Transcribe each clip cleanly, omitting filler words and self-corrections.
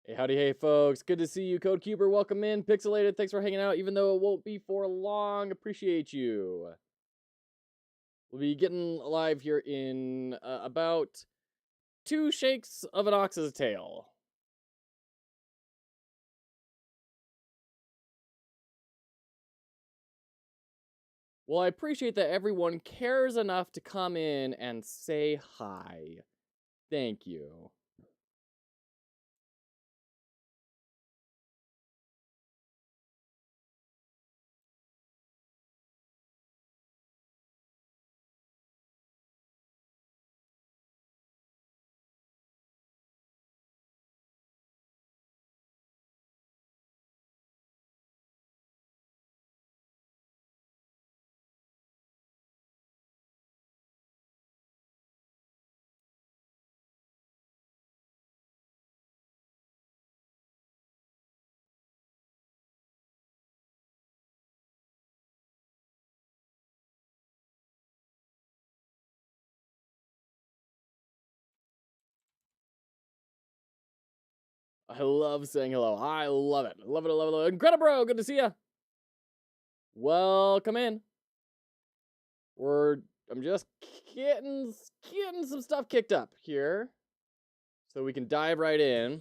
Hey, howdy, hey, folks. Good to see you, CodeCuber. Welcome in. Pixelated, thanks for hanging out, even though it won't be for long. Appreciate you. We'll be getting live here in about 2 shakes of an ox's tail. Well, I appreciate that everyone cares enough to come in and say hi. Thank you. I love saying hello. I love it. Love it, love it, love it. Incredible, good to see you. Welcome in. I'm just getting some stuff kicked up here, so we can dive right in.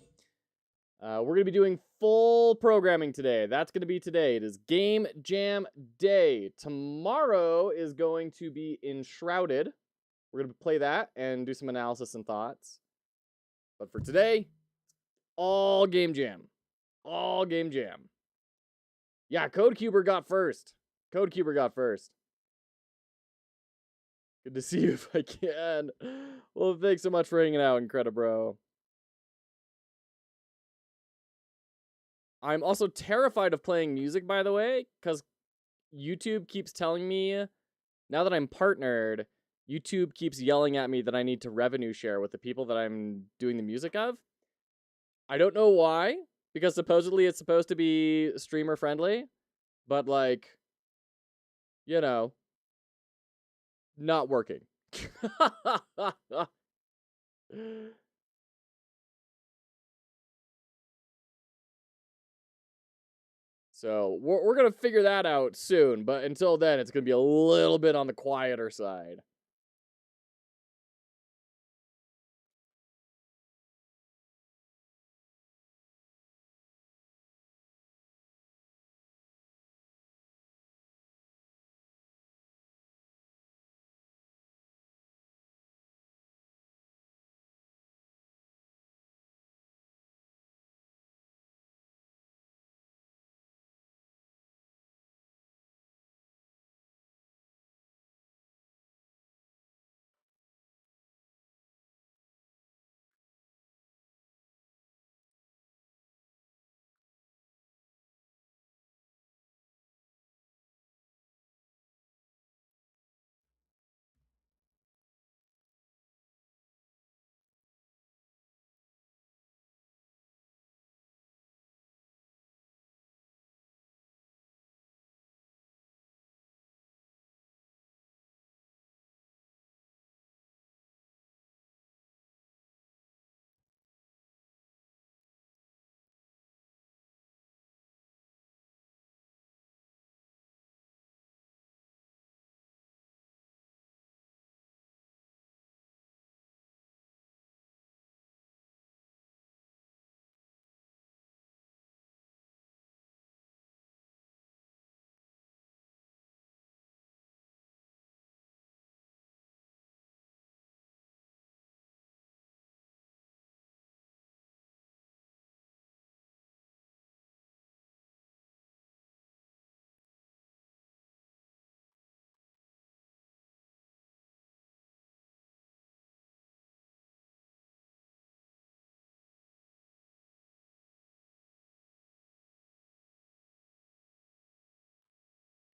We're gonna be doing full programming today. That's gonna be today. It is Game Jam Day. Tomorrow is going to be Enshrouded. We're gonna play that and do some analysis and thoughts. But for today, all Game Jam. All Game Jam. Yeah, CodeCuber got first. CodeCuber got first. Good to see you if I can. Well, thanks so much for hanging out, Incredibro. I'm also terrified of playing music, by the way, because YouTube keeps telling me, now that I'm partnered, YouTube keeps yelling at me that I need to revenue share with the people that I'm doing the music of. I don't know why, because supposedly it's supposed to be streamer friendly, but like, you know, not working. So we're going to figure that out soon, but until then, it's going to be a little bit on the quieter side.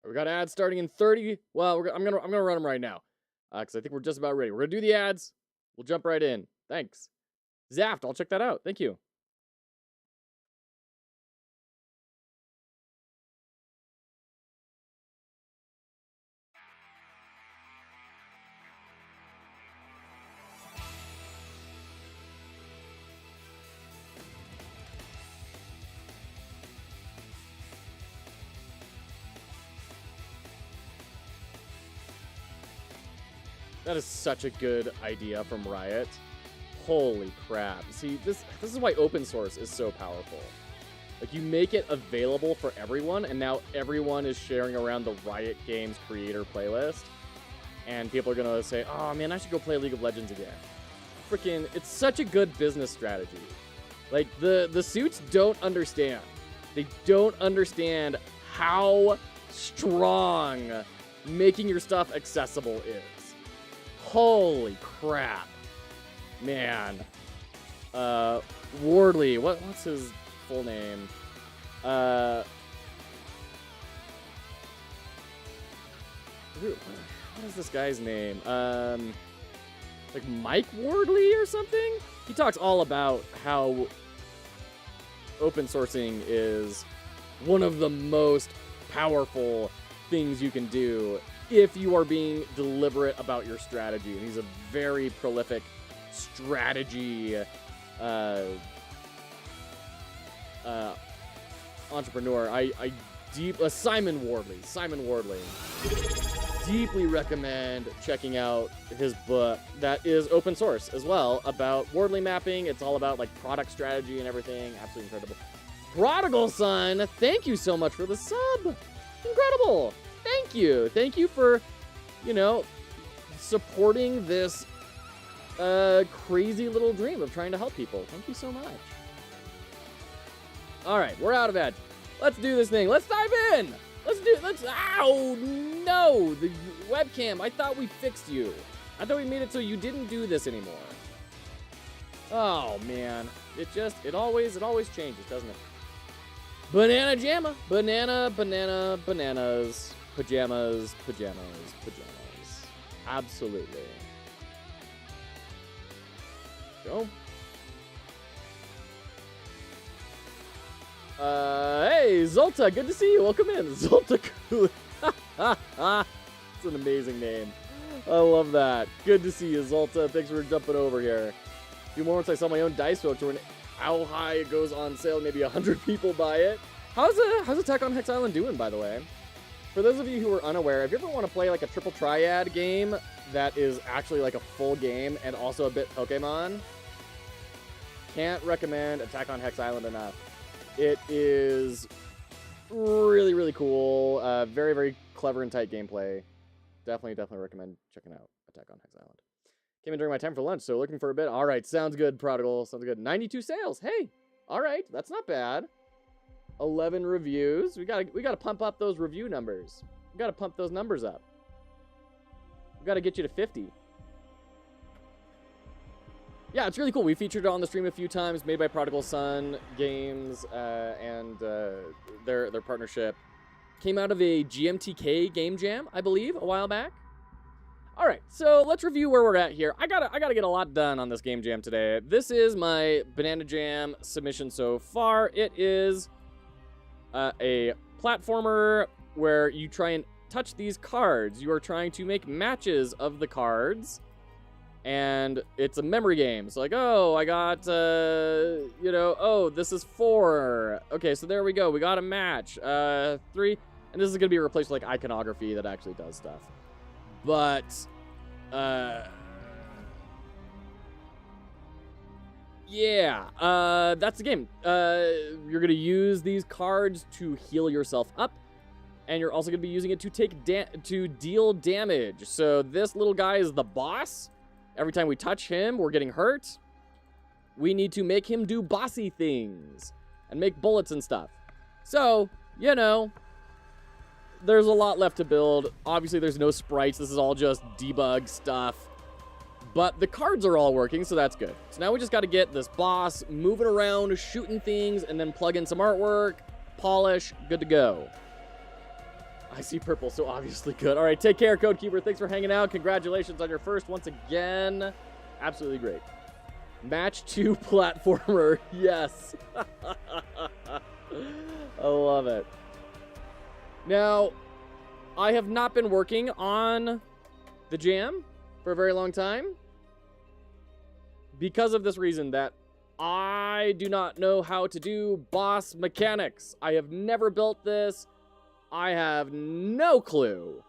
We got ads starting in 30. Well, I'm gonna run them right now, because I think we're just about ready. We're gonna do the ads. We'll jump right in. Thanks. Zaft, I'll check that out. Thank you. That is such a good idea from Riot. Holy crap. See, this is why open source is so powerful. Like, you make it available for everyone, and now everyone is sharing around the Riot Games creator playlist. And people are going to say, oh, man, I should go play League of Legends again. Freaking, it's such a good business strategy. Like, the suits don't understand. They don't understand how strong making your stuff accessible is. Holy crap. Man. Wardley, what's his full name? What is this guy's name? Like Mike Wardley or something? He talks all about how open sourcing is one of the most powerful things you can do if you are being deliberate about your strategy. And he's a very prolific strategy entrepreneur. Simon Wardley. Deeply recommend checking out his book that is open source as well about Wardley mapping. It's all about like product strategy and everything. Absolutely incredible. Prodigal Son, thank you so much for the sub. Incredible. Thank you. Thank you for, supporting this crazy little dream of trying to help people. Thank you so much. All right, we're out of Edge. Let's do this thing. Let's dive in. Ow, no, the webcam. I thought we fixed you. I thought we made it so you didn't do this anymore. Oh, man. It always changes, doesn't it? Banana Jamma. Bananas. Pajamas. Absolutely. Go. Hey, Zolta, good to see you. Welcome in. Zolta Cool. It's an amazing name. I love that. Good to see you, Zolta. Thanks for jumping over here. A few moments I saw my own dice folks when How High it goes on sale. Maybe 100 people buy it. How's Attack on Hex Island doing, by the way? For those of you who are unaware, if you ever want to play like a triple triad game that is actually like a full game and also a bit Pokemon, can't recommend Attack on Hex Island enough. It is really, really cool. Very, very clever and tight gameplay. Definitely recommend checking out Attack on Hex Island. Came in during my time for lunch, so looking for a bit. All right, sounds good, Prodigal. Sounds good. 92 sales. Hey, all right, that's not bad. 11 reviews. We gotta pump up those review numbers. We gotta pump those numbers up. We gotta get you to 50. Yeah, it's really cool. We featured it on the stream a few times, made by Prodigal Son Games, and their partnership came out of a GMTK game jam, I believe, a while back. All right, so let's review where we're at here. I gotta get a lot done on this game jam today. This is my Banana Jam submission so far. It is a platformer where you try and touch these cards. You are trying to make matches of the cards. And it's a memory game. So like, oh, I got, oh, this is 4. Okay, so there we go. We got a match. 3. And this is going to be replaced with like iconography that actually does stuff. But, yeah, that's the game. You're going to use these cards to heal yourself up. And you're also going to be using it to deal damage. So this little guy is the boss. Every time we touch him, we're getting hurt. We need to make him do bossy things and make bullets and stuff. So, there's a lot left to build. Obviously, there's no sprites. This is all just debug stuff. But the cards are all working, so that's good. So now we just got to get this boss moving around, shooting things, and then plug in some artwork, polish, good to go. I see purple, so obviously good. All right, take care, Codekeeper. Thanks for hanging out. Congratulations on your first once again. Absolutely great. Match 2 platformer. Yes. I love it. Now, I have not been working on the jam for a very long time because of this reason that I do not know how to do boss mechanics. I have never built this. I have no clue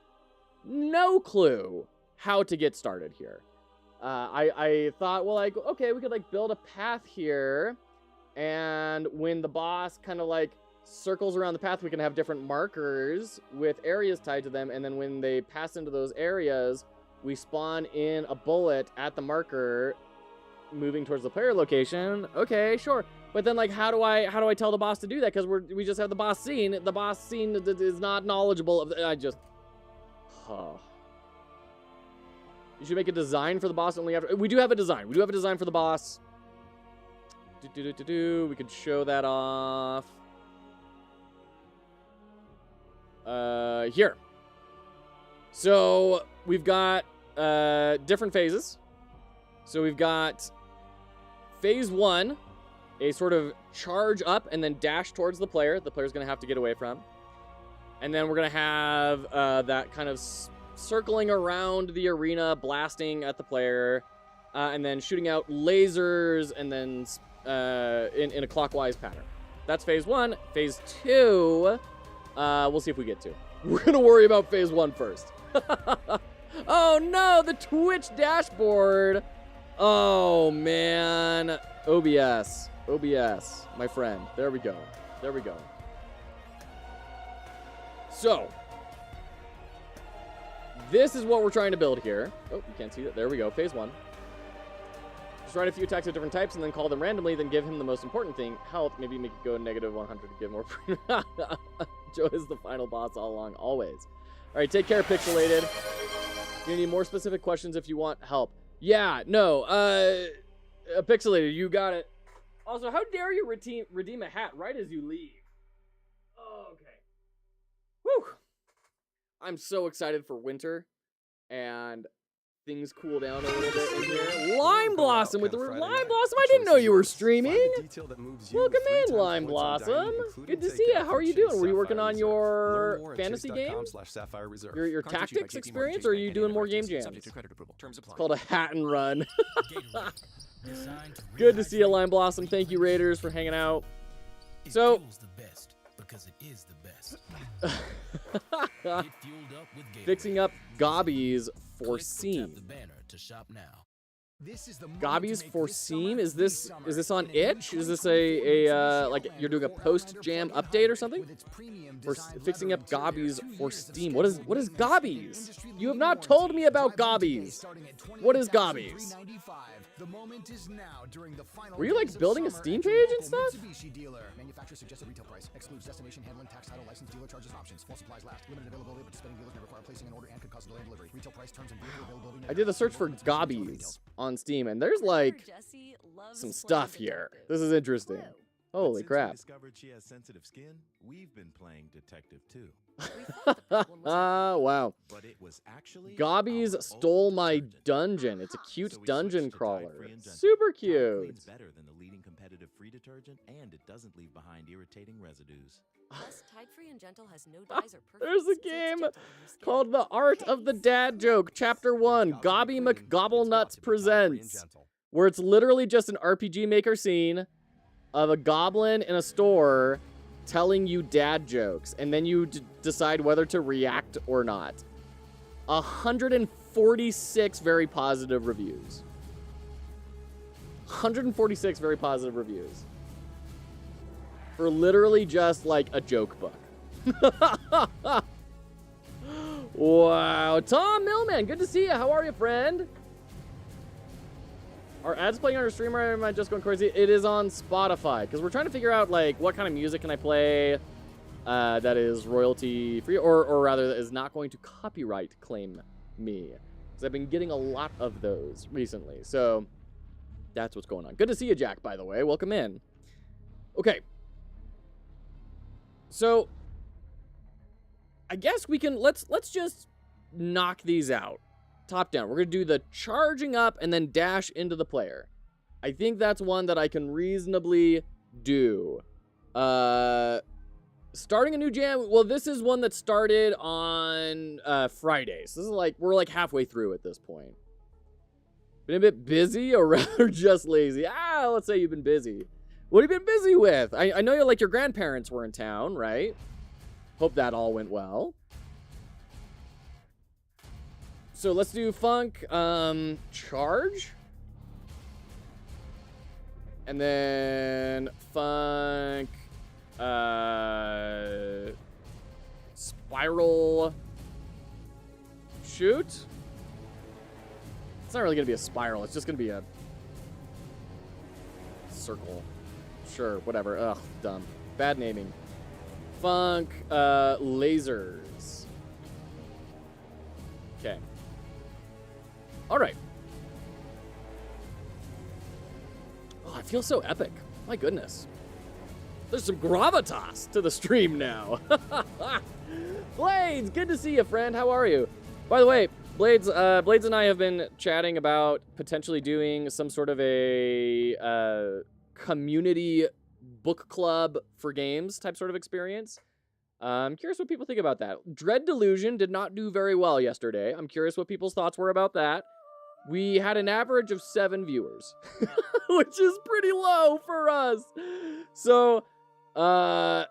how to get started here. I thought, well, like, okay, we could like build a path here, and when the boss kind of like circles around the path, we can have different markers with areas tied to them, and then when they pass into those areas, we spawn in a bullet at the marker moving towards the player location. Okay, sure. But then, like, how do I tell the boss to do that? Because we just have the boss scene. The boss scene is not knowledgeable of. Oh. You should make a design for the boss only after. We do have a design. We do have a design for the boss. We could show that off. Here. So we've got different phases. So we've got phase 1, a sort of charge up and then dash towards the player. The player's going to have to get away from. And then we're going to have that kind of circling around the arena, blasting at the player, and then shooting out lasers, and then in a clockwise pattern. That's phase 1. Phase 2, we'll see if we get to. We're going to worry about phase 1 first. Oh no, the Twitch dashboard. Oh man. OBS, my friend. There we go. There we go. So, this is what we're trying to build here. Oh, you can't see that. There we go. Phase 1. Just write a few attacks of different types and then call them randomly, then give him the most important thing, health. Maybe make it go negative 100 to get more. Joe is the final boss all along, always. All right, take care, Pixelated. You need more specific questions if you want help. Yeah, no, Pixelated, you got it. Also, how dare you redeem a hat right as you leave? Okay. Whew. I'm so excited for winter, and things cool down a little bit in here. Lime Blossom with the Lime Blossom. I didn't know you were streaming. Welcome in, Lime Blossom. Good to see you. How are you doing? Were you working on your fantasy game? Your tactics experience, or are you doing more game jams? It's called a hat and run. Good to see you, Lime Blossom. Thank you, Raiders, for hanging out. So, fixing up Gobbies for Seam. Gobbies for Seam? Is this on itch? Is this a like you're doing a post jam update or something? For fixing up Gobbies for Steam. What is Gobbies? You have not told me about Gobbies. What is Gobbies? Were you like building a Steam page and stuff? I did a search for Gobbies on Steam, and there's like some stuff here. This is interesting. Holy crap. Discovered she has sensitive skin. We've been playing detective too. Wow. But it was actually Gobbies stole my dungeon. It's a cute dungeon crawler. Super cute. It's better than the leading competitive free detergent, and it doesn't leave behind irritating residues. There's a game called The Art of the Dad Joke, Chapter 1, Gobby McGobblenuts Presents, where it's literally just an RPG Maker scene of a goblin in a store telling you dad jokes, and then you decide whether to react or not. 146 very positive reviews. 146 very positive reviews. For literally just like a joke book. Wow. Tom Millman, good to see you. How are you, friend? Are ads playing on our stream, or am I just going crazy? It is on Spotify, because we're trying to figure out like what kind of music can I play that is royalty free, or rather that is not going to copyright claim me, because I've been getting a lot of those recently. So that's what's going on. Good to see you, Jack, by the way. Welcome in. Okay. So I guess we can let's just knock these out. Top down. We're going to do the charging up and then dash into the player. I think that's one that I can reasonably do. Starting a new jam. Well, this is one that started on Fridays. This is like, we're like halfway through at this point. Been a bit busy, or rather just lazy. Let's say you've been busy. What have you been busy with? I know like your grandparents were in town, right? Hope that all went well. So let's do funk, charge. And then funk, spiral, shoot. It's not really gonna be a spiral. It's just gonna be a circle. Sure, whatever. Ugh, dumb. Bad naming. Funk, lasers. Okay. All right. Oh, I feel so epic. My goodness. There's some gravitas to the stream now. Blades, good to see you, friend. How are you? By the way, Blades and I have been chatting about potentially doing some sort of a community book club for games type sort of experience. I'm curious what people think about that. Dread Delusion did not do very well yesterday. I'm curious what people's thoughts were about that. We had an average of 7 viewers, which is pretty low for us. So, I'm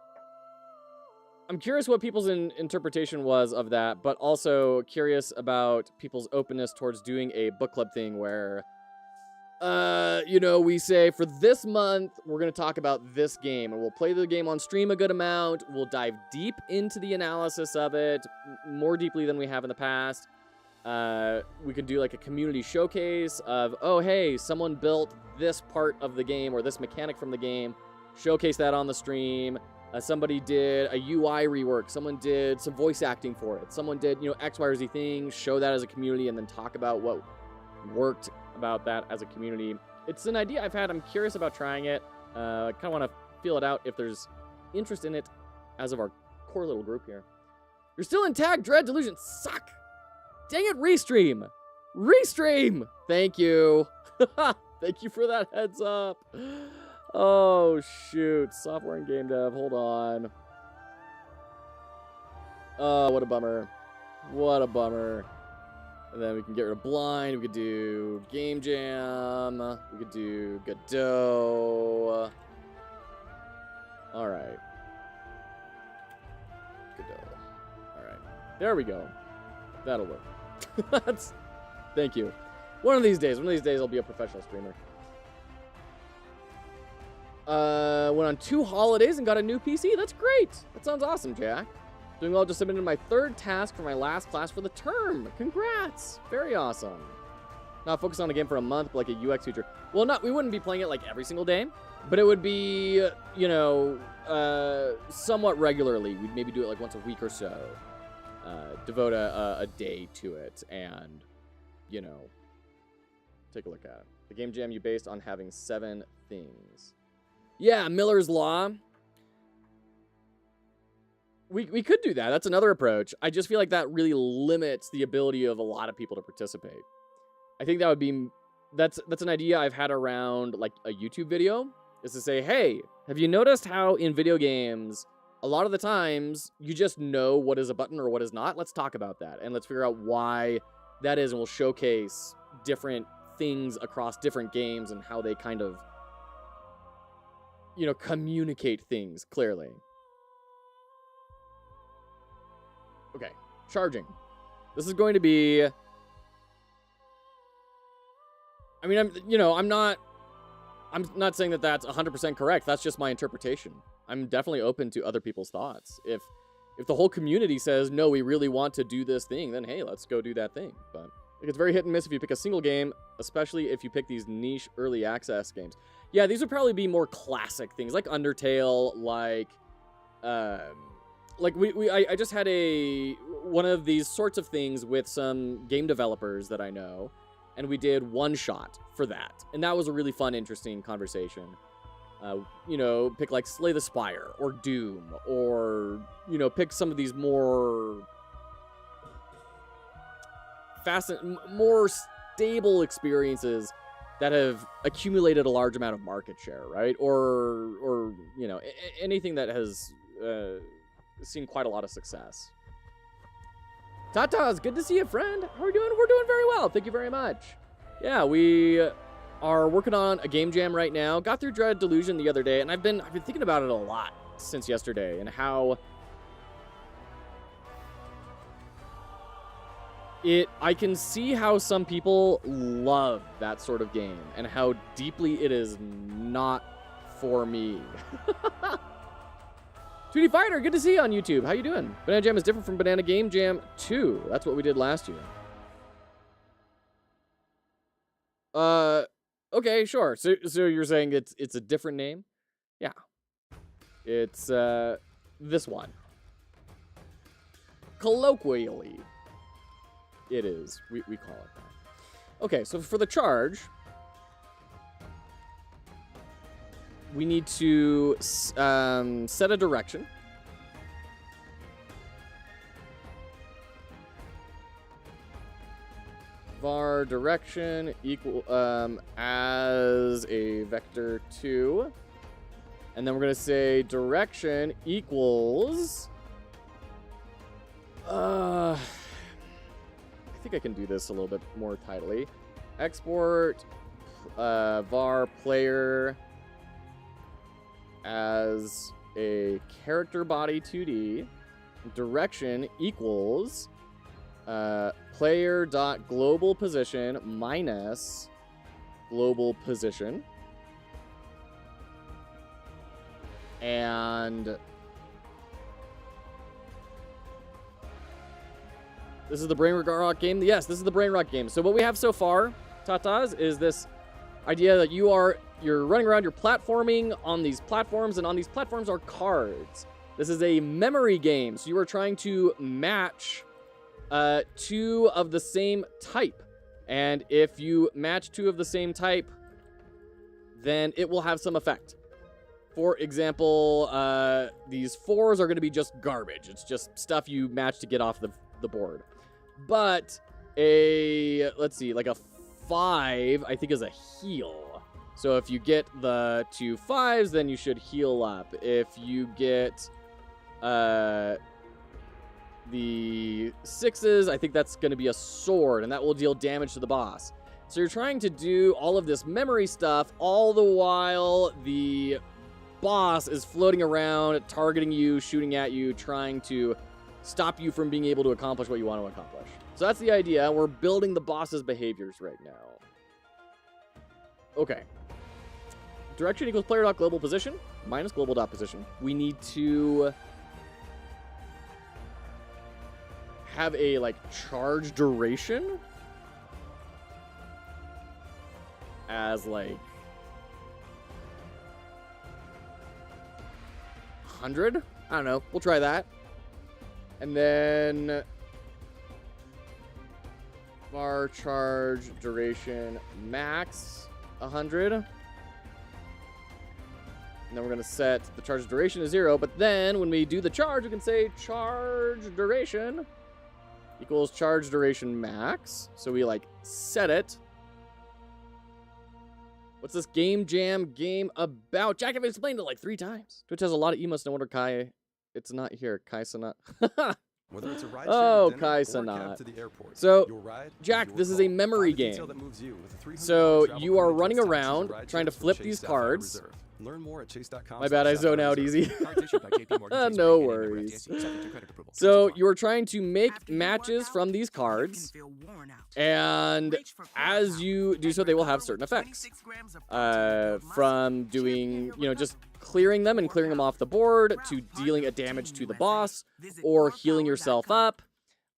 curious what people's interpretation was of that, but also curious about people's openness towards doing a book club thing where, you know, we say for this month, we're going to talk about this game and we'll play the game on stream a good amount. We'll dive deep into the analysis of it, more deeply than we have in the past. We could do like a community showcase of, oh, hey, someone built this part of the game or this mechanic from the game. Showcase that on the stream. Somebody did a UI rework. Someone did some voice acting for it. Someone did, you know, X, Y, or Z things. Show that as a community and then talk about what worked about that as a community. It's an idea I've had. I'm curious about trying it. I kind of want to feel it out if there's interest in it as of our core little group here. You're still in tag. Dread Delusion. Suck. Dang it, Restream! Restream! Thank you. Thank you for that heads up. Oh, shoot. Software and game dev. Hold on. Oh, what a bummer. What a bummer. And then we can get rid of Blind. We could do Game Jam. We could do Godot. All right. Godot. All right. There we go. That'll work. Thank you. One of these days I'll be a professional streamer. Went on 2 holidays and got a new PC. That's great. That sounds awesome, Jack. Doing well, just submitted my 3rd task for my last class for the term. Congrats. Very awesome. Not focused on a game for a month, but like a UX feature. Well, we wouldn't be playing it like every single day, but it would be, you know, somewhat regularly. We'd maybe do it like once a week or so. Devote a day to it and, you know, take a look at it. The game jam you based on having 7 things. Yeah, Miller's Law. We could do that. That's another approach. I just feel like that really limits the ability of a lot of people to participate. I think that would be, that's an idea I've had around like a YouTube video, is to say, hey, have you noticed how in video games, a lot of the times, you just know what is a button or what is not? Let's talk about that, and let's figure out why that is, and we'll showcase different things across different games and how they kind of, you know, communicate things clearly. Okay, charging. This is going to be... I mean, I'm not saying that that's 100% correct. That's just my interpretation. I'm definitely open to other people's thoughts. If the whole community says, no, we really want to do this thing, then hey, let's go do that thing. But it's very hit and miss if you pick a single game, especially if you pick these niche early access games. Yeah, these would probably be more classic things, like Undertale, like I just had one of these sorts of things with some game developers that I know, and we did one shot for that. And that was a really fun, interesting conversation. You know, pick like Slay the Spire or Doom, or, you know, pick some of these more more stable experiences that have accumulated a large amount of market share, right? Or you know, anything that has seen quite a lot of success. Tatas, good to see you, friend. How are we doing? We're doing very well. Thank you very much. Yeah, we are working on a game jam right now. Got through Dread Delusion the other day, and I've been thinking about it a lot since yesterday, and how I can see how some people love that sort of game and how deeply it is not for me. 2D Fighter, good to see you on YouTube. How you doing? Banana Jam is different from Banana Game Jam 2. That's what we did last year. Okay, sure. So you're saying it's a different name? Yeah. It's this one. Colloquially, it is. We call it that. Okay, so for the charge, we need to set a direction. Var direction equal as a vector 2. And then we're going to say direction equals I think I can do this a little bit more tidily. Export var player as a character body 2D. Direction equals player dot global position minus global position. And this is the brain rock game. Yes, this is the brain rock game. So what we have so far, Tatas, is this idea that you're running around, you're platforming on these platforms, and on these platforms are cards. This is a memory game, so you are trying to match 2 of the same type. And if you match 2 of the same type, then it will have some effect. For example, these 4s are going to be just garbage. It's just stuff you match to get off the board. But let's see, like a 5, I think is a heal. So if you get the 2 5s, then you should heal up. If you get the 6s, I think that's going to be a sword, and that will deal damage to the boss. So you're trying to do all of this memory stuff, all the while the boss is floating around, targeting you, shooting at you, trying to stop you from being able to accomplish what you want to accomplish. So that's the idea. We're building the boss's behaviors right now. Okay. Direction equals player.global position minus global.position. We need to have a, like, charge duration as, like, 100? I don't know. We'll try that. And then var charge duration max 100. And then we're going to set the charge duration to 0. But then when we do the charge, we can say charge duration equals charge duration max. So we, like, set it. What's this Game Jam game about? Jack, I've explained it like 3 times. Twitch has a lot of emotes. No wonder Kai, it's not here. Kai Sanat. Whether it's a ride oh, Kai Sanat. So, Jack, this is a memory game. So you are running around trying to flip these cards. Learn more at chase.com. My bad, I zone out easy. No worries. So you are trying to make matches from these cards, and as you do so, they will have certain effects. From doing, just clearing them and clearing them off the board, to dealing a damage to the boss, or healing yourself up.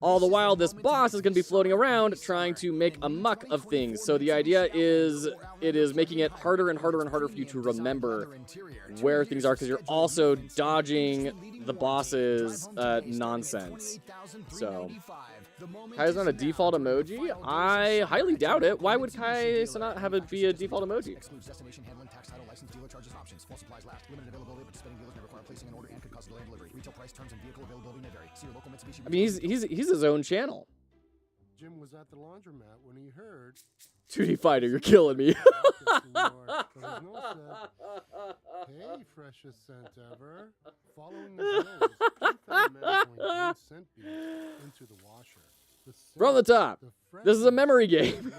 All the while, this boss is going to be floating around trying to make a muck of things. So the idea is it is making it harder and harder and harder for you to remember where things are, because you're also dodging the boss's nonsense. So, Kai is not a default emoji? I highly doubt it. Why would Kai not have it be a default emoji? I mean, he's his own channel. Jim was at the laundromat when he heard 2D Fighter, you're killing me. Hey, freshest scent ever. Following the blows, he found a man going 8 scent beads into the washer. From the top, this is a memory game.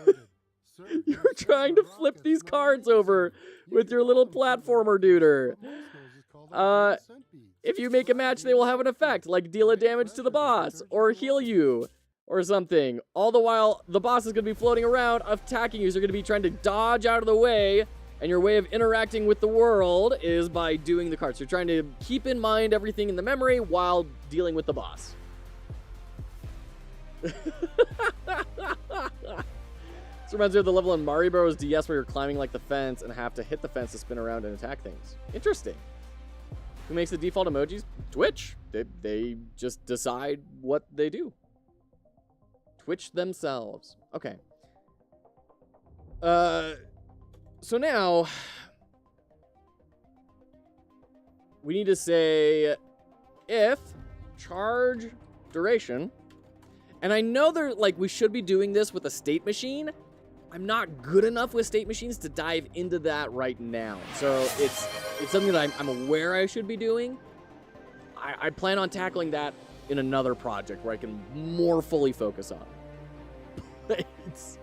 You're trying to flip these cards over with your little platformer duder. If you make a match, they will have an effect, like deal a damage to the boss, or heal you, or something. All the while, the boss is going to be floating around, attacking you. So you're going to be trying to dodge out of the way. And your way of interacting with the world is by doing the cards. You're trying to keep in mind everything in the memory while dealing with the boss. This reminds me of the level in Mario Bros. DS where you're climbing like the fence and have to hit the fence to spin around and attack things. Interesting. Who makes the default emojis? Twitch. They just decide what they do. Twitch themselves. Okay. So now, we need to say if charge duration, and I know we should be doing this with a state machine. I'm not good enough with state machines to dive into that right now. So it's something that I'm aware I should be doing. I plan on tackling that in another project where I can more fully focus on. It's...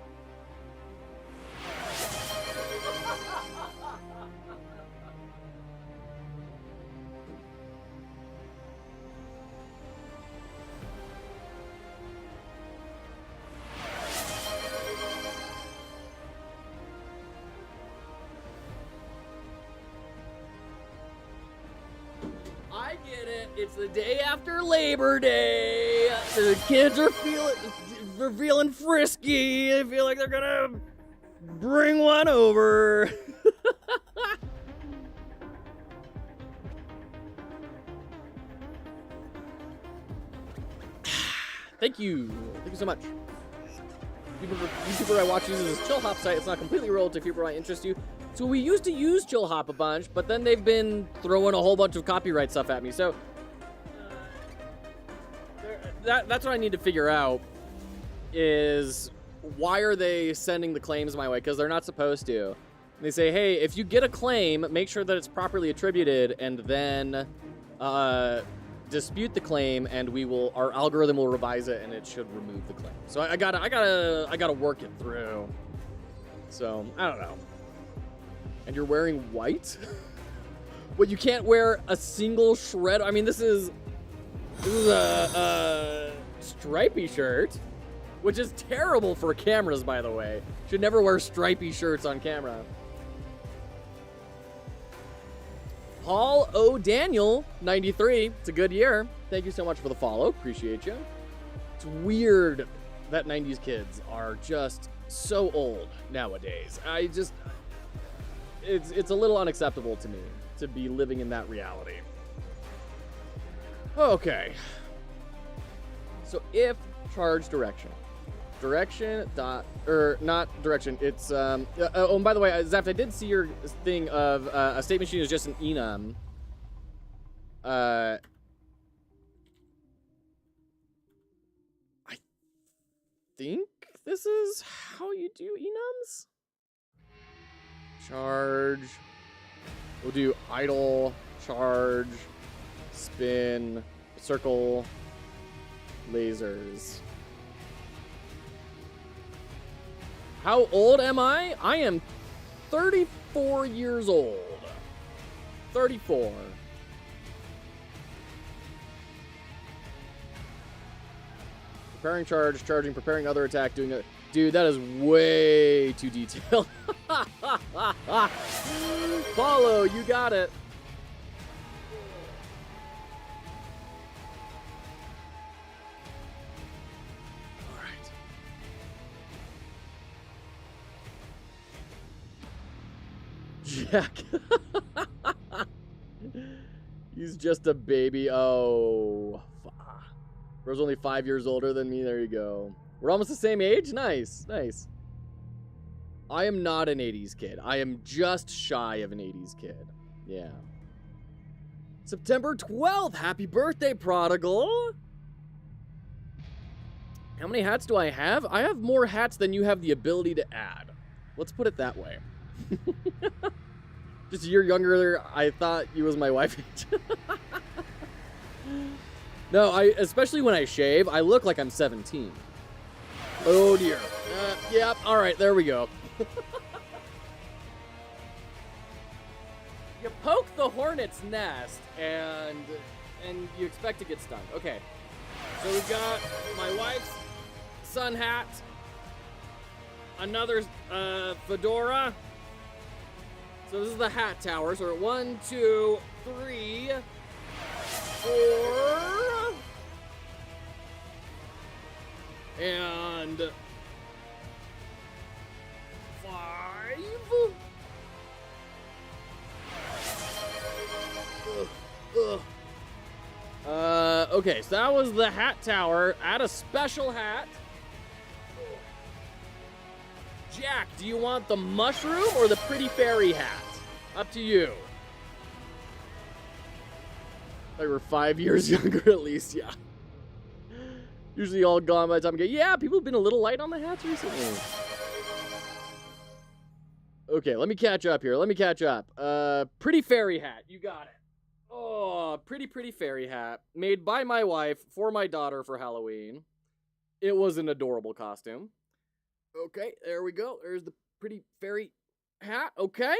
I get it. It's the day after Labor Day. The kids are feeling frisky. They feel like they're gonna bring one over. Thank you. Thank you so much. YouTuber I watch uses this Chill Hop site. It's not completely relative to people might interest you. So we used to use Chill Hop a bunch, but then they've been throwing a whole bunch of copyright stuff at me. So that's what I need to figure out is why are they sending the claims my way? Because they're not supposed to. And they say, hey, if you get a claim, make sure that it's properly attributed, and then dispute the claim, and our algorithm will revise it, and it should remove the claim. So I gotta work it through. So I don't know. And you're wearing white? What, you can't wear a single shred? I mean, this is a stripy shirt, which is terrible for cameras, by the way. Should never wear stripy shirts on camera. Paul O. Daniel, 93. It's a good year. Thank you so much for the follow. Appreciate you. It's weird that 90s kids are just so old nowadays. It's a little unacceptable to me to be living in that reality. Okay. So if charge direction. Not direction. It's, oh, and by the way, Zaft, I did see your thing of a state machine is just an enum. I think this is how you do enums? Charge. We'll do idle, charge, spin, circle, lasers. How old am I? I am 34 years old. 34. Preparing charge, charging, preparing other attack, doing it. Dude, that is way too detailed. Follow, you got it. All right. Jack. He's just a baby. Oh. Bro's only 5 years older than me. There you go. We're almost the same age? Nice, nice. I am not an 80s kid. I am just shy of an 80s kid. Yeah. September 12th. Happy birthday, Prodigal. How many hats do I have? I have more hats than you have the ability to add. Let's put it that way. Just a year younger, I thought you was my wife. No, especially when I shave, I look like I'm 17. Oh dear. Yep, all right, there we go. You poke the hornet's nest and you expect to get stung. Okay, so we've got my wife's sun hat. Another fedora. So this is the hat tower. So we're at 1, 2, 3, 4. And 5. Okay, so that was the hat tower. Add a special hat. Jack, do you want the mushroom or the pretty fairy hat? Up to you. Like we're 5 years younger at least, yeah. Usually all gone by the time I get, yeah, people have been a little light on the hats recently. Okay, let me catch up here. Let me catch up. Pretty fairy hat, you got it. Oh, pretty fairy hat. Made by my wife for my daughter for Halloween. It was an adorable costume. Okay, there we go. There's the pretty fairy hat. Okay.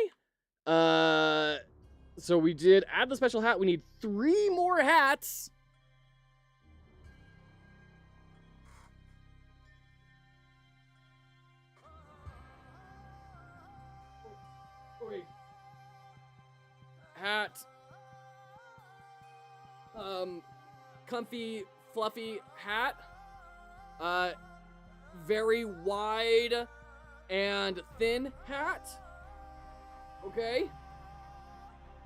So we did add the special hat. We need 3 more hats. Okay. Hat. Comfy, fluffy hat. Very wide and thin hat. Okay.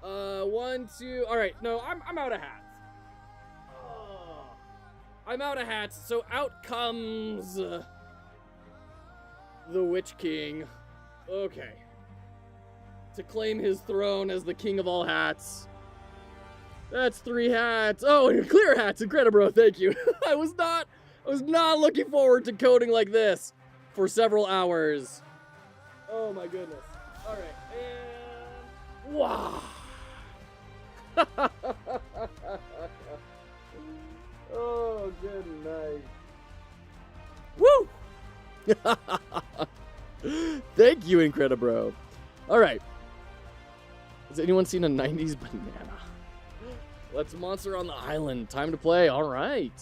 1, 2. All right. No, I'm out of hats. Oh, I'm out of hats. So out comes the Witch King. Okay. To claim his throne as the king of all hats. That's 3 hats. Oh, and clear hats. Incredible. Thank you. I was not looking forward to coding like this for several hours. Oh my goodness. All right. And wow. Oh, good night. Woo! Thank you, Incredibro. All right. Has anyone seen a 90s banana? Let's monster on the island. Time to play. All right.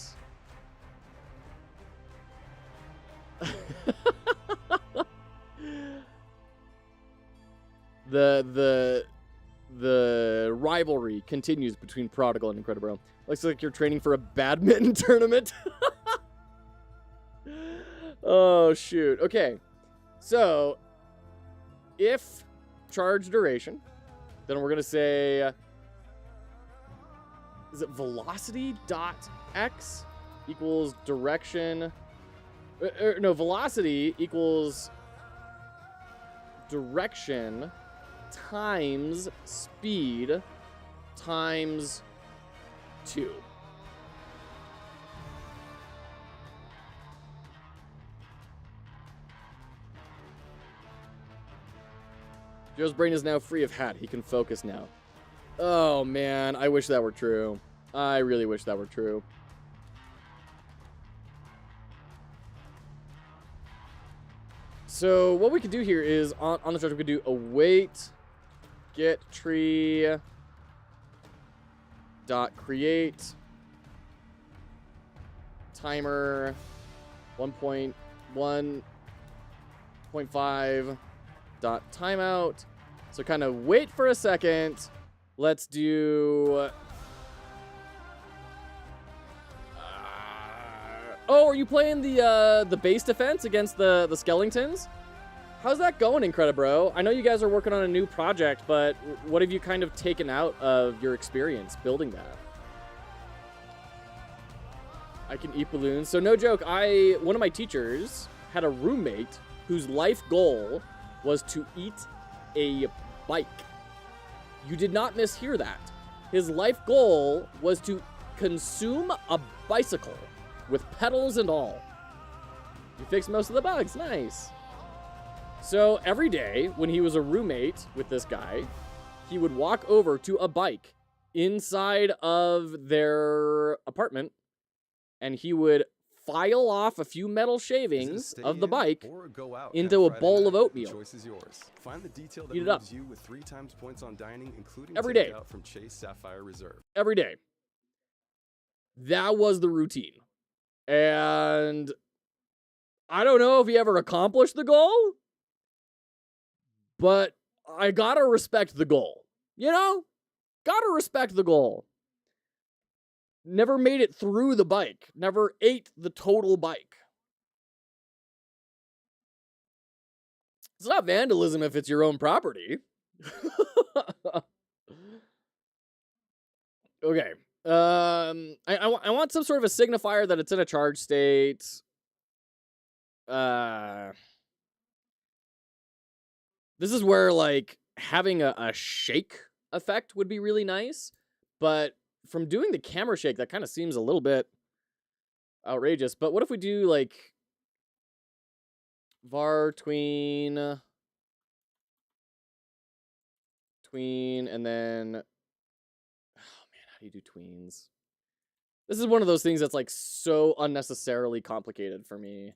The rivalry continues between Prodigal and Incredibro. Looks like you're training for a badminton tournament. Oh, shoot. Okay. So, if charge duration, then we're going to say, is it velocity dot x equals direction? No, velocity equals direction times speed times 2. Joe's brain is now free of hat. He can focus now. Oh, man. I wish that were true. I really wish that were true. So what we could do here is, on the chart, we could do await get tree dot create timer 1.1.5 dot timeout. So kind of wait for a second. Let's do. Oh, are you playing the base defense against the Skellingtons? How's that going, Incredibro? I know you guys are working on a new project, but what have you kind of taken out of your experience building that? I can eat balloons. So no joke, one of my teachers had a roommate whose life goal was to eat a bike. You did not mishear that. His life goal was to consume a bicycle with pedals and all. You fixed most of the bugs. Nice. So every day when he was a roommate with this guy, he would walk over to a bike inside of their apartment, and he would file off a few metal shavings of the bike into a bowl of oatmeal. Choice is yours. Find the detail that Eat it up. moves you with 3 times points on dining, including Every day. takeout from Chase Sapphire Reserve. Every day. That was the routine. And I don't know if he ever accomplished the goal, but I gotta respect the goal. You know? Gotta respect the goal. Never made it through the bike. Never ate the total bike. It's not vandalism if it's your own property. Okay. I want some sort of a signifier that it's in a charge state. This is where, like, having a shake effect would be really nice. But from doing the camera shake, that kind of seems a little bit outrageous. But what if we do, like, var tween, and then, oh man, how do you do tweens? This is one of those things that's, like, so unnecessarily complicated for me.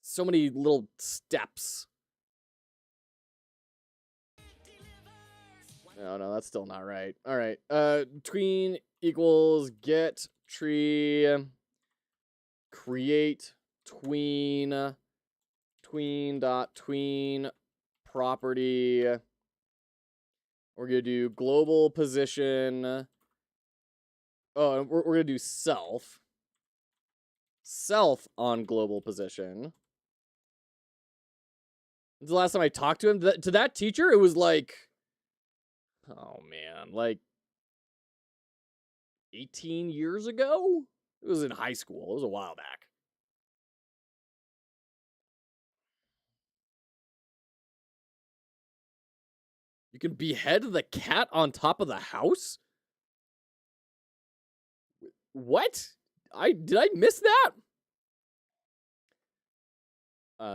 So many little steps. No, that's still not right. All right. Tween equals get tree, create tween dot tween property. We're gonna do global position. Oh, we're gonna do self on global position. The last time I talked to him, to that teacher, it was like, oh man, like 18 years ago? It was in high school. It was a while back. You can behead the cat on top of the house? What? Did I miss that?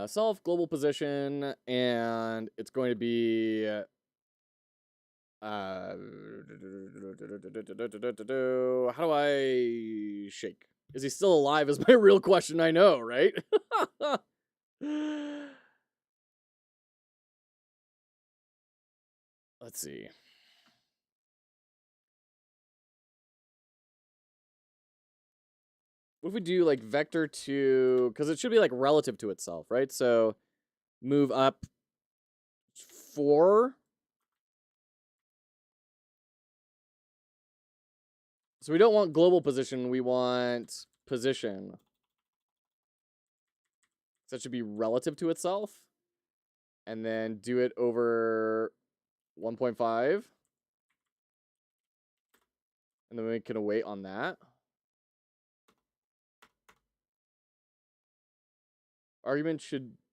Self global position, and it's going to be how do I shake? Is he still alive is my real question, I know, right? Let's see. What if we do like vector to, because it should be like relative to itself, right? So move up 4. So we don't want global position, we want position. So that should be relative to itself. And then do it over 1.5. And then we can await on that. Argument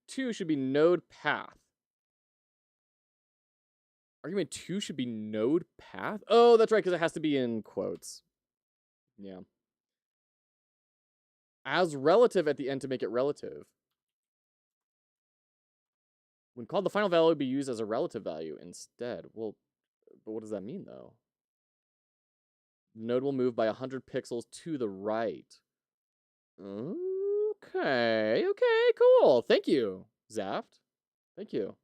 2 should be node path. Argument 2 should be node path? Oh, that's right, because it has to be in quotes. Yeah. As relative at the end to make it relative. When called, the final value would be used as a relative value instead. Well, but what does that mean, though? Node will move by 100 pixels to the right. Okay, cool. Thank you, Zaft. Thank you.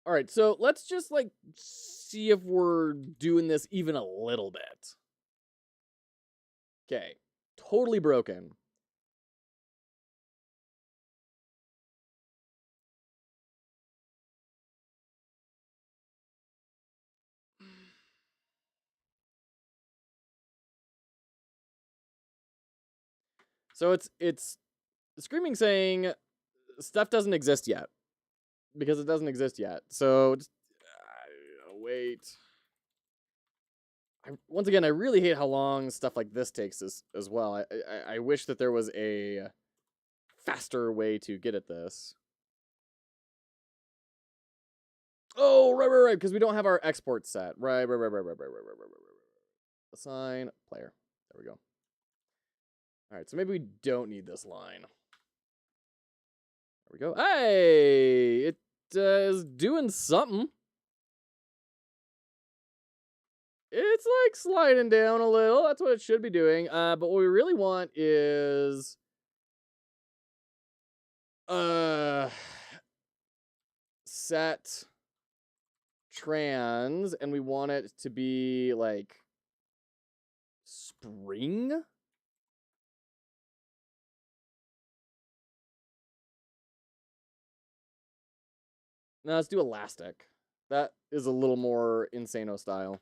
All right, so let's just, like, see if we're doing this even a little bit. Okay, totally broken. So it's screaming saying stuff doesn't exist yet because it doesn't exist yet. So just wait. Once again, I really hate how long stuff like this takes as well. I wish that there was a faster way to get at this. Oh, right, because we don't have our export set. Right. Assign player. There we go. All right, so maybe we don't need this line. There we go. Hey, it is doing something. It's like sliding down a little. That's what it should be doing. But what we really want is set trans, and we want it to be like spring. No, let's do elastic. That is a little more Insano style.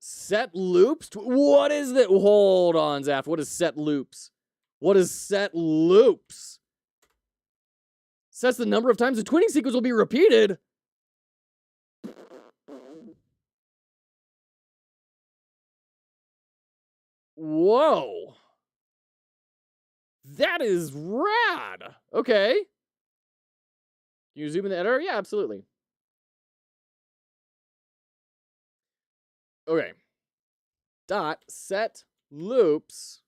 Set loops? What is that? Hold on, Zaf. What is set loops? What is set loops? Sets the number of times the twinning sequence will be repeated. Whoa. That is rad. Okay. Can you zoom in the editor? Yeah, absolutely. Okay. Dot set loops.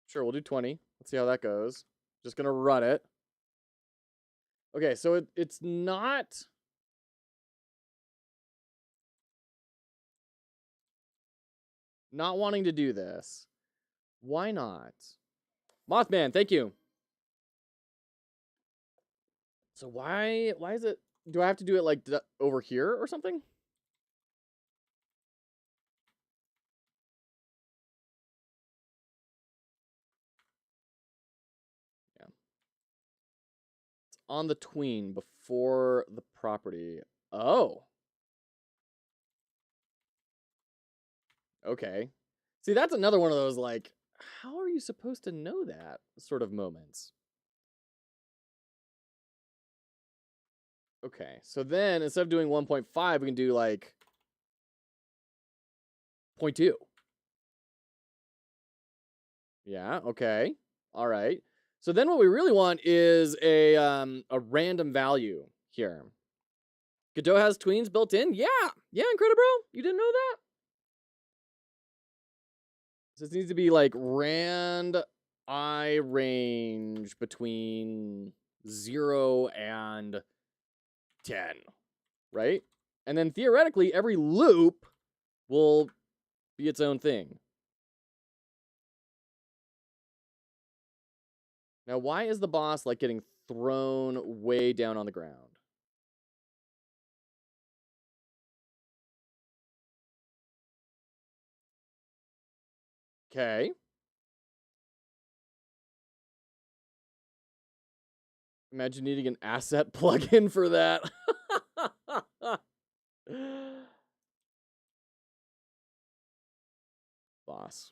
Sure, we'll do 20. Let's see how that goes. Just gonna run it. Okay, so it's not wanting to do this. Why not? Mothman, thank you. So why is it? Do I have to do it like over here or something? Yeah. It's on the tween before the property. Oh. Okay. See, that's another one of those, like, how are you supposed to know that sort of moments? Okay, so then instead of doing 1.5, we can do like 0.2. Yeah, okay. All right. So then what we really want is a random value here. Godot has tweens built in? Yeah. Yeah, Incredibro. You didn't know that? So this needs to be like rand I range between 0 and 10, right? And then theoretically, every loop will be its own thing. Now, why is the boss like getting thrown way down on the ground? Okay. Imagine needing an asset plugin for that. Boss.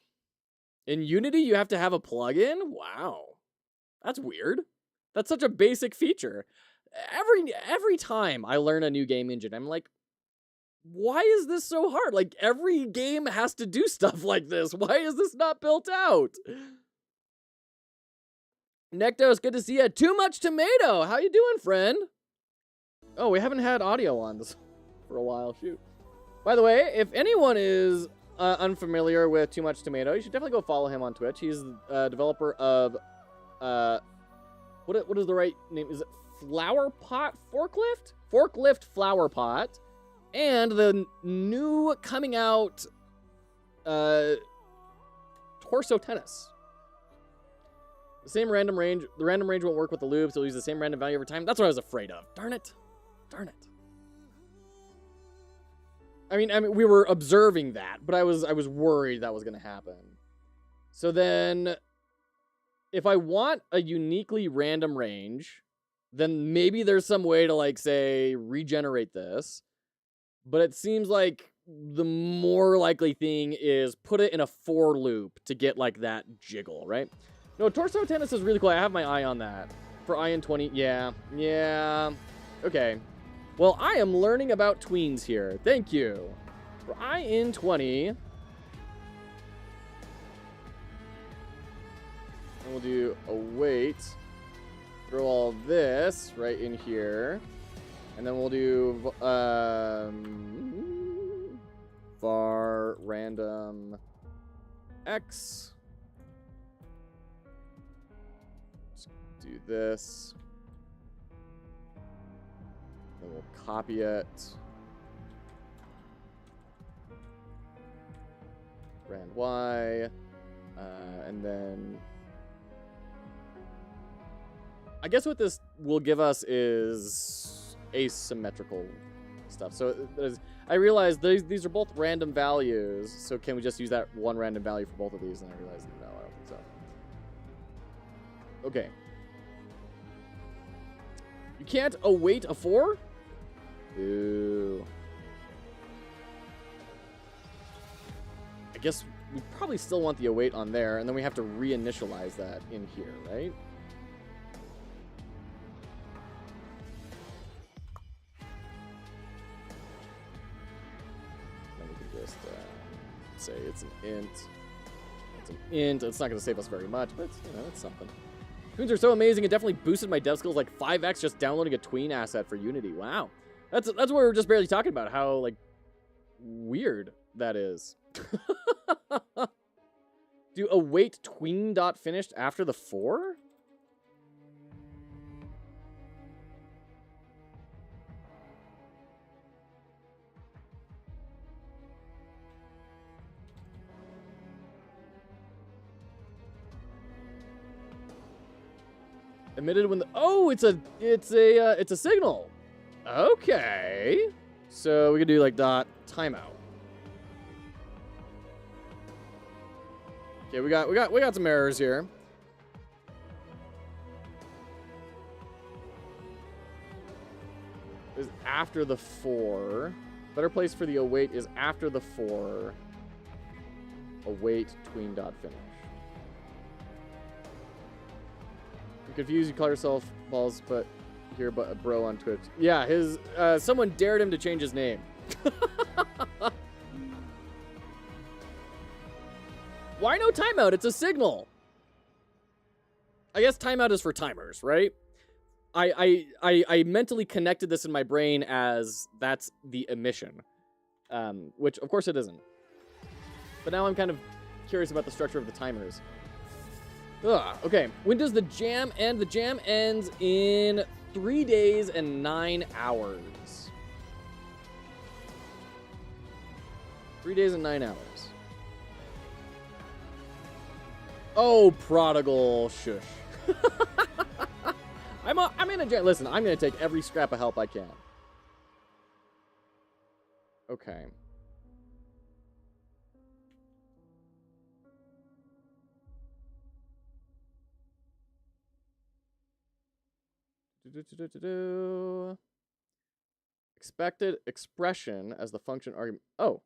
In Unity, you have to have a plugin? Wow. That's weird. That's such a basic feature. Every time I learn a new game engine, I'm like, why is this so hard? Like, every game has to do stuff like this. Why is this not built out? Nectos, good to see you. Too much tomato. How you doing, friend? Oh, we haven't had audio on this for a while. Shoot. By the way, if anyone is unfamiliar with Too Much Tomato, you should definitely go follow him on Twitch. He's a developer of what is the right name? Is it Flower Pot Forklift? Forklift Flower Pot. And the new coming out Torso Tennis. The same random range. The random range won't work with the loops. It'll use the same random value every time. That's what I was afraid of. Darn it. Darn it. I mean, we were observing that, but I was worried that was going to happen. So then, if I want a uniquely random range, then maybe there's some way to, like, say, regenerate this. But it seems like the more likely thing is put it in a for loop to get, like, that jiggle, right? No, Torso Tennis is really cool. I have my eye on that. For IN 20, yeah. Okay. Well, I am learning about tweens here. Thank you. For IN 20, and we'll do await. Throw all this right in here. And then we'll do var random x. Do this. Then we'll copy it. Rand y. And then I guess what this will give us is asymmetrical stuff. So I realized these are both random values. So can we just use that one random value for both of these? And I realized, no, I don't think so. Okay. You can't await a 4? Ooh. I guess we probably still want the await on there, and then we have to reinitialize that in here, right? Then we can just say it's an int. It's an int. It's not going to save us very much, but you know, it's something. Tweens are so amazing. It definitely boosted my dev skills like 5x just downloading a tween asset for Unity. Wow. That's what we were just barely talking about, how like weird that is. Do await tween dot finished after the 4? Emitted when the it's a signal. Okay, so we could do like dot timeout. Okay, we got some errors here. Is after the 4. Better place for the await is after the 4. Await tween dot finish. You're confused. You call yourself balls, but here, but a bro on Twitch. Yeah, his someone dared him to change his name. Why no timeout? It's a signal. I guess timeout is for timers, right? I mentally connected this in my brain as that's the emission, which of course it isn't. But now I'm kind of curious about the structure of the timers. Ugh, okay, when does the jam end? The jam ends in 3 days and 9 hours. 3 days and 9 hours. Oh, prodigal shush. I'm in a jam. Listen, I'm gonna take every scrap of help I can. Okay. Expected expression as the function argument. Oh,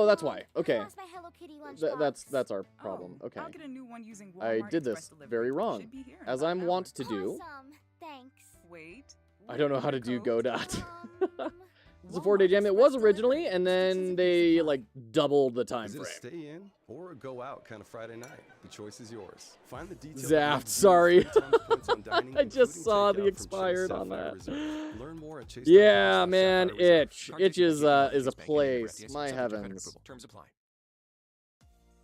that's why. Okay. That's our problem. Okay. I'll get a new one using I Walmart did Express this delivery. very wrong, Should be here in as about I'm an wont hour. to do. Thanks. Wait. I don't know how to do code? Godot. It's a 4-day jam. It was originally, and then they like doubled the time Is it a frame. stay in or a go out kind of Friday night? The choice is yours. Find the details. Zapped, sorry. I just saw the expired on that. Learn more at Chase. Yeah, man, itch. Itch is a place. My heavens. Terms apply.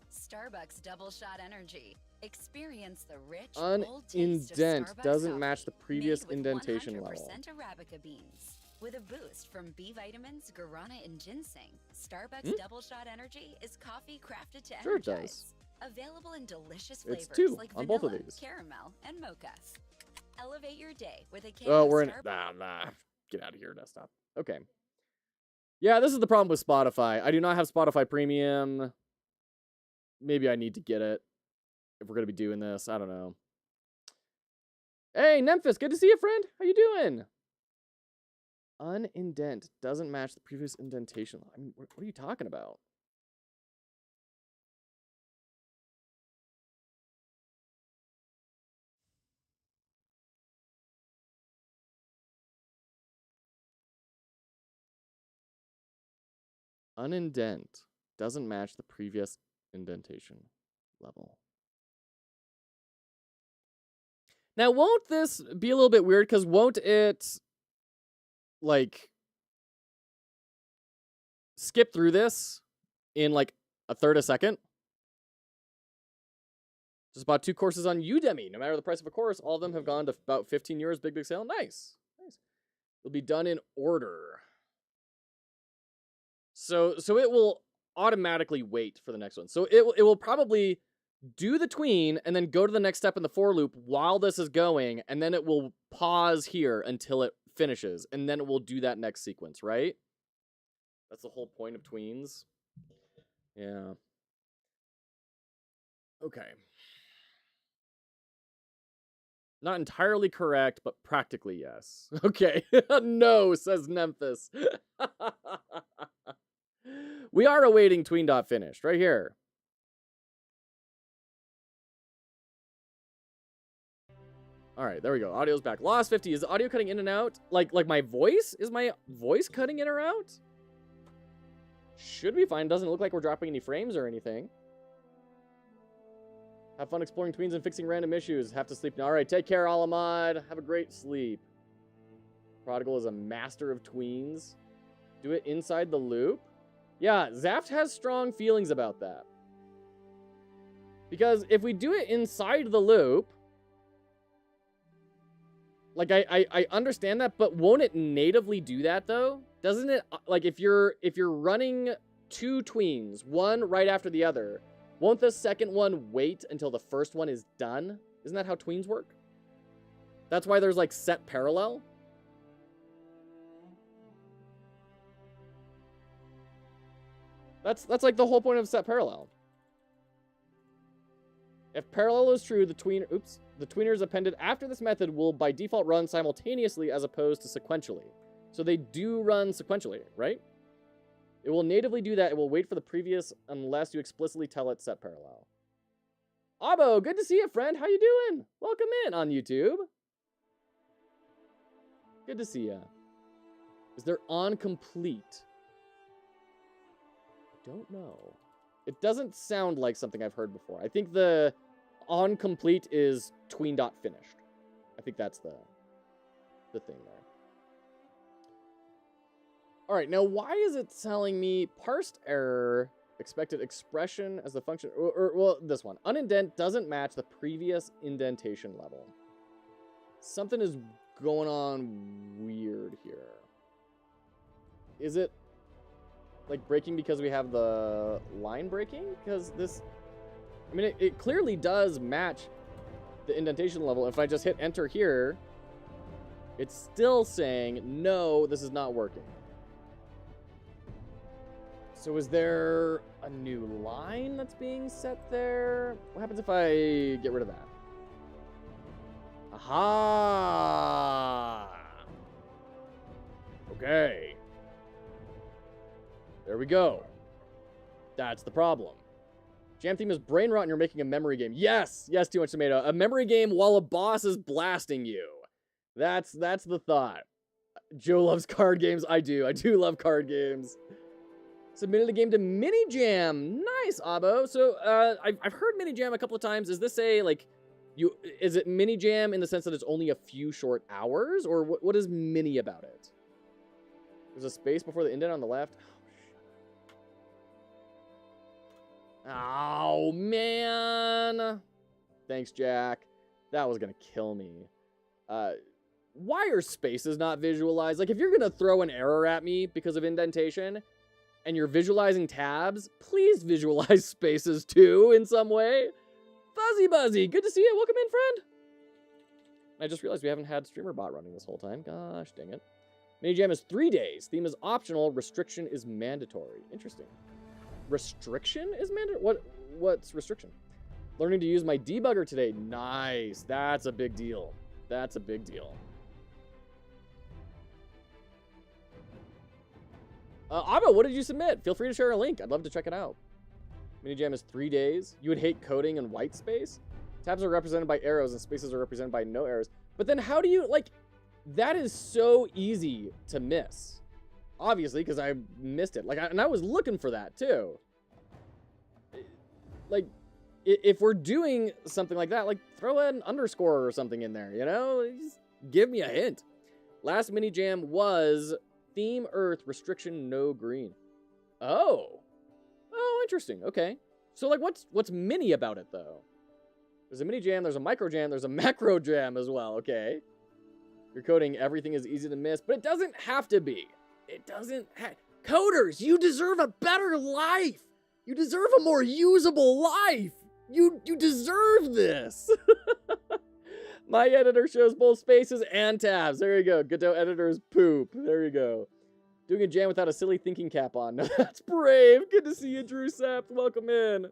Starbucks Double Shot Energy. Experience the rich, bold taste of Unindent Starbucks doesn't coffee match the previous made with indentation 100% level. Arabica beans. With a boost from B vitamins, guarana, and ginseng, Starbucks Double Shot Energy is coffee crafted to Sure it energize. does. Available in delicious It's flavors 2 like on vanilla, both of these. caramel, and mocha. Elevate your day with a can Oh, of we're in. Starbucks. Nah. Get out of here, desktop. Okay. Yeah, this is the problem with Spotify. I do not have Spotify Premium. Maybe I need to get it if we're gonna be doing this. I don't know. Hey, Memphis, good to see you, friend. How you doing? Unindent doesn't match the previous indentation. I mean, what are you talking about? Unindent doesn't match the previous indentation level. Now, won't this be a little bit weird? Because won't it, like, skip through this in, like, a third a second? Just bought 2 courses on Udemy. No matter the price of a course, all of them have gone to about 15 euros. Big sale. Nice. Nice. It'll be done in order. So it will automatically wait for the next one. So it will probably do the tween and then go to the next step in the for loop while this is going, and then it will pause here until it finishes, and then it will do that next sequence, right? That's the whole point of tweens. Yeah. Okay. Not entirely correct, but practically yes. Okay. No, says Memphis. We are awaiting tween.finished right here. All right, there we go. Audio's back. Lost 50. Is the audio cutting in and out? Like my voice? Is my voice cutting in or out? Should be fine. Doesn't look like we're dropping any frames or anything. Have fun exploring tweens and fixing random issues. Have to sleep now. All right, take care, Alamad. Have a great sleep. Prodigal is a master of tweens. Do it inside the loop? Yeah, Zaft has strong feelings about that. Because if we do it inside the loop, like I understand that, but won't it natively do that though? Doesn't it, like if you're running two tweens, one right after the other, won't the second one wait until the first one is done? Isn't that how tweens work? That's why there's like set parallel. That's like the whole point of set parallel. If parallel is true, the tweeners appended after this method will by default run simultaneously as opposed to sequentially. So they do run sequentially, right? It will natively do that. It will wait for the previous unless you explicitly tell it set parallel. Abo, good to see you, friend. How you doing? Welcome in on YouTube. Good to see you. Is there on complete? I don't know. It doesn't sound like something I've heard before. I think the on complete is tween.finished. I think that's the thing there. All right, now why is it telling me parsed error, expected expression as the function, well, this one. Unindent doesn't match the previous indentation level. Something is going on weird here. Is it like breaking because we have the line breaking? Because this, I mean, it clearly does match the indentation level. If I just hit enter here, it's still saying, no, this is not working. So is there a new line that's being set there? What happens if I get rid of that? Aha! Okay. There we go. That's the problem. Jam theme is brain rot and you're making a memory game. Yes! Yes, Too Much Tomato. A memory game while a boss is blasting you. That's the thought. Joe loves card games. I do love card games. Submitted a game to Mini Jam. Nice, Abo. So I've heard Mini Jam a couple of times. Is this a like is it Mini Jam in the sense that it's only a few short hours, or what is mini about it? There's a space before the indent on the left. Oh man. Thanks, Jack. That was gonna kill me. Why are spaces not visualized? Like if you're gonna throw an error at me because of indentation, and you're visualizing tabs, please visualize spaces too in some way. Fuzzy Buzzy, good to see you. Welcome in, friend. I just realized we haven't had StreamerBot running this whole time. Gosh, dang it. Mini Jam is 3 days. Theme is optional. Restriction is mandatory. Interesting. Restriction is mandatory? What's restriction? Learning to use my debugger today. Nice. That's a big deal. That's a big deal. Abo, what did you submit? Feel free to share a link. I'd love to check it out. Mini Jam is 3 days. You would hate coding and white space? Tabs are represented by arrows and spaces are represented by no arrows. But then how do you, like, that is so easy to miss. Obviously, because I missed it. Like, and I was looking for that too. Like, if we're doing something like that, like, throw an underscore or something in there, you know? Just give me a hint. Last Mini Jam was theme earth, restriction no green. Oh, interesting. Okay, so like what's mini about it though? There's a mini jam, there's a micro jam, there's a macro jam as well. Okay, you're coding everything is easy to miss, but it doesn't have to be. It doesn't coders, you deserve a better life. You deserve a more usable life. You deserve this. My editor shows both spaces and tabs. There you go. Godot editor's poop. There you go. Doing a jam without a silly thinking cap on. That's brave. Good to see you, Drew Sept. Welcome in.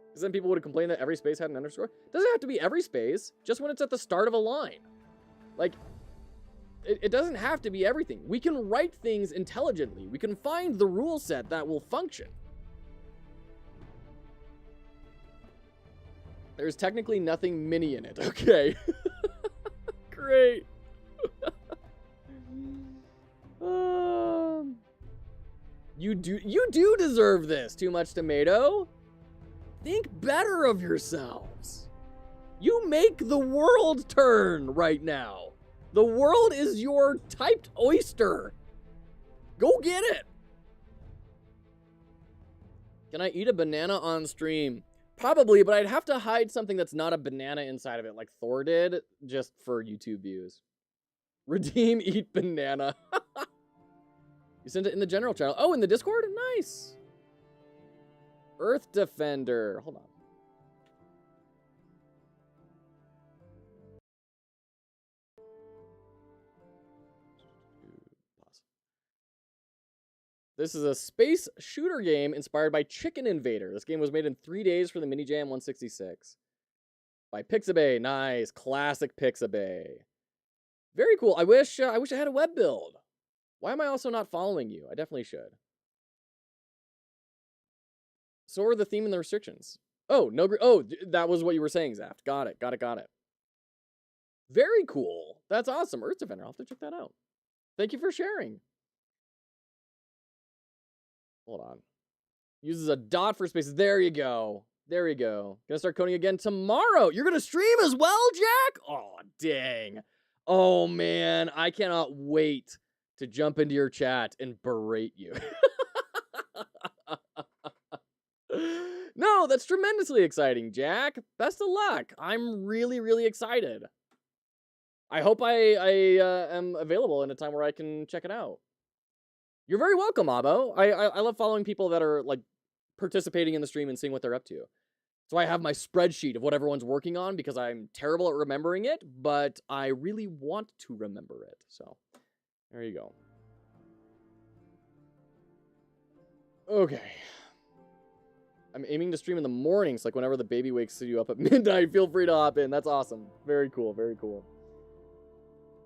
Because then people would complain that every space had an underscore. Doesn't have to be every space, just when it's at the start of a line. Like, it doesn't have to be everything. We can write things intelligently. We can find the rule set that will function. There's technically nothing mini in it. Okay. Great. You do deserve this, Too Much Tomato. Think better of yourselves. You make the world turn right now. The world is your typed oyster. Go get it. Can I eat a banana on stream? Probably, but I'd have to hide something that's not a banana inside of it, like Thor did, just for YouTube views. Redeem, eat banana. You sent it in the general channel. Oh, in the Discord? Nice. Earth Defender. Hold on. This is a space shooter game inspired by Chicken Invader. This game was made in 3 days for the Mini Jam 166. By Pixabay. Nice. Classic Pixabay. Very cool. I wish I had a web build. Why am I also not following you? I definitely should. So are the theme and the restrictions. Oh, no. Oh, that was what you were saying, Zaft. Got it. Very cool. That's awesome. Earth Defender. I'll have to check that out. Thank you for sharing. Hold on. Uses a dot for spaces. There you go. Gonna start coding again tomorrow. You're gonna stream as well, Jack? Oh, dang. Oh, man. I cannot wait to jump into your chat and berate you. No, that's tremendously exciting, Jack. Best of luck. I'm really, really excited. I hope I am available in a time where I can check it out. You're very welcome, Abo. I love following people that are, like, participating in the stream and seeing what they're up to. So I have my spreadsheet of what everyone's working on because I'm terrible at remembering it, but I really want to remember it. So, there you go. Okay. I'm aiming to stream in the mornings, like whenever the baby wakes you up at midnight. Feel free to hop in. That's awesome. Very cool, very cool.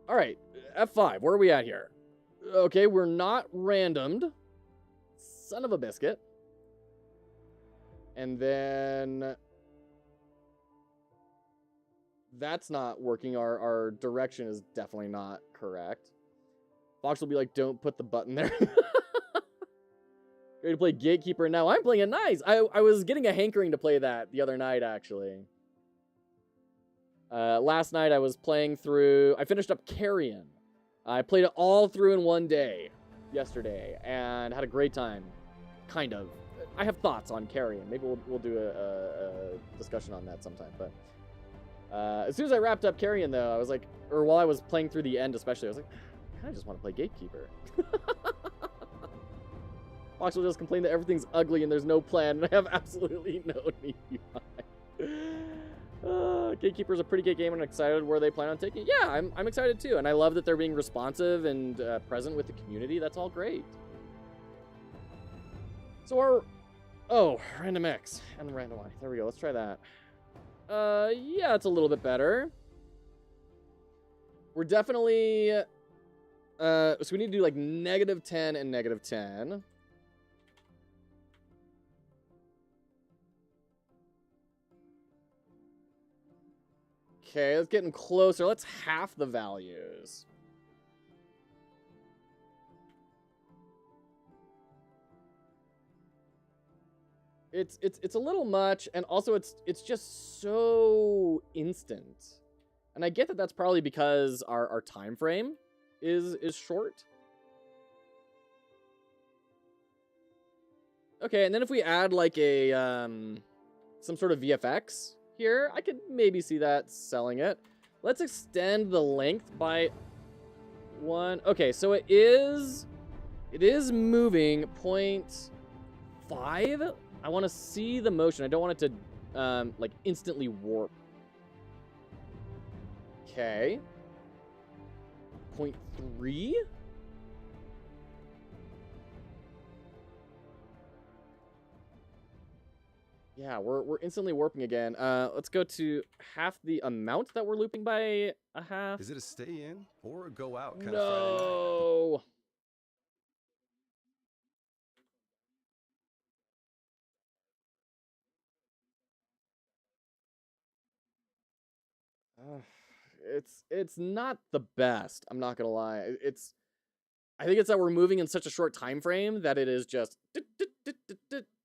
All right, F5. Where are we at here? Okay, we're not randomed. Son of a biscuit. And then that's not working. Our direction is definitely not correct. Fox will be like, don't put the button there. Ready to play Gatekeeper now. I'm playing it nice. I was getting a hankering to play that the other night, actually. Last night I was playing through... I finished up Carrion. I played it all through in one day yesterday and had a great time. Kind of. I have thoughts on Carrion. Maybe we'll do a discussion on that sometime. But as soon as I wrapped up Carrion, though, I was like... Or while I was playing through the end especially, I was like, I kind of just want to play Gatekeeper. Fox will just complain that everything's ugly and there's no plan, and I have absolutely no need. Gatekeeper's a pretty good game, and I'm excited where they plan on taking it. Yeah, I'm excited too, and I love that they're being responsive and present with the community. That's all great. So random X and random Y. There we go. Let's try that. Yeah, it's a little bit better. We're definitely so we need to do like -10 and -10. Okay, it's getting closer. Let's half the values. It's a little much, and also it's just so instant. And I get that that's probably because our time frame is short. Okay, and then if we add like a some sort of VFX here, I could maybe see that selling it. Let's extend the length by 1. Okay, so it is moving 0.5. I want to see the motion. I don't want it to like instantly warp. Okay. 0.3? Yeah, we're instantly warping again. Let's go to half the amount that we're looping by a half. Is it a stay in or a go out kind of Friday night? No. It's not the best. I'm not gonna lie. I think it's that we're moving in such a short time frame that it is just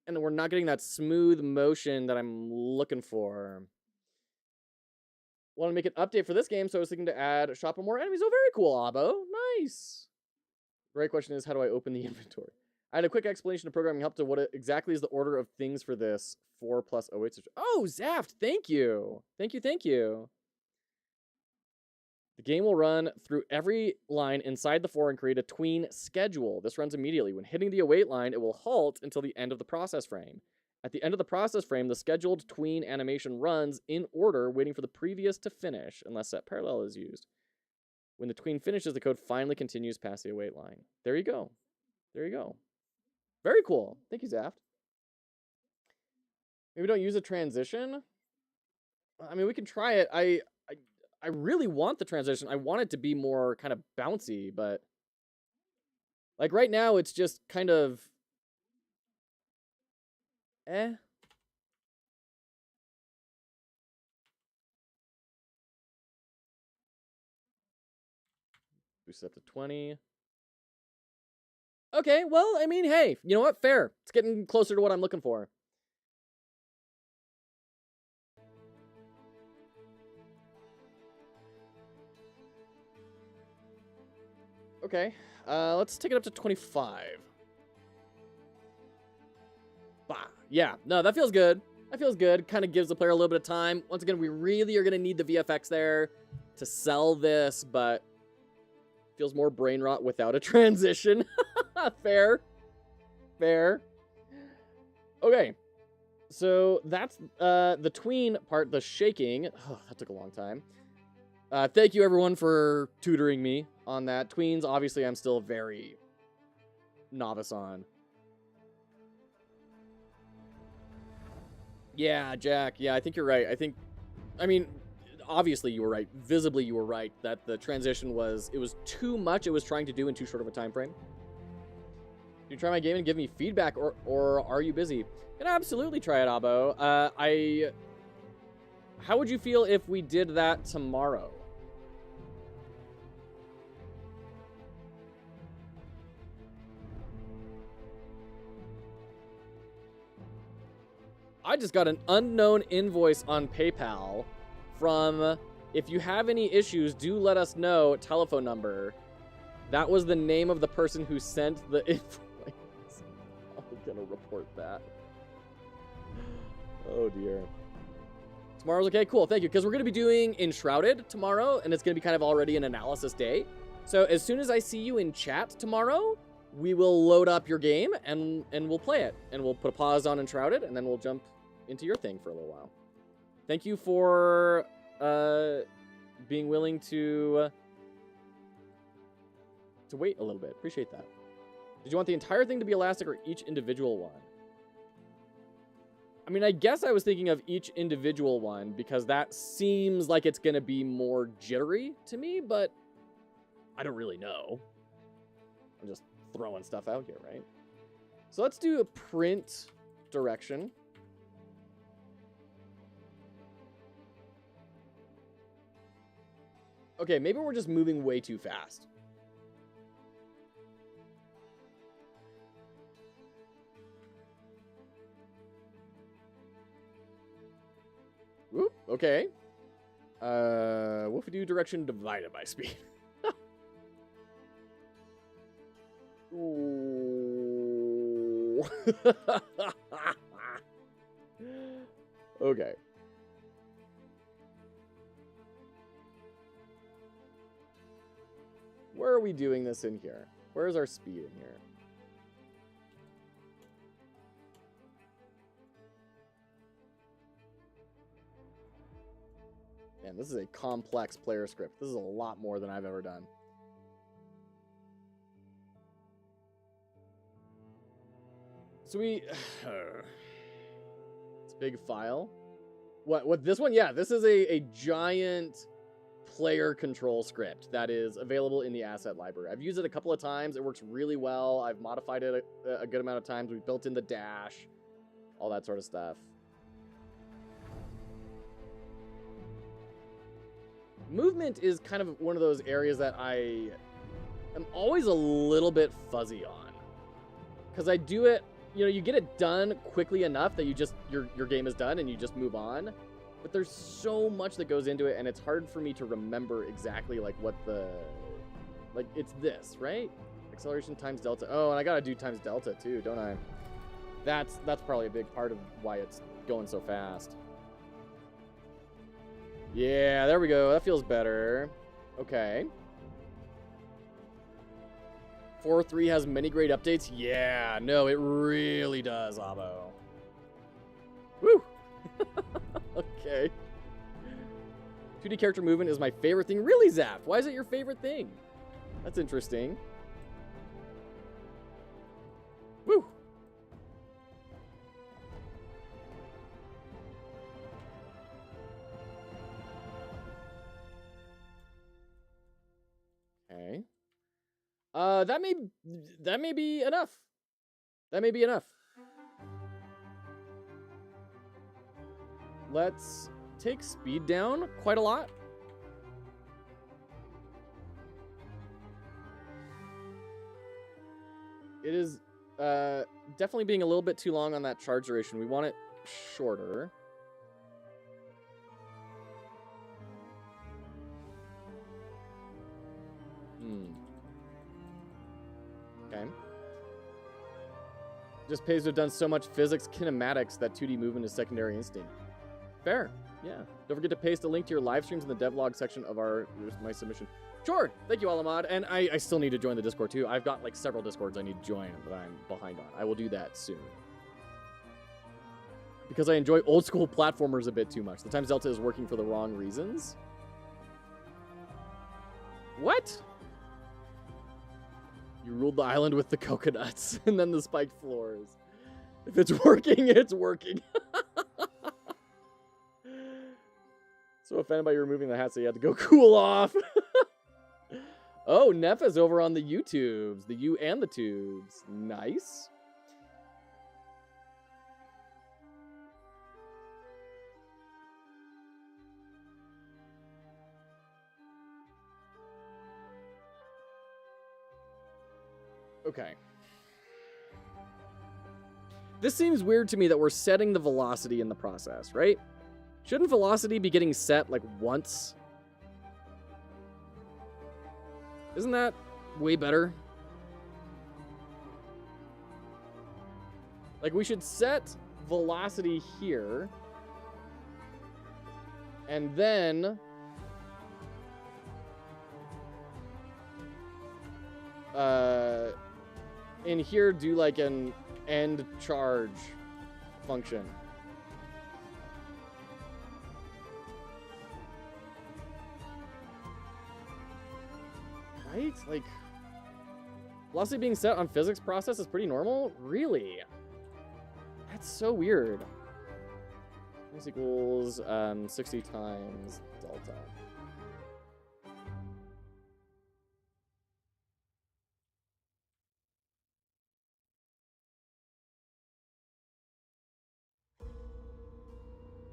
and we're not getting that smooth motion that I'm looking for. Want to make an update for this game, so I was thinking to add shop or more enemies. Oh, very cool, Abo. Nice. The right question is, how do I open the inventory? I had a quick explanation of programming help to what exactly is the order of things for this 4 plus 08. Oh, Zaft, thank you. Thank you. The game will run through every line inside the 4 and create a tween schedule. This runs immediately. When hitting the await line, it will halt until the end of the process frame. At the end of the process frame, the scheduled tween animation runs in order, waiting for the previous to finish, unless set parallel is used. When the tween finishes, the code finally continues past the await line. There you go. Very cool. Thank you, Zaft. Maybe don't use a transition? I mean, we can try it. I really want the transition. I want it to be more kind of bouncy, but like right now it's just kind of Boost up to 20. Okay, well, I mean, hey, you know what? Fair. It's getting closer to what I'm looking for. Okay, let's take it up to 25. Bah, yeah, no, that feels good. Kind of gives the player a little bit of time. Once again, we really are going to need the VFX there to sell this, but feels more brain rot without a transition. Fair. Okay, so that's the tween part, the shaking. Oh, that took a long time. Thank you, everyone, for tutoring me on that. Tweens, obviously, I'm still very novice on. Yeah, Jack. Yeah, I think you're right. I mean, obviously you were right. Visibly you were right that the transition was too much. It was trying to do in too short of a time frame. You try my game and give me feedback, or are you busy? You can absolutely try it, Abo. How would you feel if we did that tomorrow? I just got an unknown invoice on PayPal from, if you have any issues, do let us know, telephone number. That was the name of the person who sent the invoice. I'm gonna report that. Oh dear. Tomorrow's okay? Cool, thank you. Because we're gonna be doing Enshrouded tomorrow, and it's gonna be kind of already an analysis day. So as soon as I see you in chat tomorrow, we will load up your game and we'll play it. And we'll put a pause on Enshrouded, and then we'll jump into your thing for a little while. Thank you for being willing to wait a little bit. Appreciate that. Did you want the entire thing to be elastic or each individual one? I mean, I guess I was thinking of each individual one because that seems like it's going to be more jittery to me, but I don't really know. I'm just throwing stuff out here, right? So let's do a print direction. Okay, maybe we're just moving way too fast. Oop, okay. What if we do direction divided by speed? Ooh. Okay. Where are we doing this in here? Where's our speed in here? Man, this is a complex player script. This is a lot more than I've ever done. So it's a big file. What this one? Yeah, this is a giant player control script that is available in the asset library. I've used it a couple of times. It works really well. I've modified it a good amount of times. We've built in the dash, all that sort of stuff. Movement is kind of one of those areas that I am always a little bit fuzzy on. Because I do it, you know, you get it done quickly enough that you just, your game is done and you just move on. But there's so much that goes into it, and it's hard for me to remember exactly, like, what the... Like, it's this, right? Acceleration times delta. Oh, and I gotta do times delta, too, don't I? That's probably a big part of why it's going so fast. Yeah, there we go. That feels better. Okay. 4.3 has many great updates. Yeah, no, it really does, Abo. Woo! Okay. 2D character movement is my favorite thing. Really, Zap? Why is it your favorite thing? That's interesting. Woo! Okay. That may be enough. That may be enough. Let's take speed down quite a lot. It is definitely being a little bit too long on that charge duration. We want it shorter. Okay. Just pays to have done so much physics kinematics that 2D movement is secondary instinct. Fair. Yeah. Don't forget to paste a link to your live streams in the devlog section of my submission. Sure. Thank you, Alamad. And I still need to join the Discord, too. I've got, like, several Discords I need to join that I'm behind on. I will do that soon. Because I enjoy old-school platformers a bit too much. The Times Delta is working for the wrong reasons. What? You ruled the island with the coconuts and then the spiked floors. If it's working, it's working. So offended by you removing the hat, so you had to go cool off. Oh, Nefa's over on the YouTubes. The U and the tubes. Nice. Okay. This seems weird to me that we're setting the velocity in the process, right? Shouldn't velocity be getting set, like, once? Isn't that way better? Like, we should set velocity here. And then... in here, do, like, an end charge function. Right? Like, velocity being set on physics process is pretty normal? Really? That's so weird. This equals 60 times delta.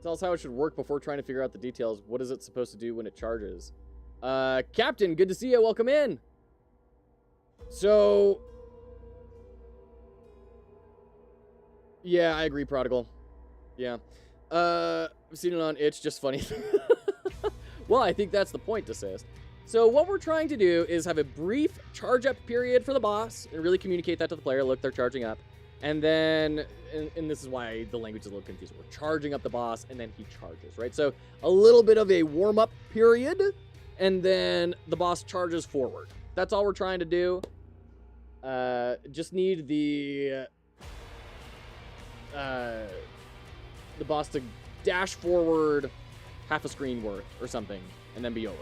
Tell us how it should work before trying to figure out the details. What is it supposed to do when it charges? Captain, good to see you. Welcome in. So, yeah, I agree, Prodigal. Yeah. I've seen it on Itch, just funny. Well, I think that's the point, Desist. So what we're trying to do is have a brief charge up period for the boss and really communicate that to the player. Look, they're charging up. And then, and this is why the language is a little confusing. We're charging up the boss, and then he charges, right? So a little bit of a warm-up period, and then the boss charges forward. That's all we're trying to do. Just need the boss to dash forward half a screen worth or something, and then be over.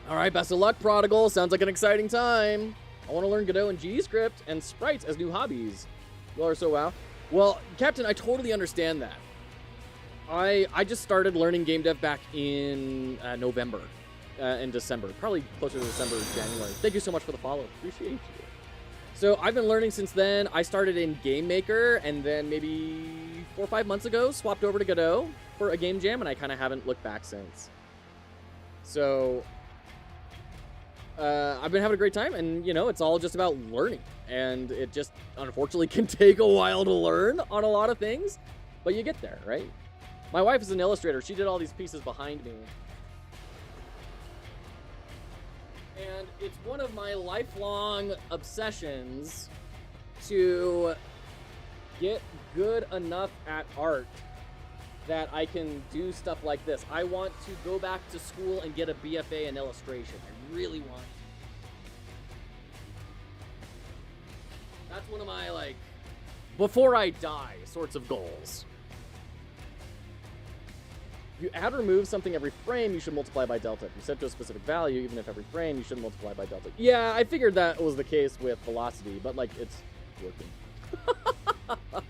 All right, best of luck, Prodigal. Sounds like an exciting time. I want to learn Godot and GScript and sprites as new hobbies. You all are so wow. Well, Captain, I totally understand that. I just started learning game dev back in November and December. Probably closer to December or January. Thank you so much for the follow. Appreciate you. So I've been learning since then. I started in GameMaker, and then maybe 4 or 5 months ago, swapped over to Godot for a game jam, and I kind of haven't looked back since. So I've been having a great time, and, you know, it's all just about learning. And it just, unfortunately, can take a while to learn on a lot of things, but you get there, right? My wife is an illustrator. She did all these pieces behind me. And it's one of my lifelong obsessions to get good enough at art that I can do stuff like this. I want to go back to school and get a BFA in illustration. I really want. That's one of my, like, before I die sorts of goals. If you add or remove something every frame, you should multiply by delta. If you set to a specific value, even if every frame, you should multiply by delta. Yeah, I figured that was the case with velocity, but, like, it's working. But,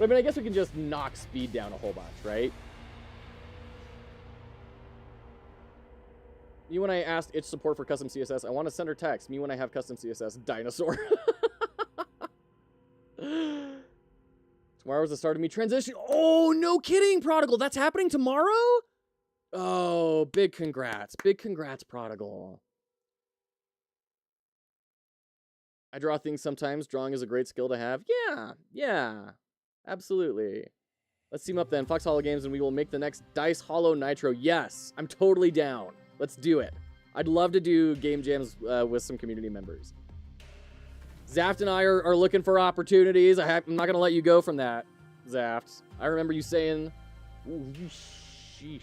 I mean, I guess we can just knock speed down a whole bunch, right? Me when I asked itch support for custom CSS, I want to send her text. Me when I have custom CSS, dinosaur. Tomorrow's the start of me transition. Oh, no kidding, Prodigal. That's happening tomorrow? Oh, big congrats. Big congrats, Prodigal. I draw things sometimes. Drawing is a great skill to have. Yeah. Absolutely. Let's team up then. Fox Hollow Games, and we will make the next Dice Hollow Nitro. Yes, I'm totally down. Let's do it. I'd love to do game jams with some community members. Zaft and I are looking for opportunities. I'm not going to let you go from that, Zaft. I remember you saying... Ooh, sheesh.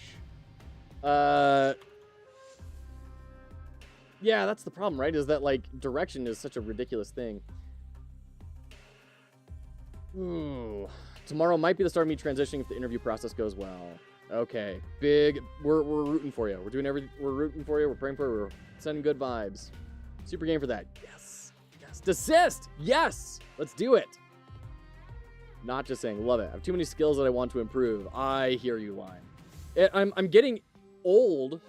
Yeah, that's the problem, right? Is that, like, direction is such a ridiculous thing. Ooh. Tomorrow might be the start of me transitioning if the interview process goes well. Okay. Big... We're rooting for you. We're doing everything... We're rooting for you. We're praying for you. We're sending good vibes. Super game for that. Yes. Desist! Yes! Let's do it! Not just saying, love it. I have too many skills that I want to improve. I hear you, Lime. I'm getting older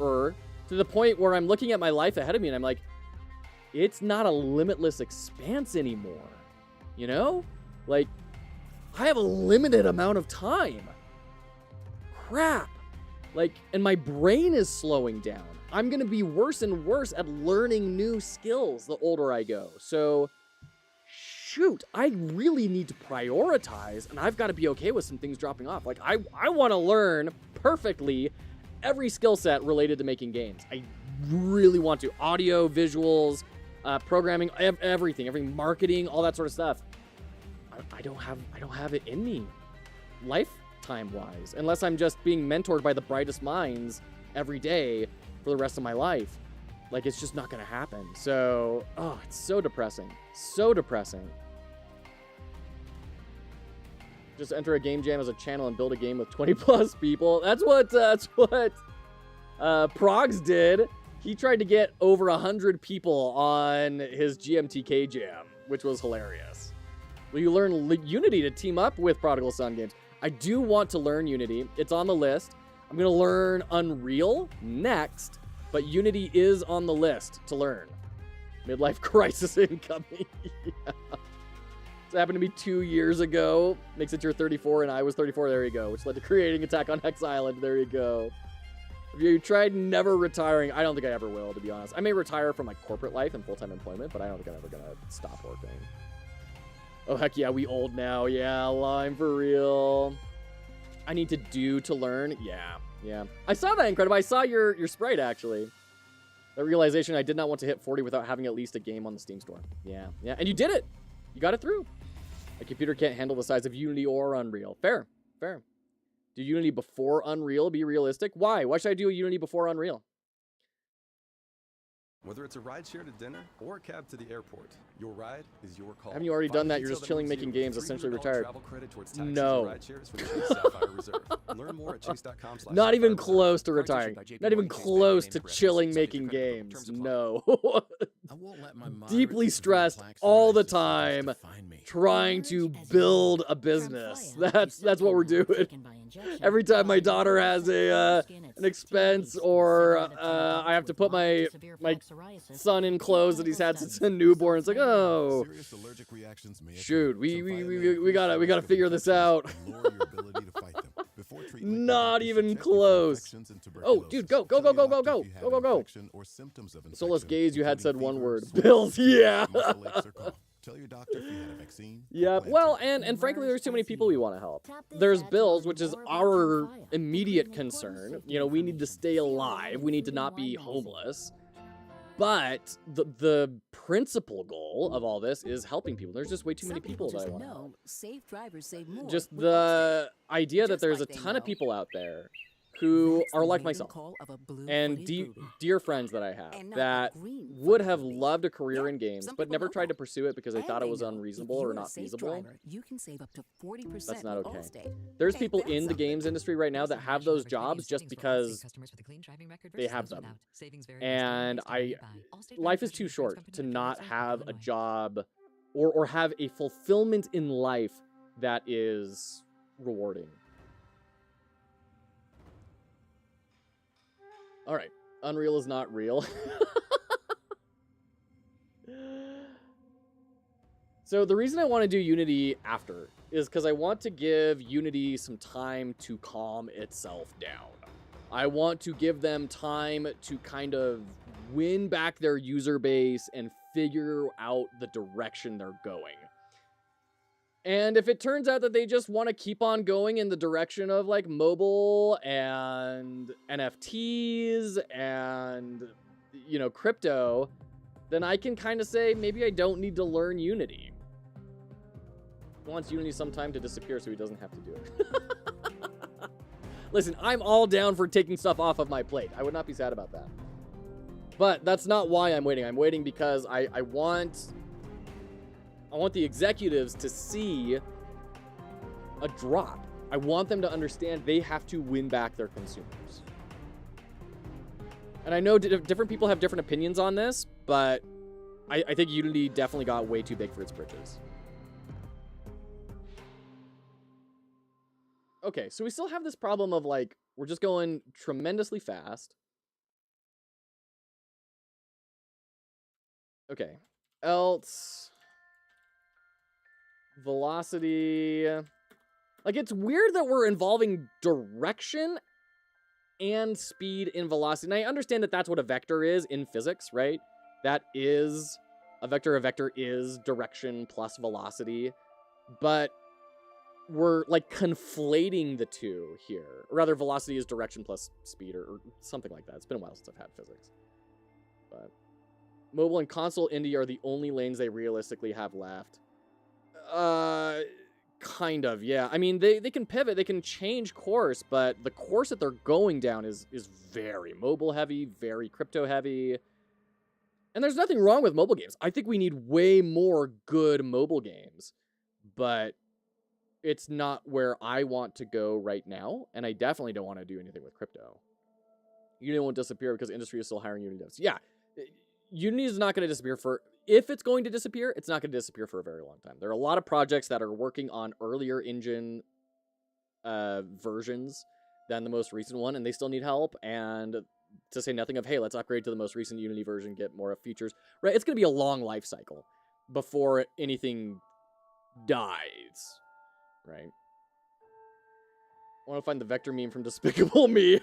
to the point where I'm looking at my life ahead of me and I'm like, it's not a limitless expanse anymore. You know? Like, I have a limited amount of time. Crap. Like, and my brain is slowing down. I'm going to be worse and worse at learning new skills the older I go. So, shoot, I really need to prioritize, and I've got to be okay with some things dropping off. Like, I want to learn perfectly every skill set related to making games. I really want to. Audio, visuals, programming, everything, every marketing, all that sort of stuff. I don't have it in me, lifetime-wise, unless I'm just being mentored by the brightest minds every day for the rest of my life. Like, it's just not gonna happen. So, oh, it's so depressing. So depressing. Just enter a game jam as a channel and build a game with 20 plus people. That's what Progs did. He tried to get over 100 people on his GMTK jam, which was hilarious. Will you learn Unity to team up with Prodigal Son Games? I do want to learn Unity. It's on the list. I'm going to learn Unreal next, but Unity is on the list to learn. Midlife crisis incoming. Yeah. This happened to me 2 years ago. Makes it you're 34 and I was 34. There you go. Which led to creating Attack on Hex Island. There you go. Have you tried never retiring? I don't think I ever will, to be honest. I may retire from my corporate life and full-time employment, but I don't think I'm ever going to stop working. Oh, heck yeah, we old now. Yeah, Lime for real. I need to do to learn. Yeah. I saw that, Incredible. I saw your sprite, actually. That realization I did not want to hit 40 without having at least a game on the Steam store. Yeah. And you did it. You got it through. A computer can't handle the size of Unity or Unreal. Fair. Do Unity before Unreal be realistic? Why? Why should I do a Unity before Unreal? Whether it's a ride share to dinner or a cab to the airport, your ride is your call. Haven't you already Find done a that? You're detail just chilling moves making you games, with essentially $300 retired. travel credit towards taxis No. and ride shares from Chase Sapphire Reserve. Learn more at chase.com/sapphire Not even reserve. close to Cards issued retiring. by JP Not even Morgan Chase Bank close named to Progressive, chilling subject to making credit approval. games. Terms apply. No. I won't let my moderate Deeply to severe stressed plaque all the psoriasis symptoms time, define me. trying to build a business. That's what we're doing. Every time my daughter has an expense, or I have to put my son in clothes that he's had since a newborn, it's like, oh, Serious allergic reactions may occur, shoot, so we violating gotta pre-service figure this out. infections can lower your ability to fight them. Before treatment, Not you should even check you for close. infections and Oh, dude, go, tuberculosis. go, Tell go, your go, go, doctor go, if you have go, go, an go. infection or symptoms of Soulless infection, Gaze, you had said including one fever, word. sweating, Bills, yeah. muscle aches, or cough. Tell your doctor if you had a vaccine. or Yeah, plan well, to. and frankly, there's too many people we want to help. There's Bills, which is our immediate concern. You know, we need to stay alive. We need to not be homeless. But the principal goal of all this is helping people. There's just way too many people that I want to help. Safe drivers save more. Just the idea that there's a ton of people out there who are like myself and dear friends that I have that would have loved a career in games but never tried to pursue it because they thought it was unreasonable or not feasible. You can save up to 40% That's not with okay. Allstate. There's Ain't people that in the something? games industry right now that have those jobs just because they have them. And life is too short to not have a job or have a fulfillment in life that is rewarding. All right, Unreal is not real. So the reason I want to do Unity after is because I want to give Unity some time to calm itself down. I want to give them time to kind of win back their user base and figure out the direction they're going. And if it turns out that they just want to keep on going in the direction of like mobile and NFTs and, you know, crypto, then I can kind of say maybe I don't need to learn Unity. He wants Unity some time to disappear so he doesn't have to do it. Listen, I'm all down for taking stuff off of my plate. I would not be sad about that. But that's not why I'm waiting. I'm waiting because I want the executives to see a drop. I want them to understand they have to win back their consumers. And I know different people have different opinions on this, but I think Unity definitely got way too big for its britches. Okay, so we still have this problem of like, we're just going tremendously fast. Okay, else... velocity. Like, it's weird that we're involving direction and speed in velocity. And I understand that that's what a vector is in physics, right? That is a vector. A vector is direction plus velocity. But we're, like, conflating the two here. Or rather, velocity is direction plus speed or something like that. It's been a while since I've had physics. But mobile and console indie are the only lanes they realistically have left. Kind of, yeah. I mean, they can pivot, they can change course, but the course that they're going down is very mobile heavy, very crypto heavy. And there's nothing wrong with mobile games. I think we need way more good mobile games, but it's not where I want to go right now, and I definitely don't want to do anything with crypto. Unity won't disappear because industry is still hiring Unity devs. Yeah, Unity is not going to disappear for... If it's going to disappear, it's not going to disappear for a very long time. There are a lot of projects that are working on earlier engine versions than the most recent one, and they still need help. And to say nothing of, hey, let's upgrade to the most recent Unity version, get more features. Right? It's going to be a long life cycle before anything dies. Right? I want to find the vector meme from Despicable Me.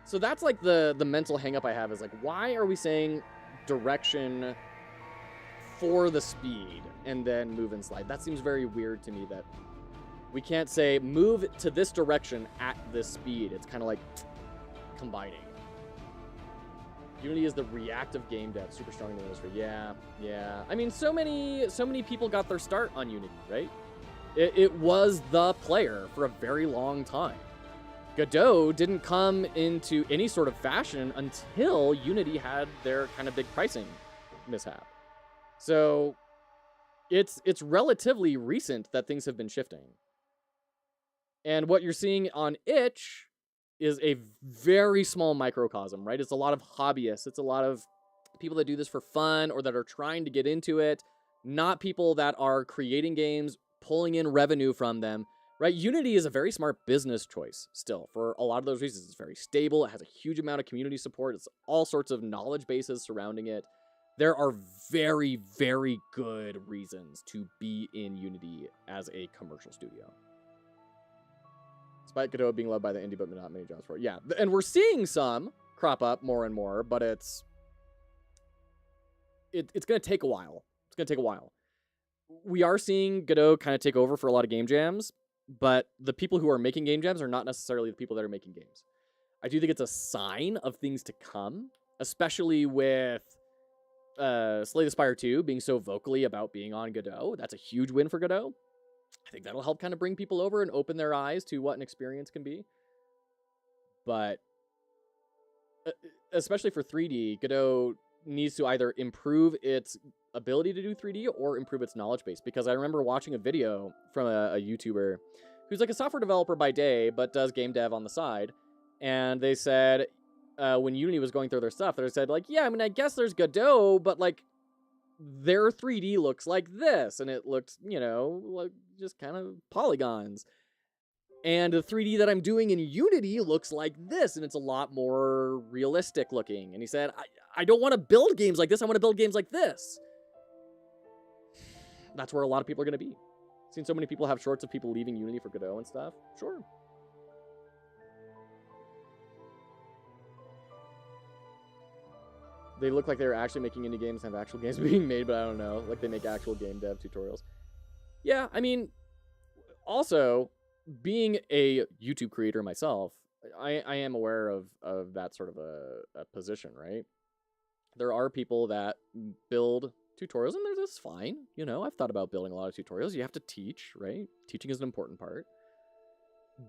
So that's like the mental hang-up I have is like, why are we saying direction for the speed and then move and slide? That seems very weird to me that we can't say move to this direction at this speed. It's kind of like combining. Unity is the reactive game dev, super strong in the industry. Yeah. I mean, so many people got their start on Unity, right? It was the player for a very long time. Godot didn't come into any sort of fashion until Unity had their kind of big pricing mishap. So it's relatively recent that things have been shifting. And what you're seeing on itch is a very small microcosm, right? It's a lot of hobbyists. It's a lot of people that do this for fun or that are trying to get into it, not people that are creating games, pulling in revenue from them, right? Unity is a very smart business choice still for a lot of those reasons. It's very stable. It has a huge amount of community support. It's all sorts of knowledge bases surrounding it. There are very, very good reasons to be in Unity as a commercial studio. Despite Godot being led by the indie, but not many jobs for it. Yeah, and we're seeing some crop up more and more, but it's going to take a while. It's going to take a while. We are seeing Godot kind of take over for a lot of game jams, but the people who are making game jams are not necessarily the people that are making games. I do think it's a sign of things to come, especially with Slay the Spire 2 being so vocally about being on Godot. That's a huge win for Godot. I think that'll help kind of bring people over and open their eyes to what an experience can be. But especially for 3D, Godot needs to either improve its ability to do 3D or improve its knowledge base. Because I remember watching a video from a YouTuber who's like a software developer by day, but does game dev on the side. And they said, when Unity was going through their stuff, they said, like, yeah, I mean, I guess there's Godot, but, like, their 3D looks like this. And it looks, you know, like just kind of polygons. And the 3D that I'm doing in Unity looks like this, and it's a lot more realistic looking. And he said, I don't want to build games like this. I want to build games like this. That's where a lot of people are going to be. Seen so many people have shorts of people leaving Unity for Godot and stuff. Sure. They look like they're actually making indie games and have actual games being made, but I don't know. Like they make actual game dev tutorials. Yeah, I mean, also, being a YouTube creator myself, I am aware of that sort of a position, right? There are people that build tutorials, and that's fine. You know, I've thought about building a lot of tutorials. You have to teach, right? Teaching is an important part.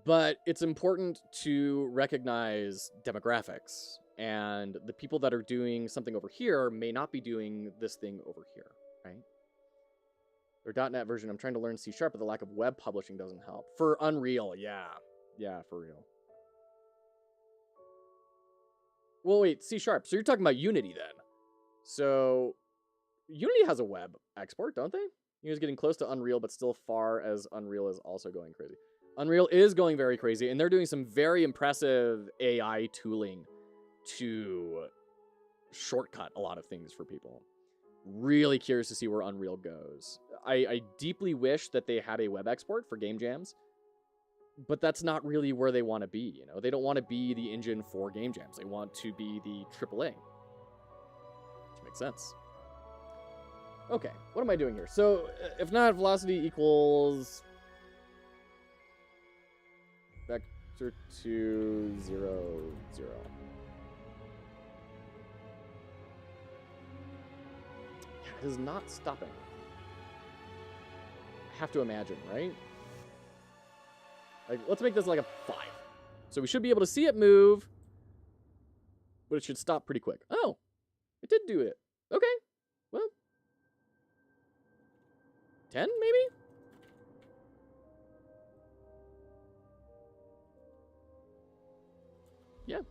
But it's important to recognize demographics. And the people that are doing something over here may not be doing this thing over here, right? Their .NET version, I'm trying to learn C#, but the lack of web publishing doesn't help. For Unreal, yeah. Yeah, for real. Well, wait, C#. So you're talking about Unity then. So Unity has a web export, don't they? You guys getting close to Unreal, but still far as Unreal is also going crazy. Unreal is going very crazy, and they're doing some very impressive AI tooling to shortcut a lot of things for people. Really curious to see where Unreal goes. I deeply wish that they had a web export for game jams, but that's not really where they want to be. You know, they don't want to be the engine for game jams. They want to be the AAA, which makes sense. Okay, what am I doing here? So if not, velocity equals vector 2, 0, 0. It is not stopping. I have to imagine, right? Like, let's make this like a 5. So we should be able to see it move, but it should stop pretty quick. Oh, it did do it. Okay, well, 10 maybe? Yeah,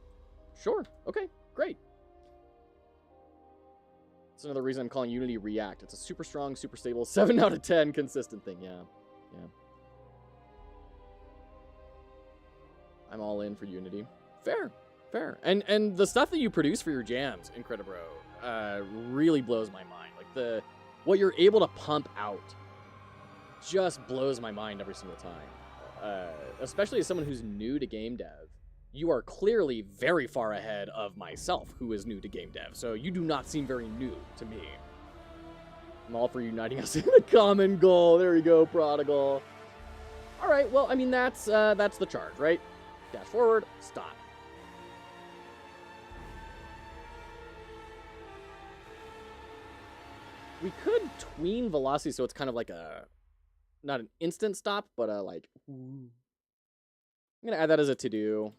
sure. Okay, great. That's another reason I'm calling Unity React. It's a super strong, super stable, 7 out of 10 consistent thing. Yeah. Yeah. I'm all in for Unity. Fair. Fair. And the stuff that you produce for your jams, Incredibro, really blows my mind. Like what you're able to pump out just blows my mind every single time. Especially as someone who's new to game dev. You are clearly very far ahead of myself, who is new to game dev. So you do not seem very new to me. I'm all for uniting us in the common goal. There we go, Prodigal. All right, well, I mean, that's the charge, right? Dash forward, stop. We could tween velocity so it's kind of like not an instant stop, but like... I'm gonna add that as a to-do.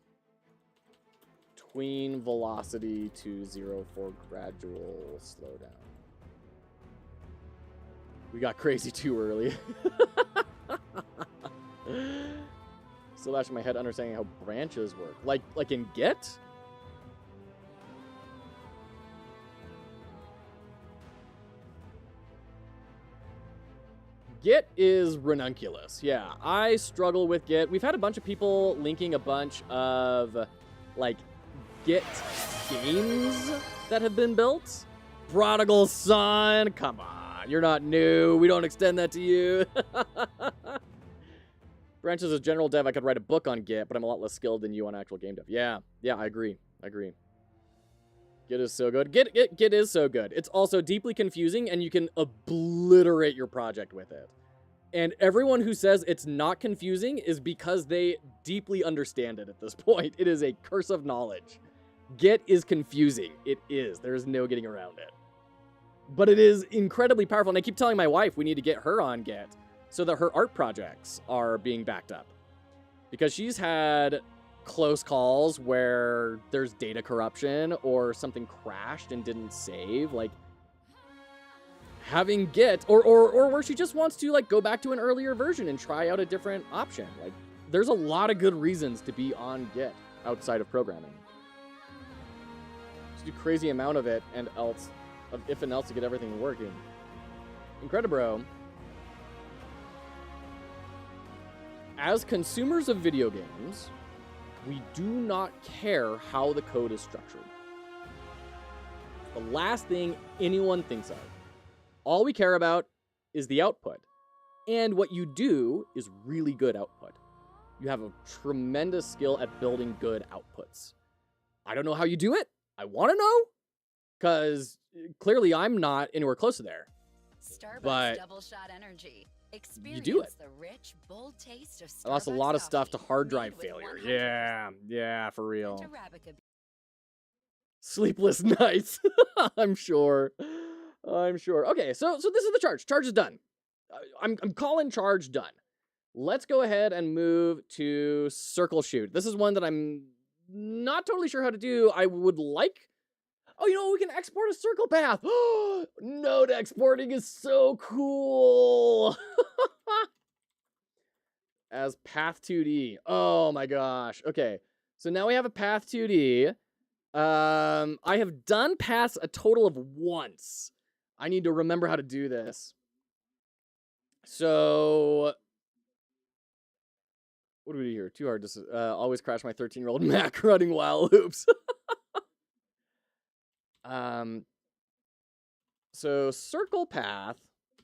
Tween velocity to 0 for gradual slowdown. We got crazy too early. Still bashing my head understanding how branches work. Like in Git? Git is ranunculus. Yeah, I struggle with Git. We've had a bunch of people linking a bunch of, like, Git games that have been built. Prodigal Son, come on. You're not new. We don't extend that to you. Branches as general dev, I could write a book on Git, but I'm a lot less skilled than you on actual game dev. Yeah, I agree. Git is so good. Git is so good. It's also deeply confusing, and you can obliterate your project with it. And everyone who says it's not confusing is because they deeply understand it at this point. It is a curse of knowledge. Git is confusing. It is. There is no getting around it. But it is incredibly powerful, and I keep telling my wife we need to get her on Git so that her art projects are being backed up. Because she's had close calls where there's data corruption or something crashed and didn't save, like having Git or where she just wants to like go back to an earlier version and try out a different option. Like there's a lot of good reasons to be on Git outside of programming. Just do crazy amount of it and else of if and else to get everything working. Incredibro. As consumers of video games, we do not care how the code is structured. The last thing anyone thinks of. All we care about is the output. And what you do is really good output. You have a tremendous skill at building good outputs. I don't know how you do it. I want to know. Because clearly I'm not anywhere close to there. Starbucks But double shot energy. you do it. The rich, bold taste of I lost a Starbucks lot of stuff to coffee, hard made drive with failure. 100% Yeah, for real. Arabica Sleepless nights. I'm sure. Okay, so this is the charge. Charge is done. I'm calling charge done. Let's go ahead and move to circle shoot. This is one that I'm not totally sure how to do. I would like... Oh, you know, we can export a circle path. Node exporting is so cool. As path 2D. Oh my gosh. Okay, so now we have a path 2D. I have done paths a total of once. I need to remember how to do this. So, what do we do here? Too hard to always crash my 13-year-old Mac running while loops. So circle path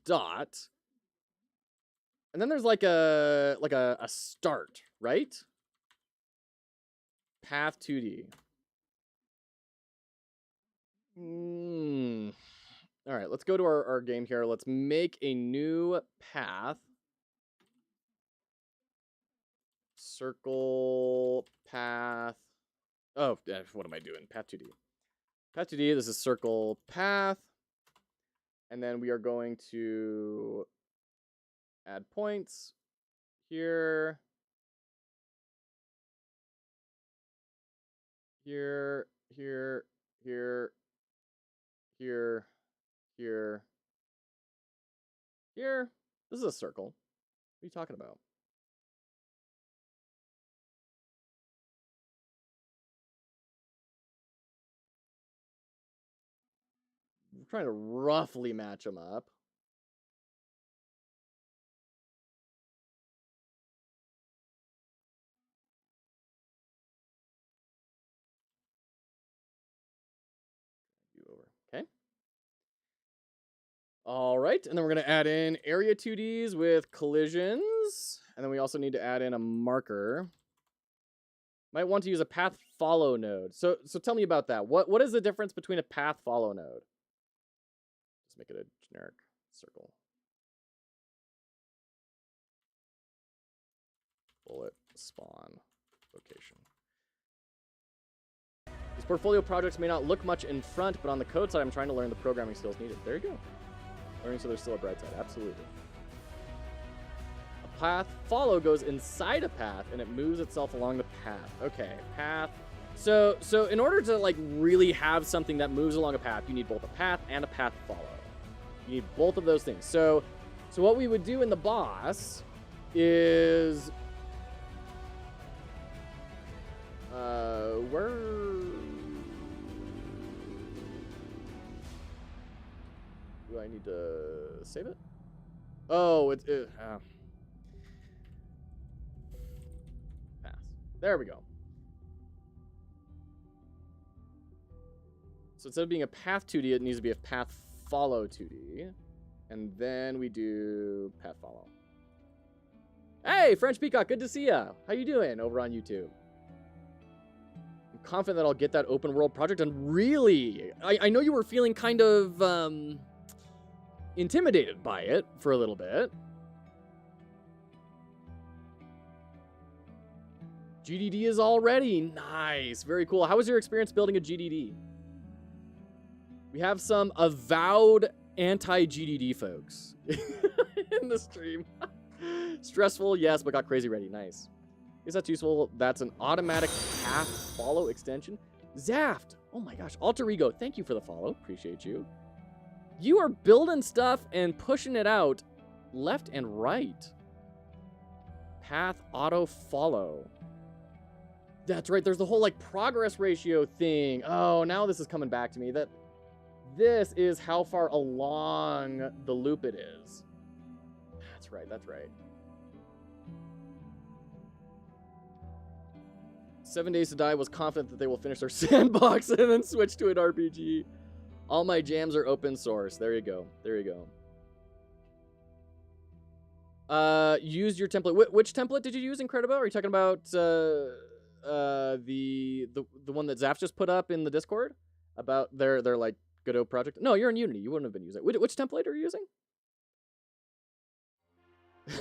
dot, and then there's like a start, right? Path 2D. All right, let's go to our game here. Let's make a new path. Circle path. Oh, what am I doing? Path 2D. Path 2D, this is circle path. And then we are going to add points here. Here. This is a circle. What are you talking about? I'm trying to roughly match them up. You over. Okay. All right, and then we're going to add in area 2Ds with collisions. And then we also need to add in a marker. Might want to use a path follow node. So tell me about that. What is the difference between a path follow node? Let's make it a generic circle. Bullet spawn location. These portfolio projects may not look much in front, but on the code side, I'm trying to learn the programming skills needed. There you go. Learning so there's still a bright side. Absolutely. A path follow goes inside a path and it moves itself along the path. Okay, path. So in order to like really have something that moves along a path, you need both a path and a path follow. You need both of those things. So what we would do in the boss is where do I need to save it? Oh, pass. There we go. So instead of being a path 2D, it needs to be a path follow 2D. And then we do path follow. Hey, French Peacock, good to see ya. How you doing over on YouTube? I'm confident that I'll get that open world project done. Really? I know you were feeling kind of intimidated by it for a little bit. GDD is already nice. Very cool. How was your experience building a GDD? We have some avowed anti-GDD folks in the stream. Stressful, yes, but got crazy ready. Nice. Is that useful? That's an automatic path follow extension. Zaft. Oh my gosh. Alter Ego, thank you for the follow. Appreciate you. You are building stuff and pushing it out left and right. Path auto follow. That's right. There's the whole like progress ratio thing. Oh, now this is coming back to me. That this is how far along the loop it is. That's right. That's right. 7 Days to Die was confident that they will finish their sandbox and then switch to an RPG. All my jams are open source. There you go. There you go. Use your template. Which template did you use, Incredible? Are you talking about the one that Zaf just put up in the Discord about their like Godot project? No, you're in Unity. You wouldn't have been using it. Which template are you using?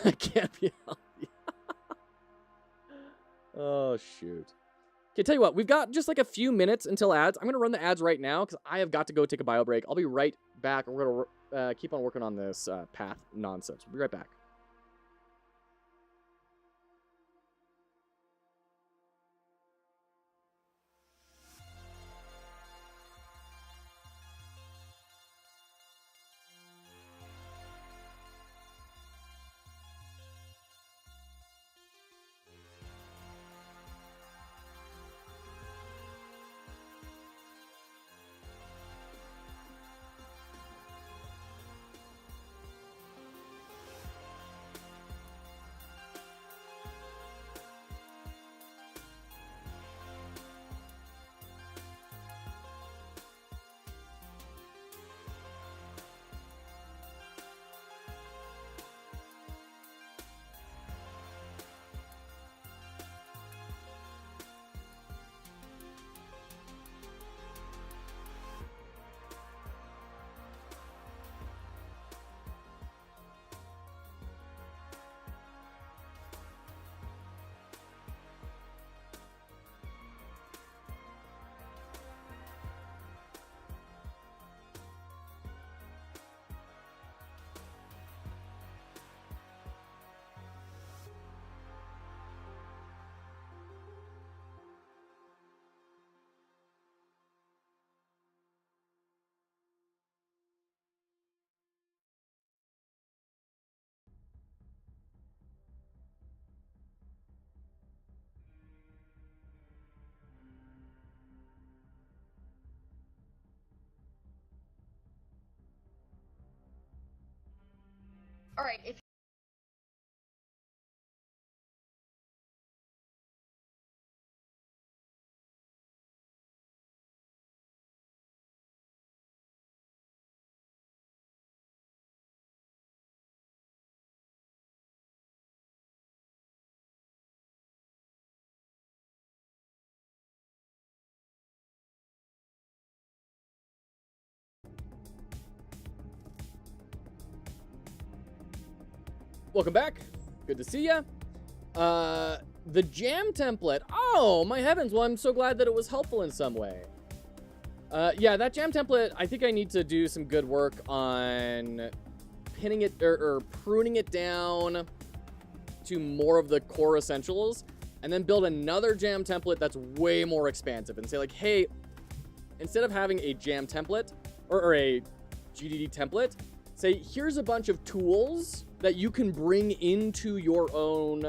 I can't be helped. Oh shoot. Okay, tell you what, we've got just like a few minutes until ads. I'm gonna run the ads right now because I have got to go take a bio break. I'll be right back. We're gonna keep on working on this path nonsense. We'll be right back. All right, if Welcome back. Good to see ya. The jam template. Oh, my heavens. Well, I'm so glad that it was helpful in some way. Yeah, that jam template, I think I need to do some good work on pinning it or pruning it down to more of the core essentials, and then build another jam template that's way more expansive and say like, hey, instead of having a jam template or a GDD template, say, here's a bunch of tools that you can bring into your own,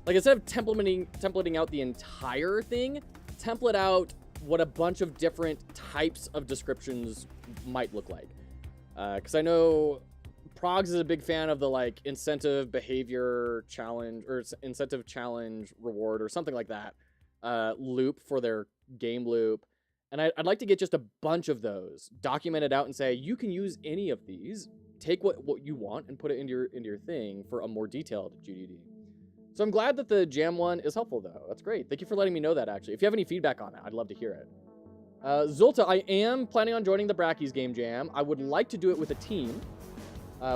like instead of templating out the entire thing, template out what a bunch of different types of descriptions might look like. Because I know Progs is a big fan of the like incentive behavior challenge or incentive challenge reward or something like that loop for their game loop. And I'd like to get just a bunch of those documented out and say, you can use any of these, take what you want and put it into your thing for a more detailed GDD. So I'm glad that the jam one is helpful though. That's great. Thank you for letting me know that actually. If you have any feedback on it, I'd love to hear it. Zulta, I am planning on joining the Brackies game jam. I would like to do it with a team.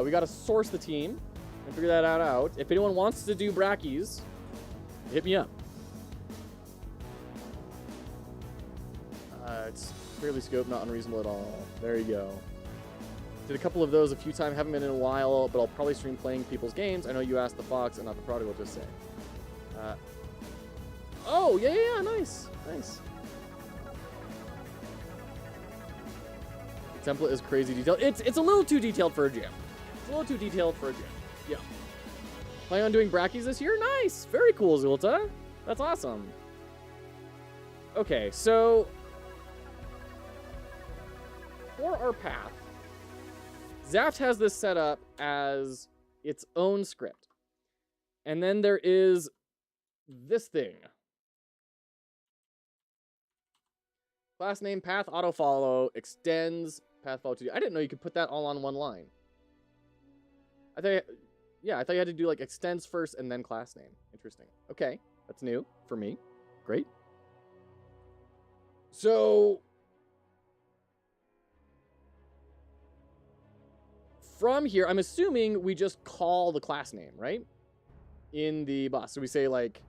We got to source the team and figure that out. If anyone wants to do Brackies, hit me up. It's fairly scoped, not unreasonable at all. There you go. Did a couple of those a few times. Haven't been in a while, but I'll probably stream playing people's games. I know you asked the Fox and not the Prodigal, just say. Oh, yeah, nice. The template is crazy detailed. It's a little too detailed for a jam. Yeah. Planning on doing Brackies this year? Nice. Very cool, Zulta. That's awesome. Okay, so for our path, Zaft has this set up as its own script. And then there is this thing. Class name, path, auto follow, extends, path follow to. I didn't know you could put that all on one line. I thought you had to do like extends first and then class name. Interesting. Okay, that's new for me. Great. So from here, I'm assuming we just call the class name, right? In the boss. So we say like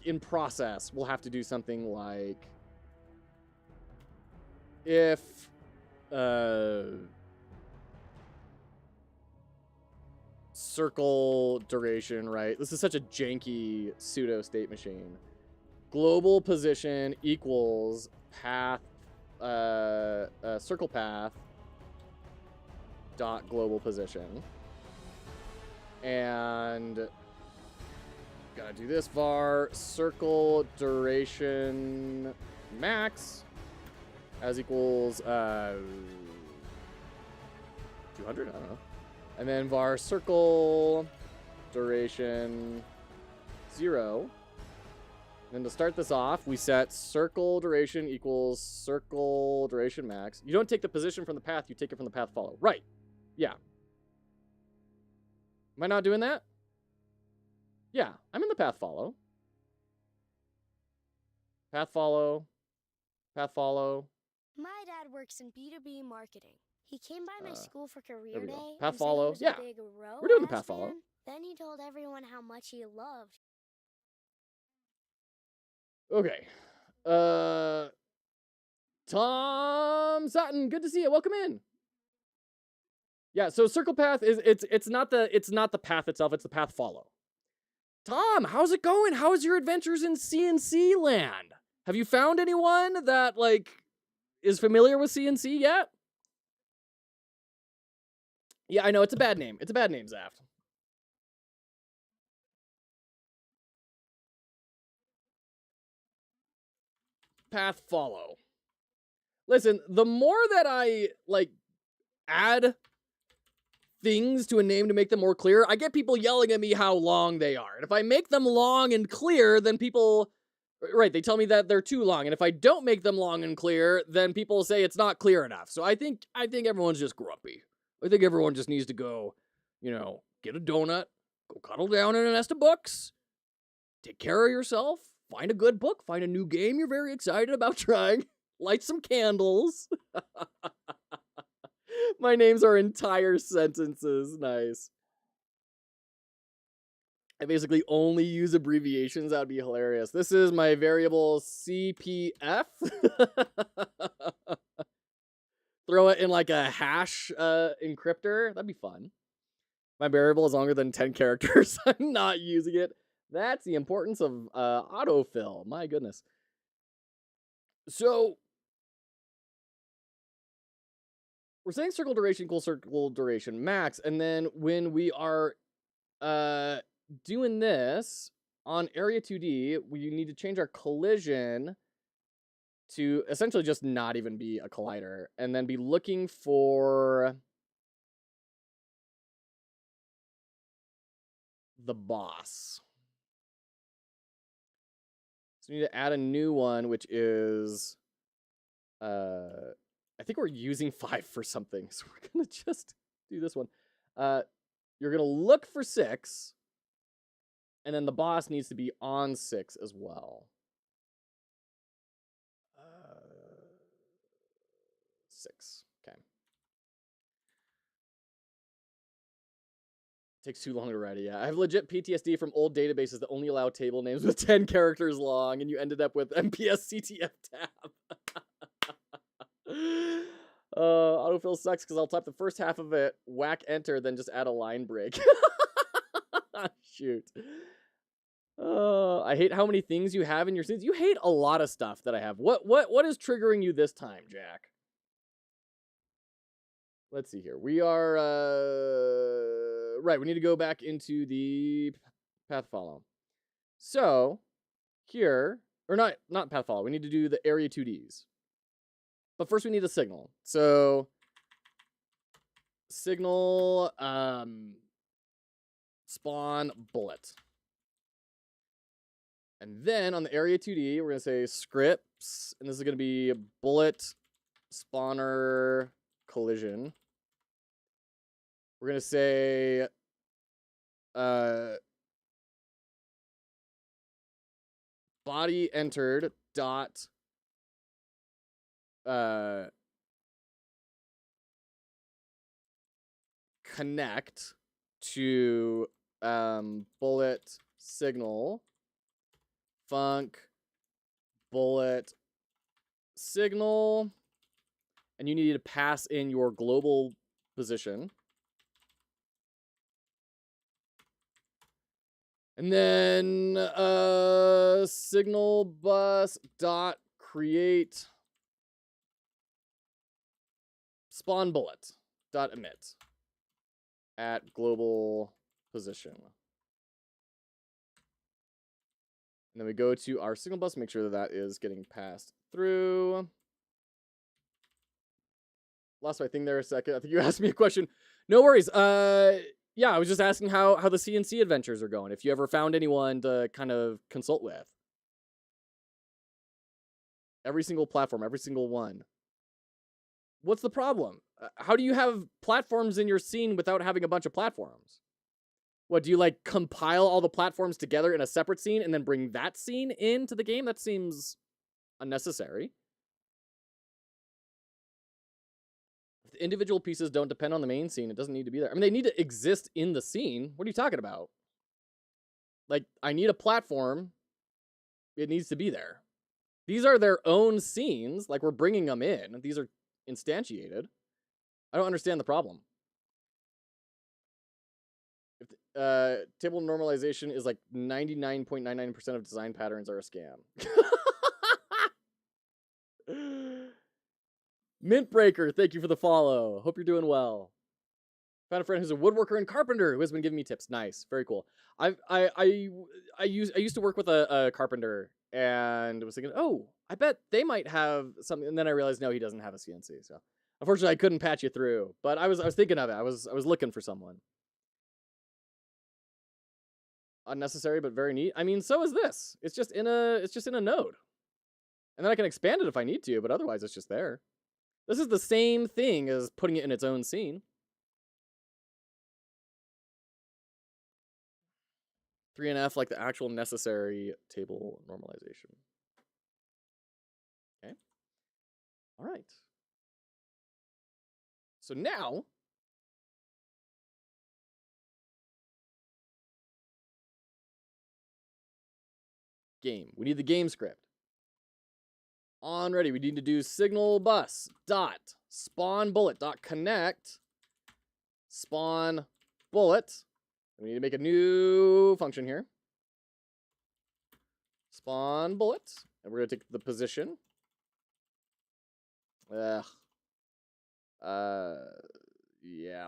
in process, we'll have to do something like if circle duration, right? This is such a janky pseudo state machine. Global position equals path, circle path dot global position. And gotta do this var circle duration max as equals 200. I don't know. And then var circle duration 0. And then to start this off, we set circle duration equals circle duration max. You don't take the position from the path, you take it from the path follow. Right. Yeah. Am I not doing that? Yeah, I'm in the path follow. Path follow. Path follow. My dad works in B2B marketing. He came by my school for career there we go. day. Path and said follow. he was a Yeah. big Row We're doing the Ads path follow. fan. Then he told everyone how much he loved. Okay. Tom Sutton, good to see you. Welcome in. Yeah, so circle path is it's not the path itself, it's the path follow. Tom, how's it going? How's your adventures in CNC land? Have you found anyone that like is familiar with CNC yet? Yeah, I know it's a bad name. It's a bad name, Zaft. Path follow. Listen, the more that I like add things to a name to make them more clear, I get people yelling at me how long they are. And if I make them long and clear, then people, right, they tell me that they're too long. And if I don't make them long and clear, then people say it's not clear enough. So I think everyone's just grumpy. I think everyone just needs to go, get a donut, go cuddle down in a nest of books, take care of yourself, find a good book, find a new game you're very excited about trying, light some candles. My names are entire sentences. Nice. I basically only use abbreviations. That would be hilarious. This is my variable CPF. throw it in like a hash encryptor. That'd be fun. My variable is longer than 10 characters. I'm not using it. That's the importance of autofill. My goodness. So we're saying circle duration equals circle duration max, and then when we are doing this on area 2D, we need to change our collision to essentially just not even be a collider, and then be looking for the boss. So we need to add a new one, which is, I think we're using 5 for something, so we're gonna just do this one. You're gonna look for 6, and then the boss needs to be on 6 as well. 6. Okay. Takes too long to write it. Yeah, I have legit PTSD from old databases that only allow table names with 10 characters long, and you ended up with MPS CTF tab. Autofill sucks because I'll type the first half of it, whack enter, then just add a line break. Shoot. I hate how many things you have in your scenes. You hate a lot of stuff that I have. What is triggering you this time, Jack? Let's see here. We are right. We need to go back into the path follow. So here, or not path follow. We need to do the area 2Ds. But first we need a signal. So signal spawn bullet. And then on the area 2D, we're going to say scripts, and this is going to be bullet spawner collision. We're going to say body entered dot connect to bullet signal func bullet signal, and you need to pass in your global position. And then signal bus dot create spawn bullet dot emit at global position. And then we go to our signal bus, make sure that that is getting passed through. Lost my thing there a second. I think you asked me a question. No worries. Yeah, I was just asking how the CNC adventures are going. If you ever found anyone to kind of consult with. Every single platform, every single one. What's the problem? How do you have platforms in your scene without having a bunch of platforms? What, do you like compile all the platforms together in a separate scene and then bring that scene into the game? That seems unnecessary. If the individual pieces don't depend on the main scene, it doesn't need to be there. I mean, they need to exist in the scene. What are you talking about? Like, I need a platform. It needs to be there. These are their own scenes. Like, we're bringing them in. These are instantiated. I don't understand the problem. If table normalization is like 99.99% of design patterns are a scam. Mintbreaker, thank you for the follow. Hope you're doing well. Found a friend who's a woodworker and carpenter who has been giving me tips. Nice, very cool. I used to work with a carpenter and was thinking, oh, I bet they might have something. And then I realized, no, he doesn't have a CNC. So unfortunately, I couldn't patch you through. But I was thinking of it. I was looking for someone. Unnecessary but very neat. I mean, so is this. It's just in a node. And then I can expand it if I need to, but otherwise it's just there. This is the same thing as putting it in its own scene. 3NF like the actual necessary table normalization. Okay. All right. So now game. We need the game script. On ready, we need to do signal bus dot spawn bullet dot connect spawn bullet. We need to make a new function here. Spawn bullet, and we're gonna take the position. Yeah, we're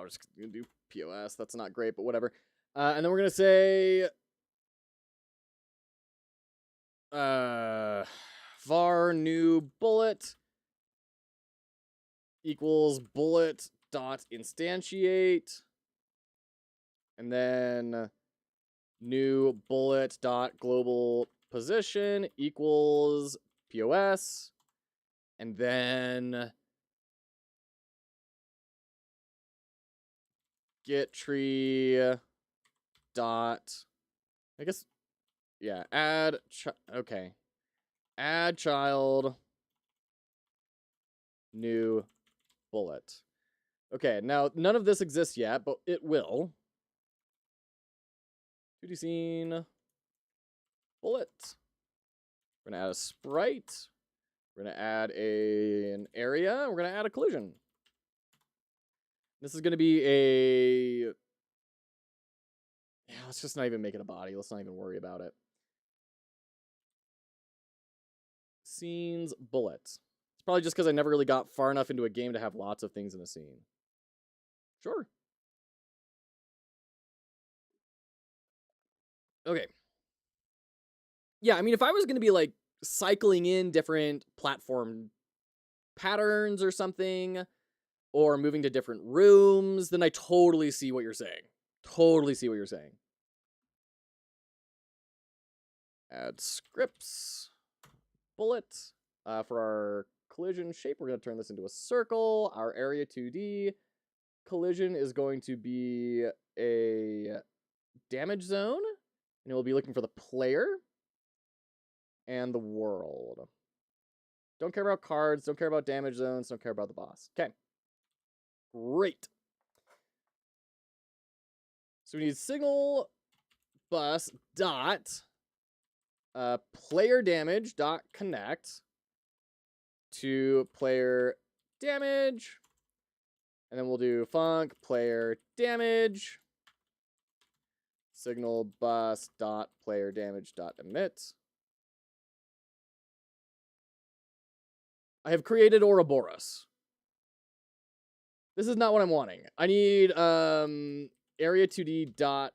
just gonna do POS. That's not great, but whatever. And then we're gonna say var new bullet equals bullet dot instantiate, and then new bullet dot global position equals POS, and then get tree dot, I guess, yeah, add child new bullet. Okay, now none of this exists yet, but it will. 2D scene bullet. We're gonna add a sprite. We're gonna add an area. We're gonna add a collision. This is gonna be a, yeah, let's just not even make it a body. Let's not even worry about it. Scenes bullet. It's probably just because I never really got far enough into a game to have lots of things in a scene. Sure. Okay. Yeah, I mean, if I was going to be like cycling in different platform patterns or something, or moving to different rooms, then I totally see what you're saying. Totally see what you're saying. Add scripts. Bullet. For our collision shape, we're going to turn this into a circle. Our area 2D collision is going to be a damage zone, and it will be looking for the player and the world. Don't care about cards, don't care about damage zones, don't care about the boss. Okay. Great. So we need signal bus dot player damage dot connect to player damage, and then we'll do func player damage signal bus dot player damage dot emit. I have created Ouroboros. This is not what I'm wanting. I need area 2D dot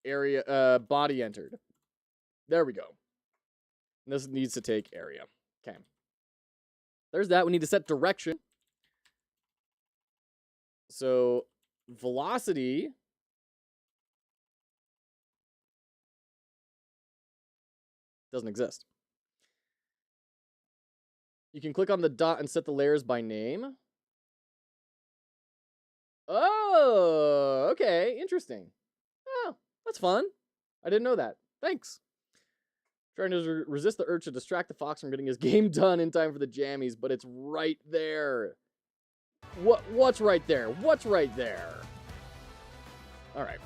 area body entered. There we go. And this needs to take area. Okay. There's that. We need to set direction. So velocity doesn't exist. You can click on the dot and set the layers by name. Oh, okay. Interesting. Oh, that's fun. I didn't know that. Thanks. Trying to resist the urge to distract the fox from getting his game done in time for the jammies, but it's right there. What's right there? What's right there? All right.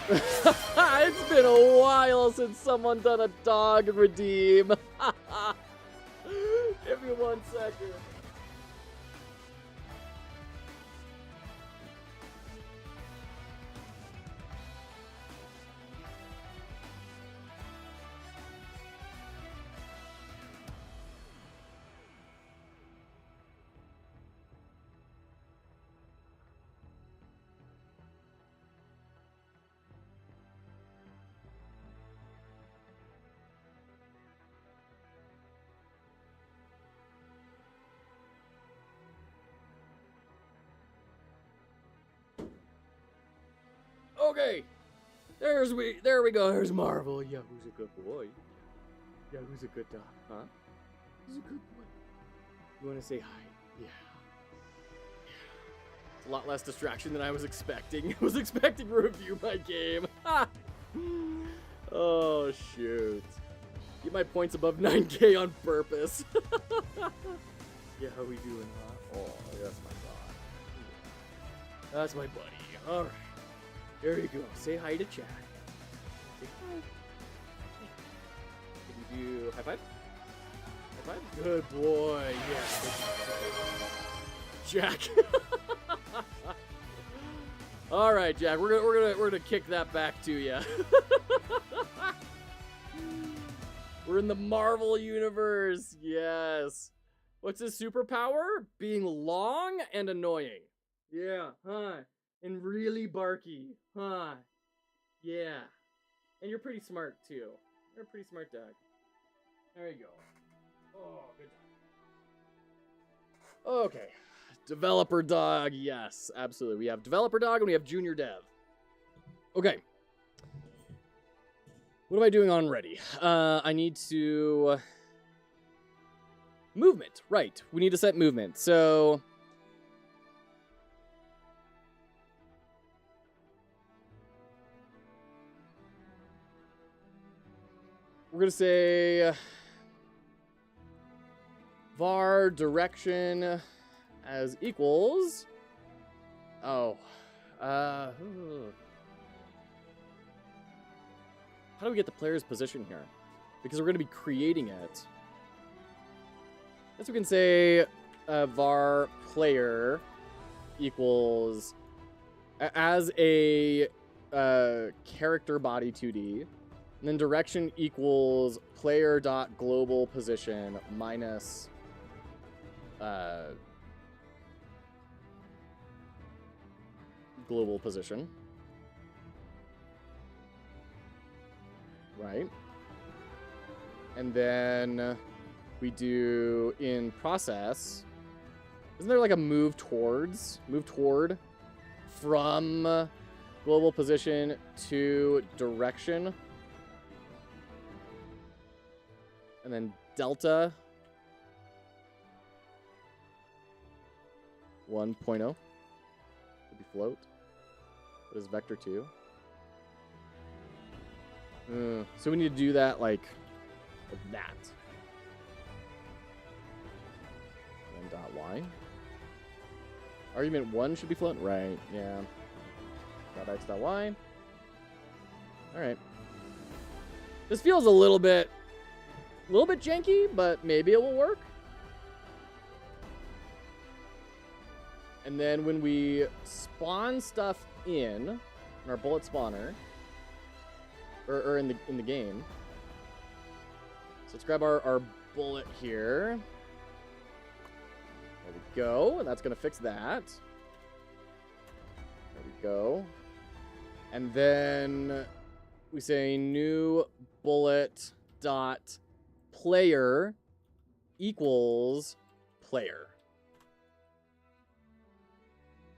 It's been a while since someone done a dog redeem. Give me 1 second. Okay, there we go. There's Marvel. Yeah, who's a good boy? Yeah, who's a good dog? Huh? Who's a good boy? You want to say hi? Yeah. It's a lot less distraction than I was expecting. I was expecting to review my game. Oh shoot! Get my points above 9K on purpose. Yeah, how we doing, huh? Oh, that's my dog. That's my buddy. All right. There you go. Say hi to Chad. Say hi. do high five. High five. Good boy. Yes. Jack. All right, Jack. We're gonna kick that back to you. We're in the Marvel universe. Yes. What's his superpower? Being long and annoying. Yeah, huh? And really barky, huh? Yeah. And you're pretty smart, too. You're a pretty smart dog. There you go. Oh, good job. Okay. Developer dog, yes, absolutely. We have developer dog and we have junior dev. Okay. What am I doing on ready? I need to... Movement, right. We need to set movement. So... We're going to say var direction as equals. Oh. How do we get the player's position here? Because we're going to be creating it. I guess we can say var player equals as a character body 2D. And then direction equals player.global position minus global position. Right. And then we do in process. Isn't there like a move toward from global position to direction? And then delta 1.0 would be float. What is vector 2? So we need to do that like that. And then dot y. Argument 1 should be float, right? Yeah. Dot x dot y. All right. This feels a little bit janky, but maybe it will work. And then when we spawn stuff in our bullet spawner, or in the game, so let's grab our bullet here. There we go, and that's gonna fix that. There we go. And then we say new bullet dot player equals player.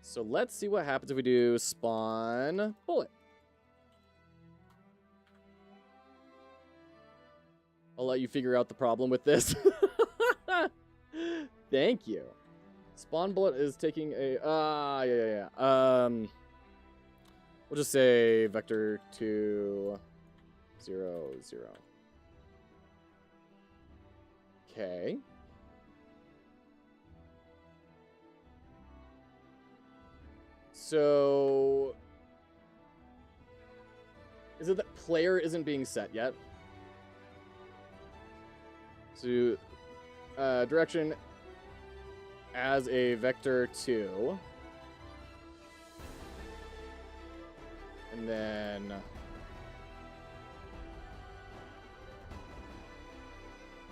So let's see what happens if we do spawn bullet. I'll let you figure out the problem with this. Thank you. Spawn bullet is taking a we'll just say vector 2 0 0. Okay. So is it that player isn't being set yet? So direction as a vector 2. And then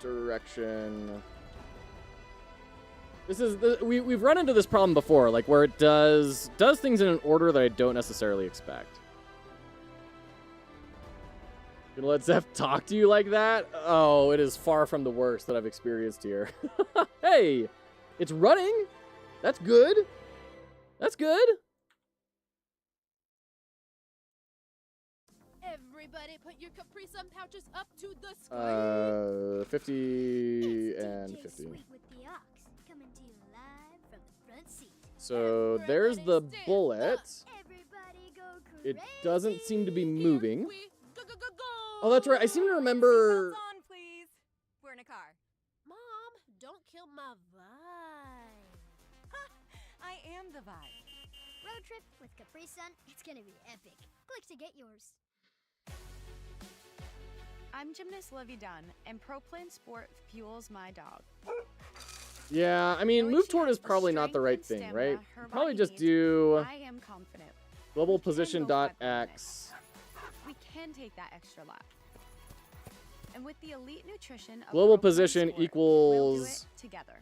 direction. This is we've run into this problem before, like where it does things in an order that I don't necessarily expect. Gonna let Zeph talk to you like that? Oh, it is far from the worst that I've experienced here. Hey, it's running. That's good. That's good. Everybody put your Capri Sun pouches up to the screen. 50 and DJ 50. Sweet with the Ox, coming to you live from the front seat. So there's the Everybody bullet. Everybody go It crazy. doesn't seem to be moving. We go, go, go, go. Oh, that's right. I seem to remember. Seatbelts on, please. We're in a car. Mom, don't kill my vibe. I am the vibe. Road trip with Capri Sun, it's gonna be epic. Click to get yours. I'm gymnast Livy Dunn, and ProPlan Sport fuels my dog. Yeah, I mean, Knowing move she toward has is the probably not the strength right and thing, stamina right? her Probably body just needs, do I am confident. global We can position go dot 5 minutes. X. We can take that extra lap. And with the elite nutrition of Global ProPlan position Sport, we'll do equals it together.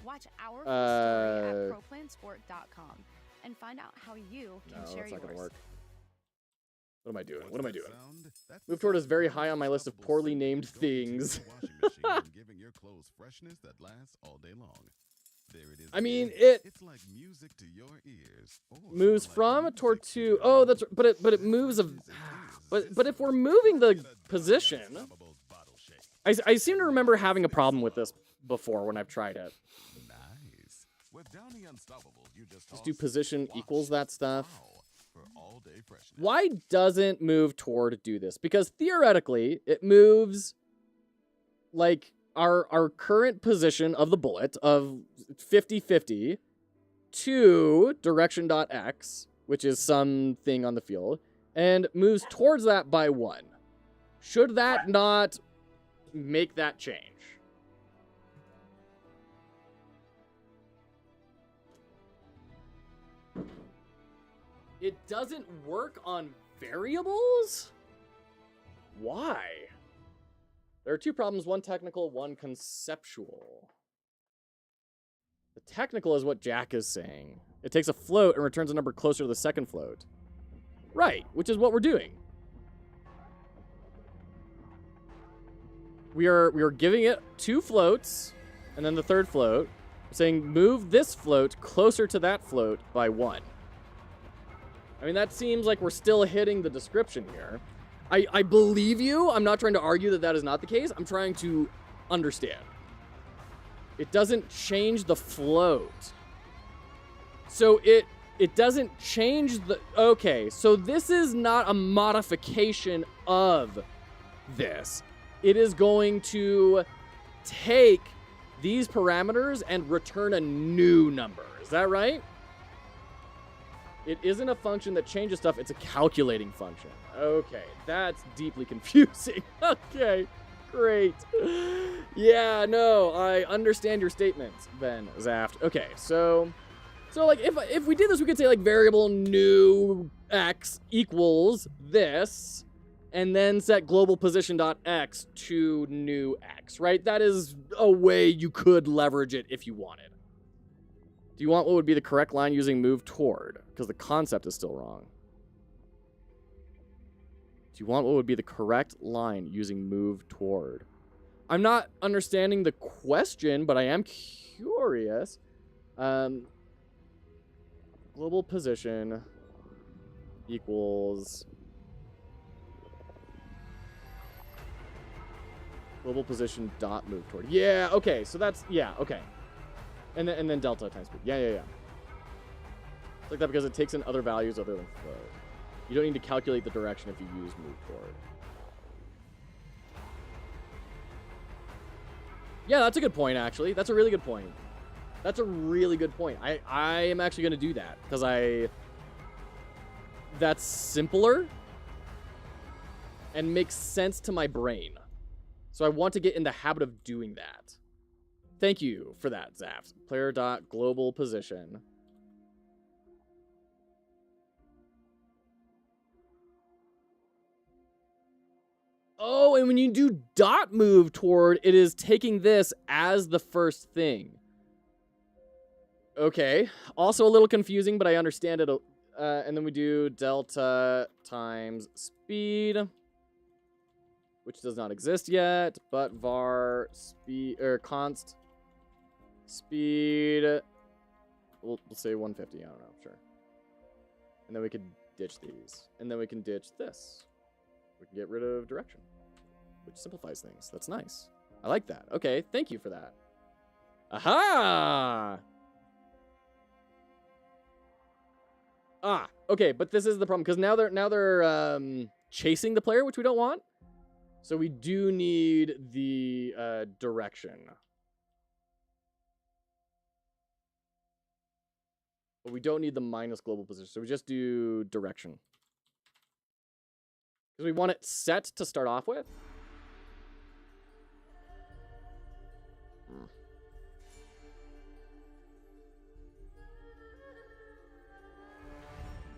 Watch our full story at ProPlansport.com and find out how you can No, share that's not yours. gonna work. What am I doing? What am I doing? That's Move the toward is sound very of high on my list of unstoppable poorly scent named that goes into things. your washing machine and giving your clothes freshness that lasts all day long. There it is I mean, again. It's like music to your ears. Or moves more like from music toward to to. your Oh, ears. that's but it moves a. Freshness But if we're moving the position, Unstoppable's bottle shake. I seem to remember having a problem with this before when I've tried it. Nice. With Downy Unstoppable, you just Just do toss, position wash, equals that stuff. wow, for all-day freshness. Why doesn't move toward do this? Because theoretically, it moves like our current position of the bullet of 50-50 to direction.x, which is something on the field, and moves towards that by 1. Should that not make that change? It doesn't work on variables? Why? There are 2 problems, one technical, one conceptual. The technical is what Jack is saying. It takes a float and returns a number closer to the second float. Right, which is what we're doing. We are giving it 2 floats, and then the third float. We're saying move this float closer to that float by 1. I mean, that seems like we're still hitting the description here. I believe you. I'm not trying to argue that that is not the case. I'm trying to understand. It doesn't change the float. So it doesn't change the... Okay, so this is not a modification of this. It is going to take these parameters and return a new number. Is that right? It isn't a function that changes stuff. It's a calculating function. Okay, that's deeply confusing. Okay, great. Yeah, no, I understand your statements, then, Zaft. Okay, so like if we did this, we could say like variable new x equals this, and then set global position dot x to new x, right? That is a way you could leverage it if you wanted. Do you want what would be the correct line using move toward? Because the concept is still wrong. Do you want what would be the correct line using move toward? I'm not understanding the question, but I am curious. Global position equals global position dot move toward. Yeah, okay, so that's, yeah, okay. And then delta times speed. Yeah. It's like that because it takes in other values other than flow. You don't need to calculate the direction if you use move toward. Yeah, that's a good point, actually. That's a really good point. That's a really good point. I am actually going to do that because that's simpler and makes sense to my brain. So I want to get in the habit of doing that. Thank you for that, Zaft. Player.global position. Oh, and when you do dot move toward, it is taking this as the first thing. Okay. Also a little confusing, but I understand it. And then we do delta times speed, which does not exist yet, but var speed, or const speed, we'll say 150, I don't know, sure. And then we could ditch these. And then we can ditch this. We can get rid of direction, which simplifies things. That's nice. I like that. Okay, thank you for that. Aha! Ah, okay, but this is the problem, because now they're chasing the player, which we don't want. So we do need the direction. But we don't need the minus global position, so we just do direction. Because we want it set to start off with.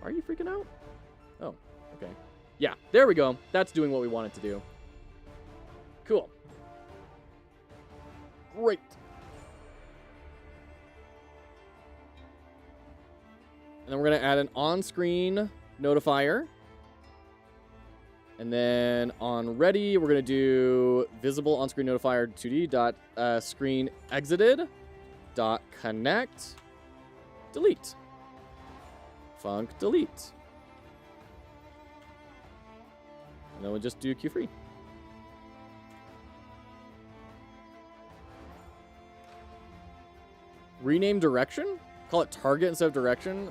Are you freaking out? Oh, okay. Yeah, there we go. That's doing what we want it to do. Cool. Great. And then we're going to add an on-screen notifier. And then on ready, we're going to do visible on-screen notifier 2D dot screen exited dot connect delete. Func delete. And then we'll just do queue free. Rename direction? Call it target instead of direction?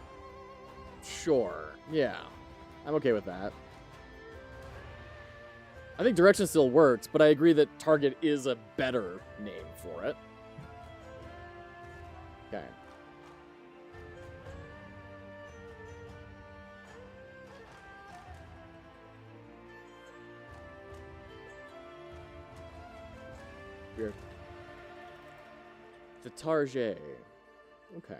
Sure. Yeah. I'm okay with that. I think direction still works, but I agree that target is a better name for it. Okay. Weird. The target. Okay.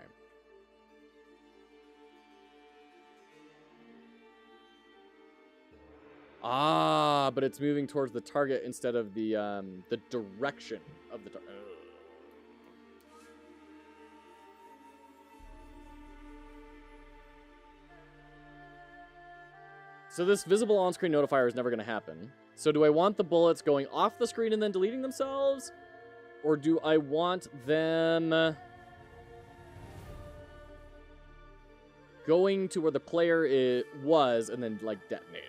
Ah, but it's moving towards the target instead of the direction of the target. So this visible on-screen notifier is never going to happen. So do I want the bullets going off the screen and then deleting themselves? Or do I want them going to where the player was and then, like, detonating?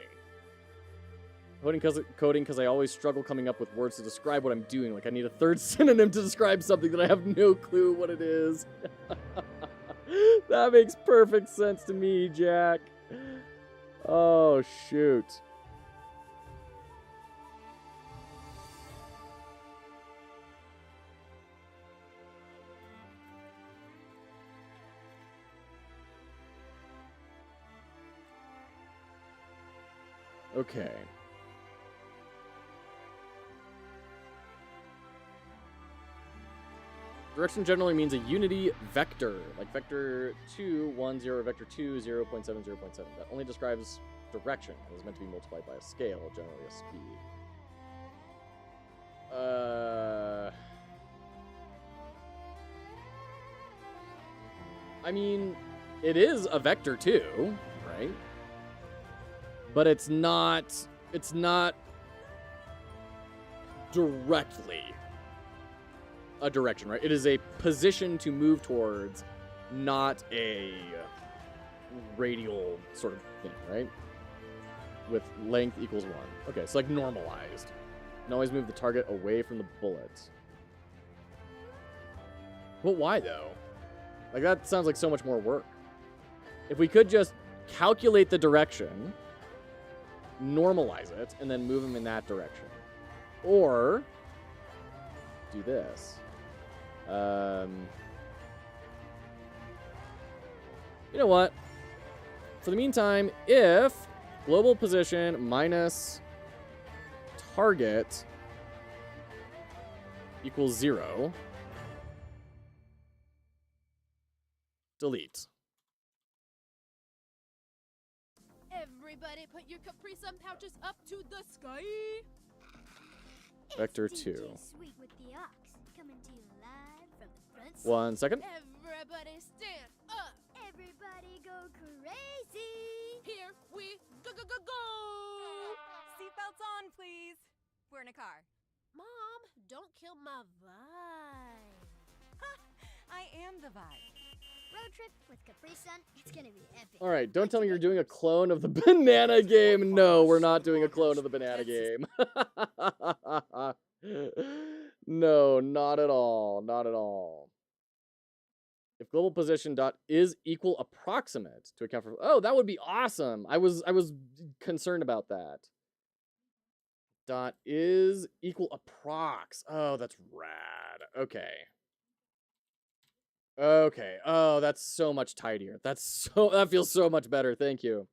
Coding because I always struggle coming up with words to describe what I'm doing. Like, I need a third synonym to describe something that I have no clue what it is. That makes perfect sense to me, Jack. Oh, shoot. Okay. Direction generally means a unity vector, like vector 2, 1, 0, vector 2, 0, 0.7, 0, 0.7. That only describes direction. It was meant to be multiplied by a scale, generally a speed. I mean, it is a vector too, right? But it's not directly a direction, right? It is a position to move towards, not a radial sort of thing, right? With length equals 1. Okay, it's like normalized. And always move the target away from the bullets. But why, though? Like, that sounds like so much more work. If we could just calculate the direction, normalize it, and then move them in that direction. Or do this. You know what? For the meantime, if global position minus target equals 0, delete. Everybody put your Capri Sun pouches up to the sky. Vector It's 2. DJ Sweet with the Ox, coming to you live from the front seat. 1 second. Everybody stand up. Everybody go crazy. Here we go, go, go, go. Seatbelts on, please. We're in a car. Mom, don't kill my vibe. I am the vibe. Road trip with Capri Sun, it's gonna be epic. All right, don't tell me you're doing a clone of the banana game. No, we're not doing a clone of the banana game. No, not at all. Not at all. If global position dot is equal approximate to account for, oh, that would be awesome. I was concerned about that. Dot is equal approx. Oh, that's rad. Okay. Okay. Oh, that's so much tidier. That feels so much better. Thank you.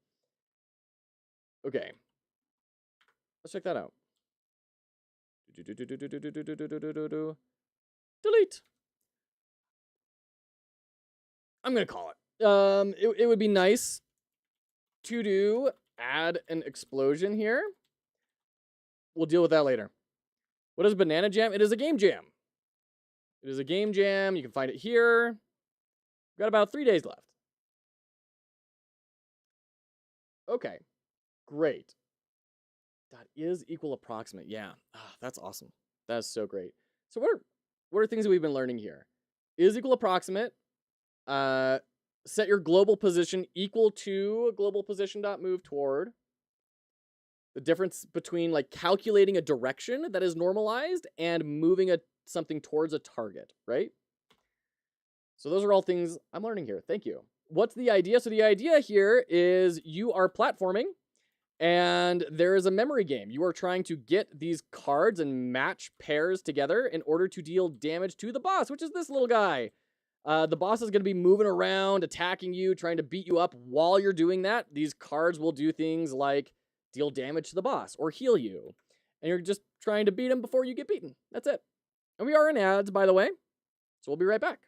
Okay. Let's check that out. Delete. I'm gonna call it. It would be nice to do add an explosion here. We'll deal with that later. What is Banana Jam? It is a game jam. It is a game jam. You can find it here. We've got about 3 days left. Okay, great. Dot is equal approximate. Yeah, that's awesome. That's so great. So what are things that we've been learning here? Is equal approximate. Set your global position equal to global position dot move toward. The difference between like calculating a direction that is normalized and moving something towards a target, right? So those are all things I'm learning here. Thank you. What's the idea? So the idea here is you are platforming and there is a memory game. You are trying to get these cards and match pairs together in order to deal damage to the boss, which is this little guy. The boss is going to be moving around, attacking you, trying to beat you up. While you're doing that, these cards will do things like deal damage to the boss or heal you. And you're just trying to beat him before you get beaten. That's it. And we are in ads, by the way. So we'll be right back.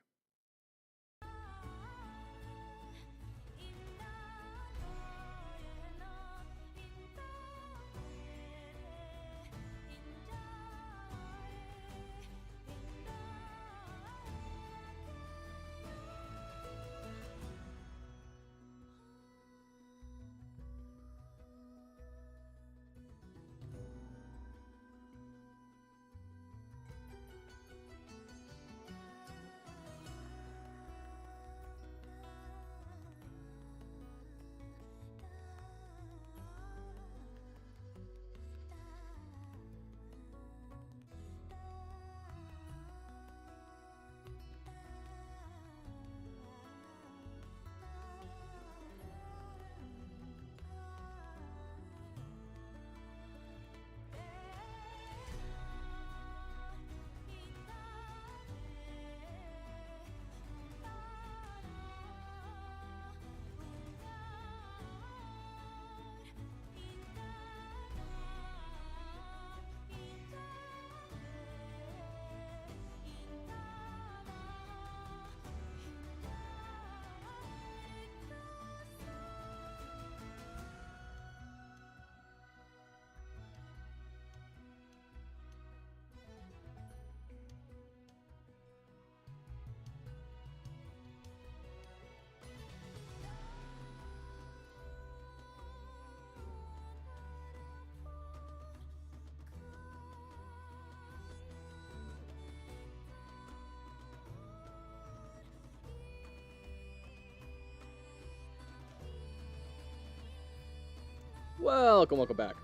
Welcome back.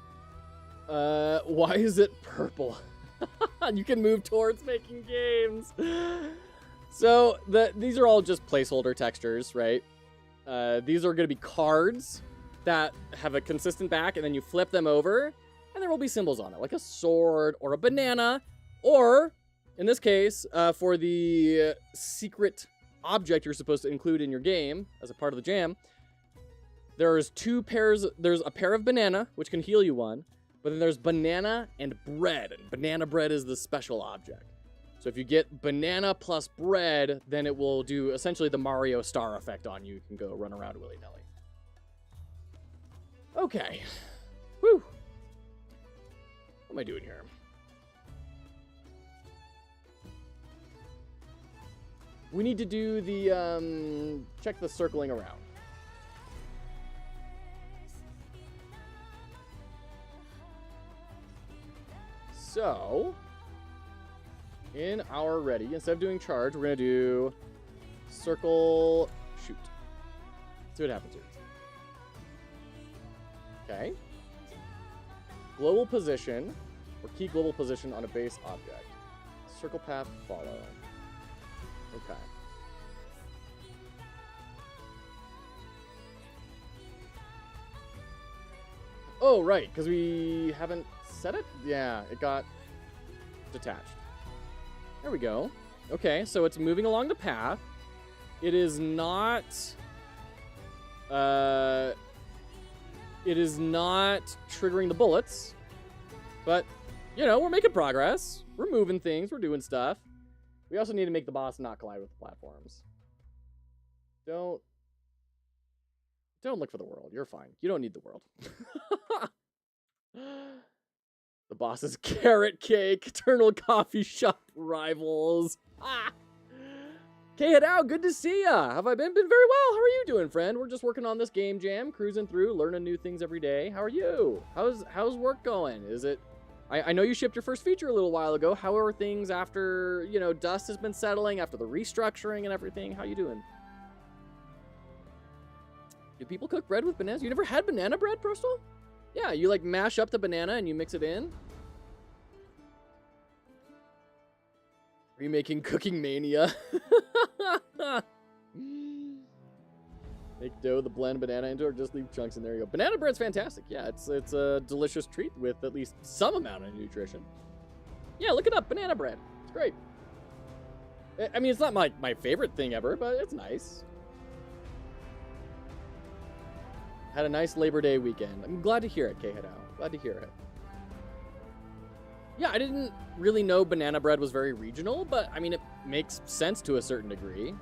Why is it purple? You can move towards making games. So these are all just placeholder textures, right? These are going to be cards that have a consistent back, and then you flip them over, and there will be symbols on it, like a sword or a banana, or, in this case, for the secret object you're supposed to include in your game as a part of the jam, there's two pairs. There's a pair of banana, which can heal you one, but then there's banana and bread, and banana bread is the special object. So if you get banana plus bread, then it will do essentially the Mario star effect on you. You can go run around willy-nilly. Okay. Whew. What am I doing here? We need to do the, check the circling around. So, in our ready, instead of doing charge, we're going to do circle, shoot. See what happens here. Okay. Global position, or key global position on a base object. Circle path, follow. Okay. Oh, right, because we haven't set it? Yeah, it got detached. There we go. Okay, so it's moving along the path. It is not... it is not triggering the bullets. But, you know, we're making progress. We're moving things. We're doing stuff. We also need to make the boss not collide with the platforms. Don't Don't look for the world. You're fine. You don't need the world. The boss is carrot cake. Eternal coffee shop rivals. Ah. K-Hidao, good to see ya. Have I been very well? How are you doing, friend? We're just working on this game jam, cruising through, learning new things every day. How are you? How's work going? Is it... I know you shipped your first feature a little while ago. How are things after, you know, dust has been settling, after the restructuring and everything? How you doing? Do people cook bread with bananas? You never had banana bread, Prostal? Yeah, you like mash up the banana and you mix it in? Are you making Cooking Mania? Make dough, the blend banana into, or just leave chunks in there. You go. Banana bread's fantastic. Yeah, it's a delicious treat with at least some amount of nutrition. Yeah, look it up. Banana bread. It's great. I mean, it's not my favorite thing ever, but it's nice. Had a nice Labor Day weekend. I'm glad to hear it, K-Hidao. Glad to hear it. Yeah, I didn't really know banana bread was very regional, but I mean, it makes sense to a certain degree.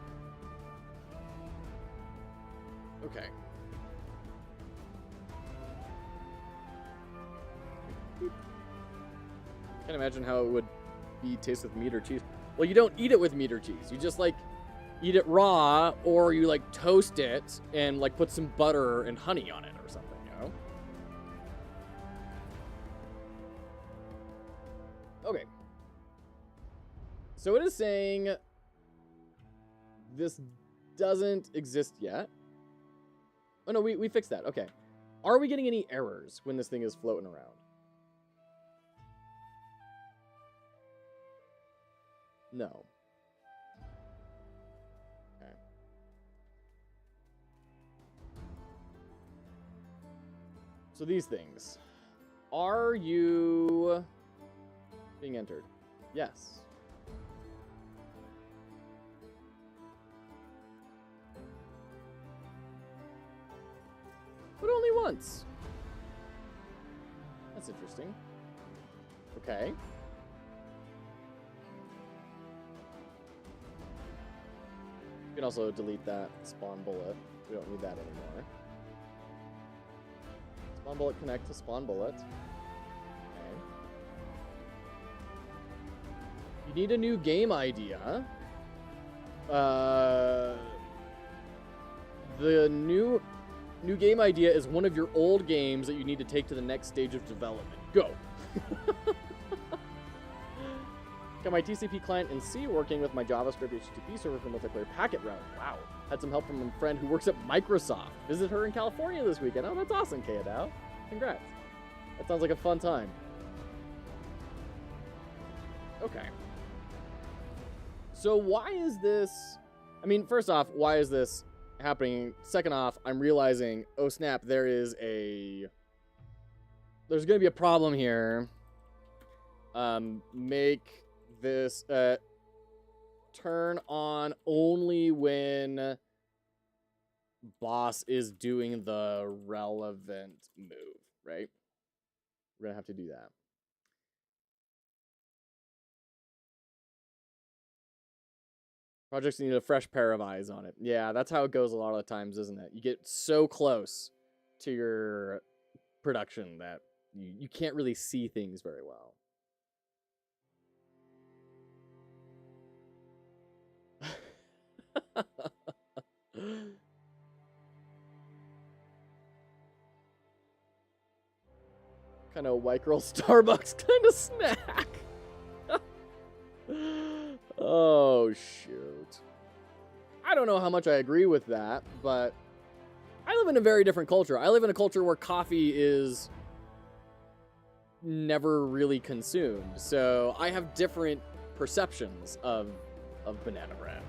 Okay. Can't imagine how it would be taste with meat or cheese. Well, you don't eat it with meat or cheese. You just like eat it raw, or you like toast it and like put some butter and honey on it or something, you know? Okay. So it is saying this doesn't exist yet. Oh no, we fixed that. Okay. Are we getting any errors when this thing is floating around? No. Okay. So these things. Are you being entered? Yes. But only once. That's interesting. Okay. You can also delete that spawn bullet. We don't need that anymore. Spawn bullet connect to spawn bullet. Okay. You need a new game idea. The new game idea is one of your old games that you need to take to the next stage of development. Go. Got my TCP client in C working with my JavaScript HTTP server for multiplayer packet routing. Wow. Had some help from a friend who works at Microsoft. Visit her in California this weekend. Oh, that's awesome, K-Hidao. Congrats. That sounds like a fun time. Okay. So why is this... I mean, first off, why is this happening? Second off, I'm realizing, oh snap, there's going to be a problem here. Make this turn on only when boss is doing the relevant move, right? We're gonna have to do that. Projects need a fresh pair of eyes on it. Yeah, that's how it goes a lot of the times, isn't it? You get so close to your production that you can't really see things very well. Kind of white girl Starbucks kind of snack. Oh, shoot. I don't know how much I agree with that, but I live in a very different culture. I live in a culture where coffee is never really consumed. So I have different perceptions of banana bread.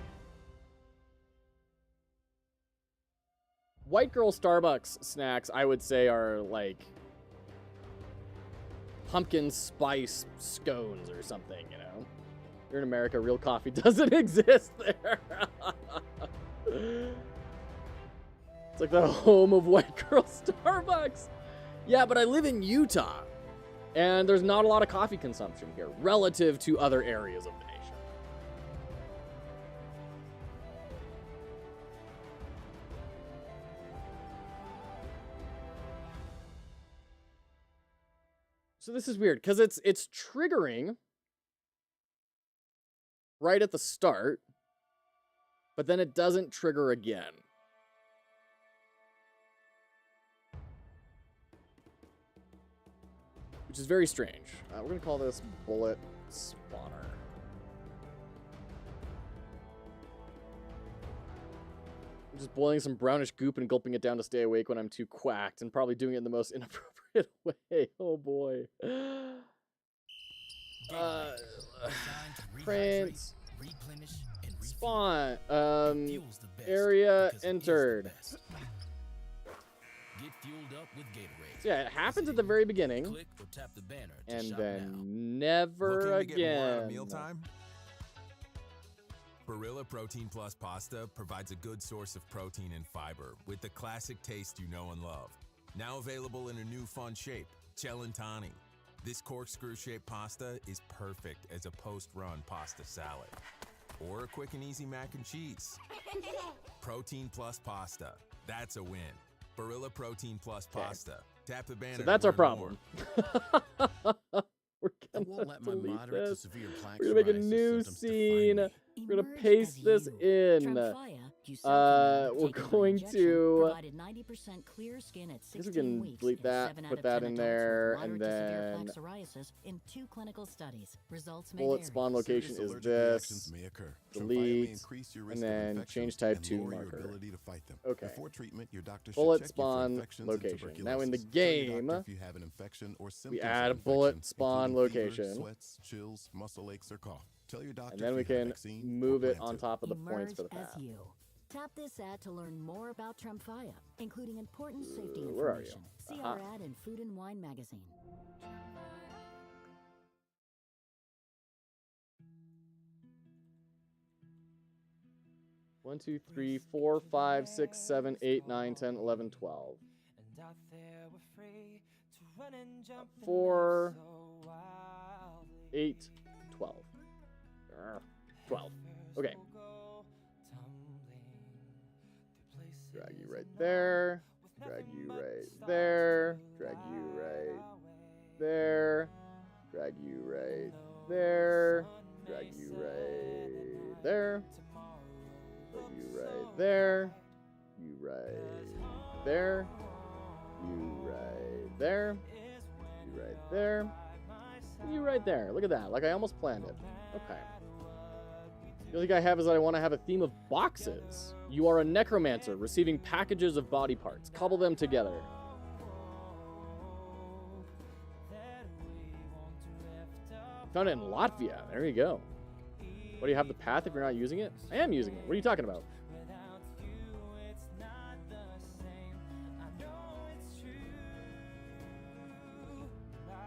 White girl Starbucks snacks, I would say, are like pumpkin spice scones or something, you know? You're in America, real coffee doesn't exist there. It's like the home of white girl Starbucks. Yeah, but I live in Utah, and there's not a lot of coffee consumption here relative to other areas of the nation. So this is weird because it's triggering right at the start, but then it doesn't trigger again. Which is very strange. We're going to call this bullet spawner. I'm just boiling some brownish goop and gulping it down to stay awake when I'm too quacked, and probably doing it in the most inappropriate way. Oh boy. Print. Spawn. Area entered. So yeah, it happens at the very beginning, and then never again. Barilla Protein Plus pasta provides a good source of protein and fiber with the classic taste you know and love. Now available in a new fun shape, Celentani. This corkscrew-shaped pasta is perfect as a post-run pasta salad. Or a quick and easy mac and cheese. Protein Plus pasta. That's a win. Barilla Protein Plus pasta. Tap the banner. So that's our problem. We're I won't let my delete moderate to this. severe plaque We're gonna make a psoriasis new symptoms scene. define me. We're gonna Emerge paste as this you. in. Tremfya, We're going to. provided 90% clear skin at I guess we 16 can weeks delete in that, 7 out put of that 10 in adults with there, moderate and to severe then plaque psoriasis in 2 clinical studies. Results may bullet vary. spawn location Serious is allergic reactions this. may occur. Tremfya may Delete, increase your and risk of then infection change type and to lower your marker. ability to fight them. Okay. Before treatment, your doctor should Bullet check you for spawn infections and location. Now in the tuberculosis. Tell your game, doctor if you have an infection or we symptoms add a of bullet infection, spawn including fever, location, sweats, chills, muscle aches, or cough. Tell your doctor and then we if you have a can vaccine or move it plan on to. top of the points Emerge for the as path. you. Tap this ad to learn more about Tremfya, including important safety Where are you? information. See Aha. our ad in Food and Wine magazine. One, 2, 3, 4, 5, 6, 7, 8, 9, 10, 11, 12. 4, 8, 12. 12. Okay. Drag you right there. Drag you right there. Drag you right there. Drag you right there. Drag you right there. Put you right there. You right there. You right there. You right there. You right there. Look at that. Like I almost planned it. Okay. The only thing I have is that I want to have a theme of boxes. You are a necromancer receiving packages of body parts. Cobble them together. Found it in Latvia. There you go. What do you have the path if you're not using it? I am using it. What are you talking about?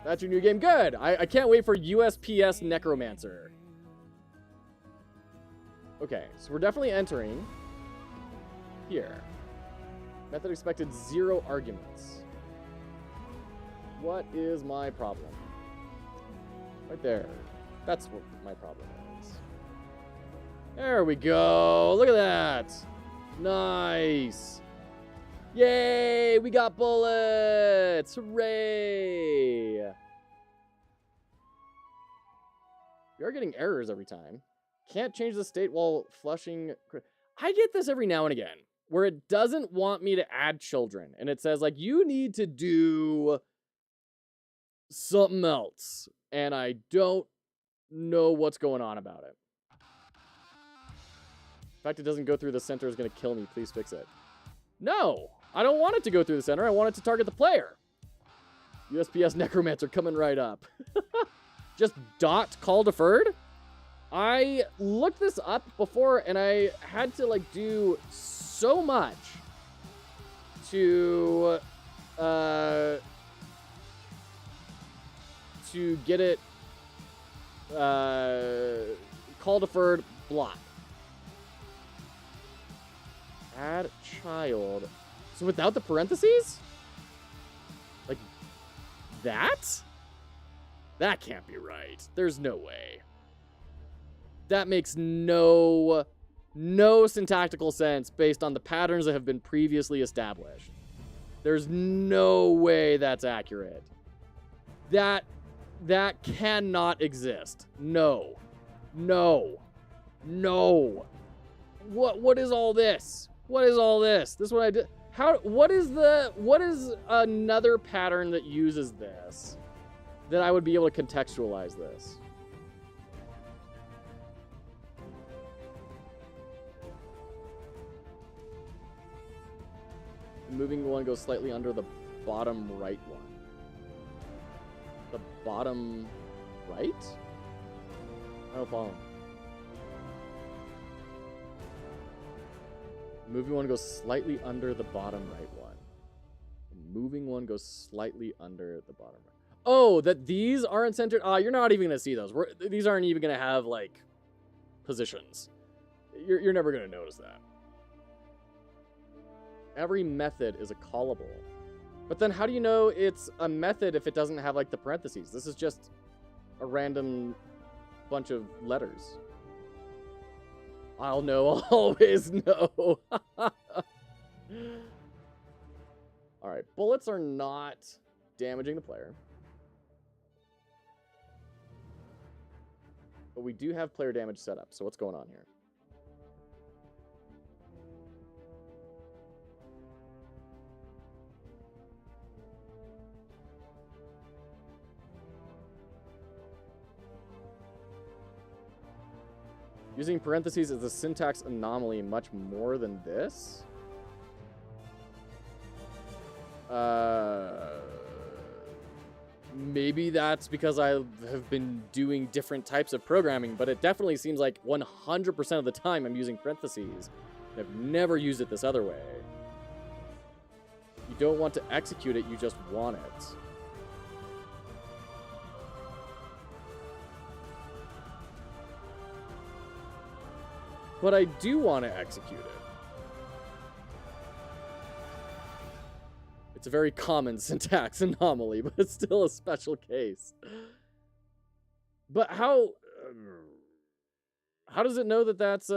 That's your new game. Good. I can't wait for USPS Necromancer. Okay, so we're definitely entering here. Method expected 0 arguments. What is my problem? Right there. That's what my problem is. There we go. Look at that. Nice. Yay, we got bullets. Hooray. We are getting errors every time. Can't change the state while flushing. I get this every now and again where it doesn't want me to add children. And it says, like, you need to do something else. And I don't know what's going on about it. The fact it doesn't go through the center is going to kill me. Please fix it. No, I don't want it to go through the center. I want it to target the player. USPS Necromancer coming right up. Just dot call deferred? I looked this up before and I had to like do so much to get it call deferred block. Add child. So without the parentheses? Like that? That can't be right. There's no way. That makes no syntactical sense based on the patterns that have been previously established. There's no way that's accurate. That cannot exist. No. No. No. What is all this? What is all this? This is what I did. What is another pattern that uses this that I would be able to contextualize this? Moving one goes slightly under the bottom right one. The bottom right? I don't follow. Moving one goes slightly under the bottom right one. Moving one goes slightly under the bottom right. Oh, that these aren't centered? You're not even going to see those. These aren't even going to have, like, positions. You're never going to notice that. Every method is a callable. But then how do you know it's a method if it doesn't have, like, the parentheses? This is just a random bunch of letters. I'll know, I'll always know. Alright, bullets are not damaging the player. But we do have player damage set up, so what's going on here? Using parentheses is a syntax anomaly much more than this? Maybe that's because I have been doing different types of programming, but it definitely seems like 100% of the time I'm using parentheses. I've never used it this other way. You don't want to execute it, you just want it. But I do want to execute it. It's a very common syntax anomaly, but it's still a special case. But how does it know that that's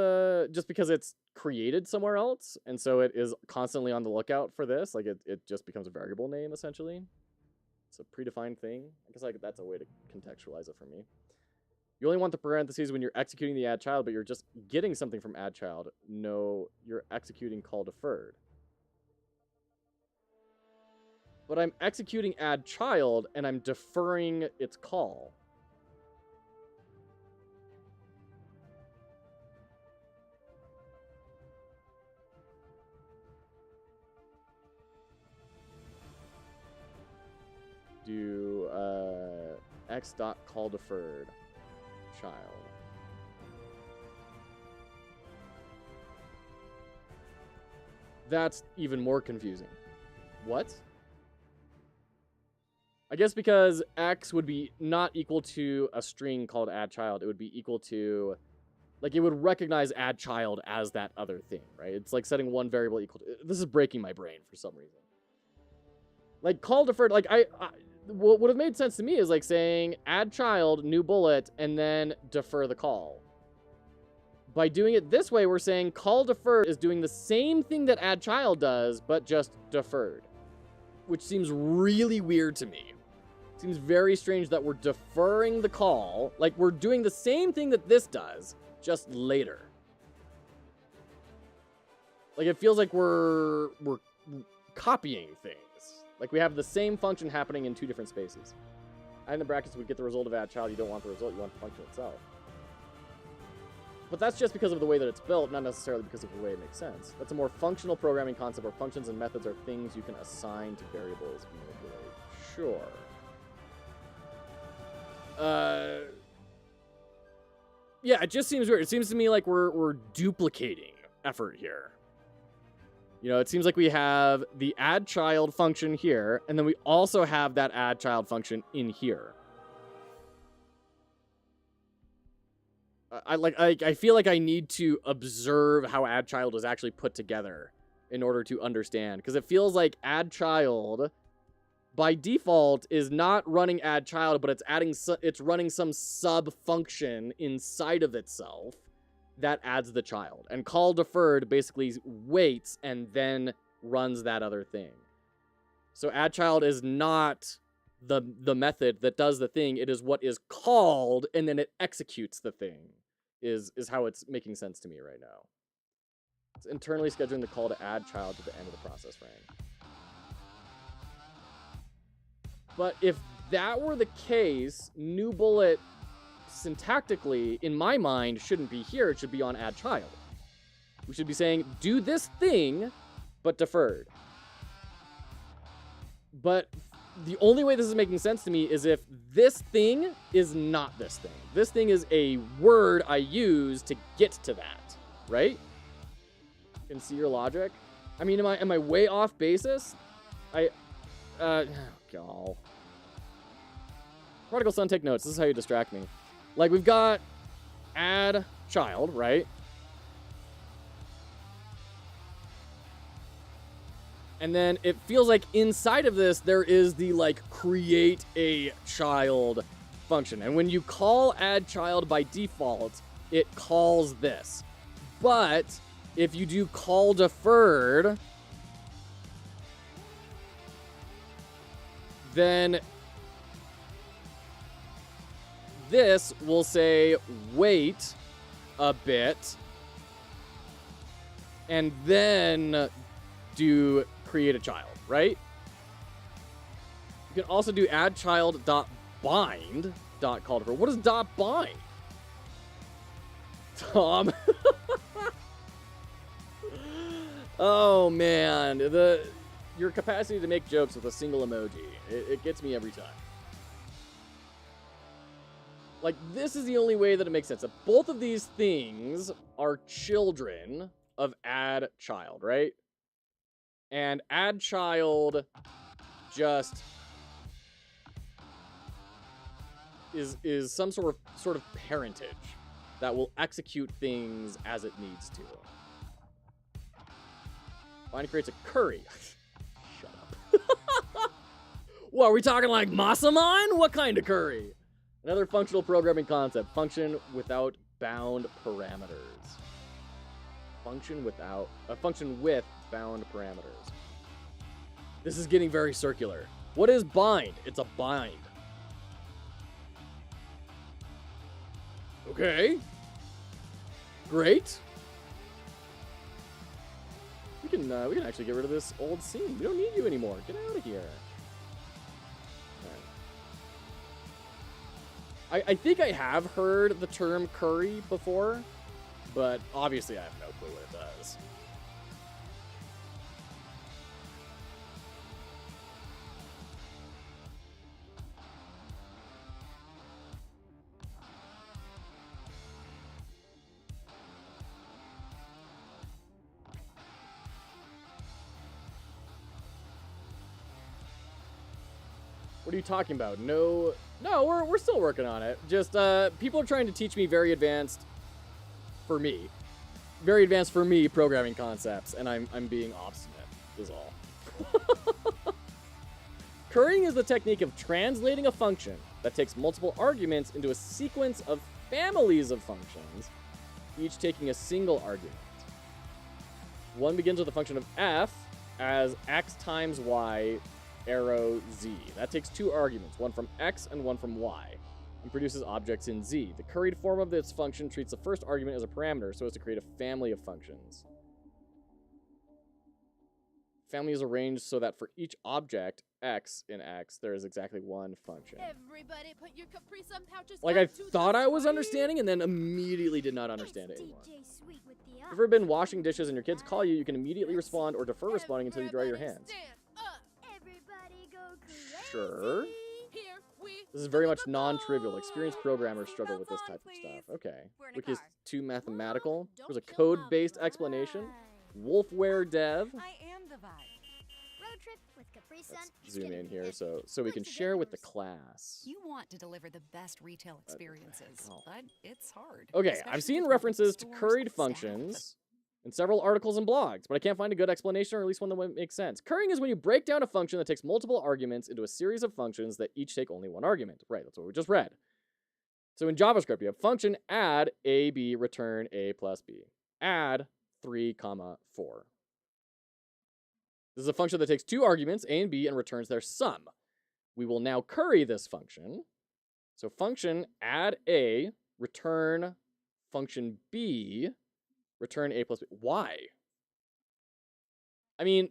just because it's created somewhere else, and so it is constantly on the lookout for this? Like it just becomes a variable name, essentially. It's a predefined thing. I guess that's a way to contextualize it for me. You only want the parentheses when you're executing the add child, but you're just getting something from add child. No, you're executing call deferred. But I'm executing add child, and I'm deferring its call. Do x dot call deferred child. That's even more confusing. What? I guess because x would be not equal to a string called add child. It would be equal to, like, it would recognize add child as that other thing, right? It's like setting one variable equal to, this is breaking my brain for some reason. Like, call deferred, like, what would have made sense to me is like saying add child, new bullet, and then defer the call. By doing it this way, we're saying call deferred is doing the same thing that add child does, but just deferred. Which seems really weird to me. It seems very strange that we're deferring the call, like we're doing the same thing that this does, just later. Like it feels like we're copying things. Like we have the same function happening in two different spaces. And the brackets would get the result of add child. You don't want the result, you want the function itself. But that's just because of the way that it's built, not necessarily because of the way it makes sense. That's a more functional programming concept where functions and methods are things you can assign to variables and manipulate. Sure. Yeah, it just seems weird. It seems to me like we're duplicating effort here. You know, it seems like we have the add child function here, and then we also have that add child function in here. I feel like I need to observe how add child is actually put together in order to understand, because it feels like add child by default is not running add child, but it's running some sub function inside of itself that adds the child, and call deferred basically waits and then runs that other thing. So add child is not the method that does the thing. It is what is called, and then it executes the thing, is how it's making sense to me right now. It's internally scheduling the call to add child to the end of the process frame. But if that were the case, new bullet syntactically, in my mind, shouldn't be here. It should be on add child. We should be saying, do this thing, but deferred. But the only way this is making sense to me is if this thing is not this thing. This thing is a word I use to get to that, right? Can see your logic? I mean, am I way off basis? Oh, God. Prodigal son, take notes. This is how you distract me. Like, we've got add child, right? And then it feels like inside of this, there is the, like, create a child function. And when you call add child by default, it calls this. But if you do call deferred, then this will say wait a bit and then do create a child, right? You can also do add child dot bind dot call deferred. What is dot bind? Tom. Oh man, your capacity to make jokes with a single emoji, it gets me every time. Like, this is the only way that it makes sense. Both of these things are children of add child, right? And add child just is some sort of parentage that will execute things as it needs to. Bind creates a curry. Shut up. What, are we talking like Masaman? What kind of curry? Another functional programming concept. Function without bound parameters. Function with bound parameters. This is getting very circular. What is bind? It's a bind. Okay. Great. We can actually get rid of this old scene. We don't need you anymore. Get out of here. I think I have heard the term curry before, but obviously I have no clue what it does. What are you talking about? No, we're still working on it. Just people are trying to teach me very advanced for me programming concepts, and I'm being obstinate is all. Currying is the technique of translating a function that takes multiple arguments into a sequence of families of functions, each taking a single argument. One begins with a function of f as x times y arrow z. That takes two arguments, one from x and one from y, and produces objects in z. The curried form of this function treats the first argument as a parameter so as to create a family of functions. Family is arranged so that for each object, x in x, there is exactly one function. Everybody put your Capri Sun pouches Like, I thought I was understanding and then immediately did not understand it anymore. If you've ever been washing dishes and your kids call you, you can immediately respond or defer responding until you dry your hands. Sure. This is very much non-trivial. Experienced programmers struggle with this type of stuff. Okay. Wiki is too mathematical. There's a code-based explanation. Wolfware dev. I am the vibe. Road trip with Capri Sun. Let's zoom in here so we can share with the class. You want to deliver the best retail experiences, but it's hard. Okay, I've seen references to curried functions in several articles and blogs, but I can't find a good explanation, or at least one that makes sense. Currying is when you break down a function that takes multiple arguments into a series of functions that each take only one argument. Right, that's what we just read. So in JavaScript, you have function add a, b, return a plus b. Add 3, 4. This is a function that takes two arguments, a and b, and returns their sum. we will now curry this function. So function add A, return function B, return A plus B. Why? I mean,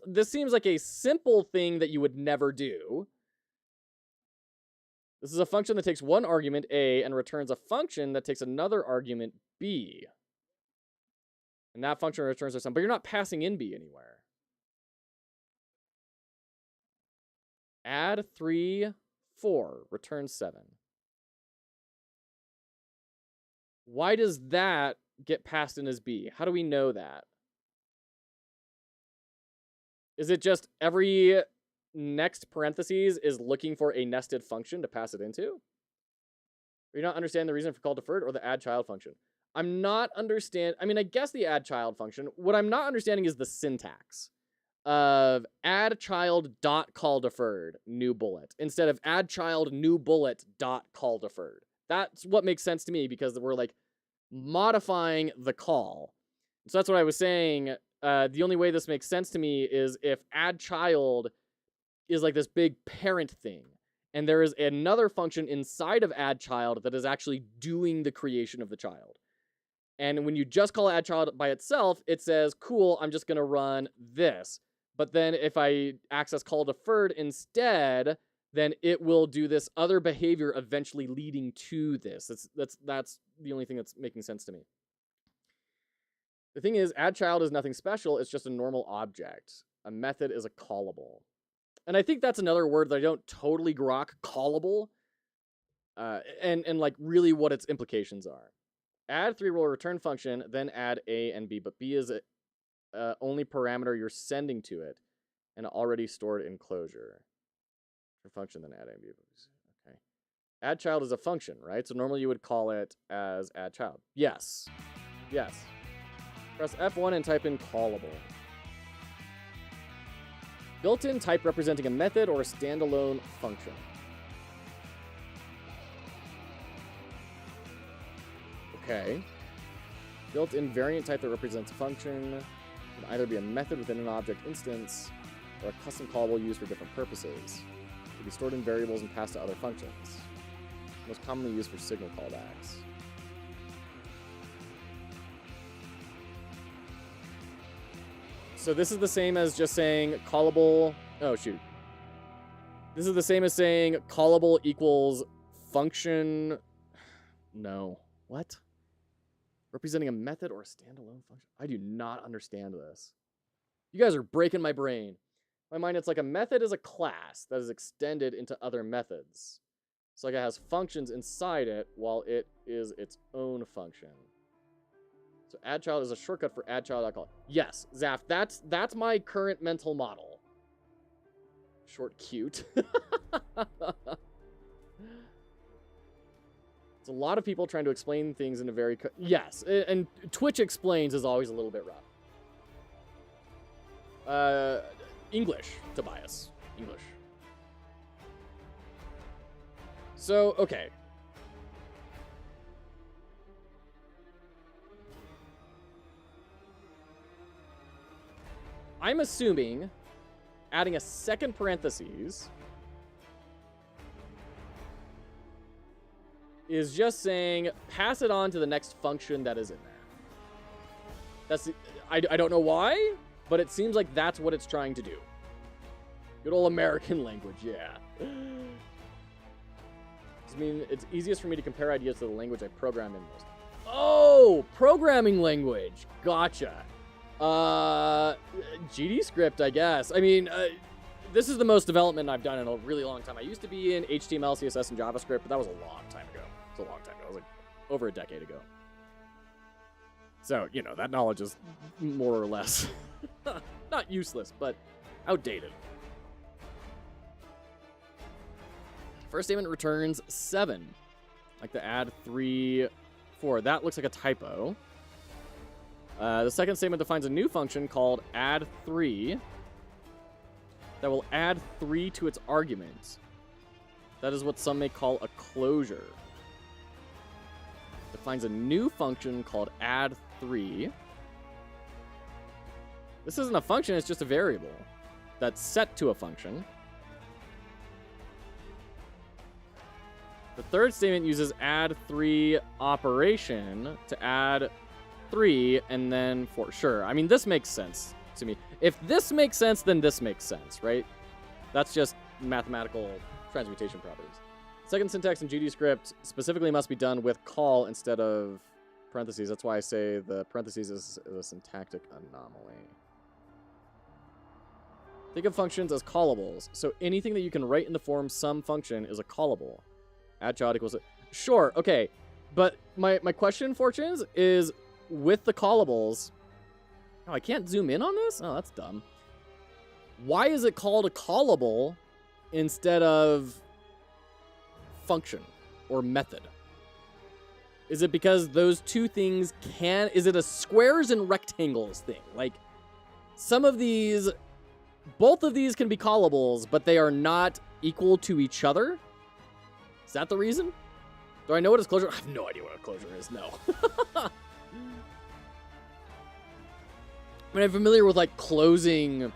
this seems like a simple thing that you would never do. This is a function that takes one argument, A, and returns a function that takes another argument, B. And that function returns a sum, but you're not passing in B anywhere. Add 3, 4, return 7. Why does that get passed in as B? How do we know that? Is it just every next parentheses is looking for a nested function to pass it into? Are you not understanding the reason for call deferred or the add child function? I'm not understand. I mean, I guess the add child function. What I'm not understanding is the syntax of add child dot call deferred new bullet instead of add child new bullet dot call deferred. That's what makes sense to me because we're like modifying the call. So that's what I was saying. The only way this makes sense to me is if add child is like this big parent thing, and there is another function inside of add child that is actually doing the creation of the child. And when you just call add child by itself, it says, cool, I'm just going to run this. But then if I access call deferred instead, then it will do this other behavior eventually leading to this. That's the only thing that's making sense to me. The thing is, add child is nothing special. It's just a normal object. A method is a callable. And I think that's another word that I don't totally grok, callable, and like really what its implications are. Add 3 will return function, then add A and B, but B is only parameter you're sending to it, and already stored in closure. Function, then add A and B. Okay. Add child is a function, right? So normally you would call it as add child. Yes. Yes. Press F1 and type in callable. Built-in type representing a method or a standalone function. Okay. Built-in variant type that represents a function can either be a method within an object instance or a custom callable used for different purposes. It can be stored in variables and passed to other functions. Most commonly used for signal callbacks. So this is the same as just saying callable. Oh, shoot. This is the same as saying callable equals function. No. What? Representing a method or a standalone function? I do not understand this. You guys are breaking my brain. In my mind, it's like a method is a class that is extended into other methods. So like it has functions inside it while it is its own function. So add child is a shortcut for add child.call. Yes, Zaf, that's my current mental model. Short cute. It's a lot of people trying to explain things in a very... Yes, and Twitch explains is always a little bit rough. English, Tobias. English. So, okay. I'm assuming adding a second parentheses is just saying pass it on to the next function that is in there. That's I don't know why, but it seems like that's what it's trying to do. Good old American language, yeah. I mean, it's easiest for me to compare ideas to the language I program in most. Oh, programming language. Gotcha. GD script, I guess. I mean, this is the most development I've done in a really long time. I used to be in HTML, CSS, and JavaScript, but that was a long time ago. It was a long time ago. It was like over a decade ago. So, you know, that knowledge is more or less not useless, but outdated. First statement returns 7. Like the add 3, 4. That looks like a typo. The second statement defines a new function called add 3 that will add 3 to its argument. That is what some may call a closure. Defines a new function called add 3. This isn't a function, it's just a variable that's set to a function. The third statement uses add 3 operation to add 3 and then 4. Sure. I mean, this makes sense to me. If this makes sense, then this makes sense, right? That's just mathematical transmutation properties. Second syntax in GD script specifically must be done with call instead of parentheses. That's why I say the parentheses is a syntactic anomaly. Think of functions as callables. So anything that you can write in the form some function is a callable. Add child equals... Sure, okay. But my question, Fortunes, is with the callables... Oh, I can't zoom in on this? Oh, that's dumb. Why is it called a callable instead of function or method? Is it because those two things can... Is it a squares and rectangles thing? Like, some of these... Both of these can be callables, but they are not equal to each other? Is that the reason? Do I know what a closure... I have no idea what a closure is, no. I mean, I'm familiar with, like, closing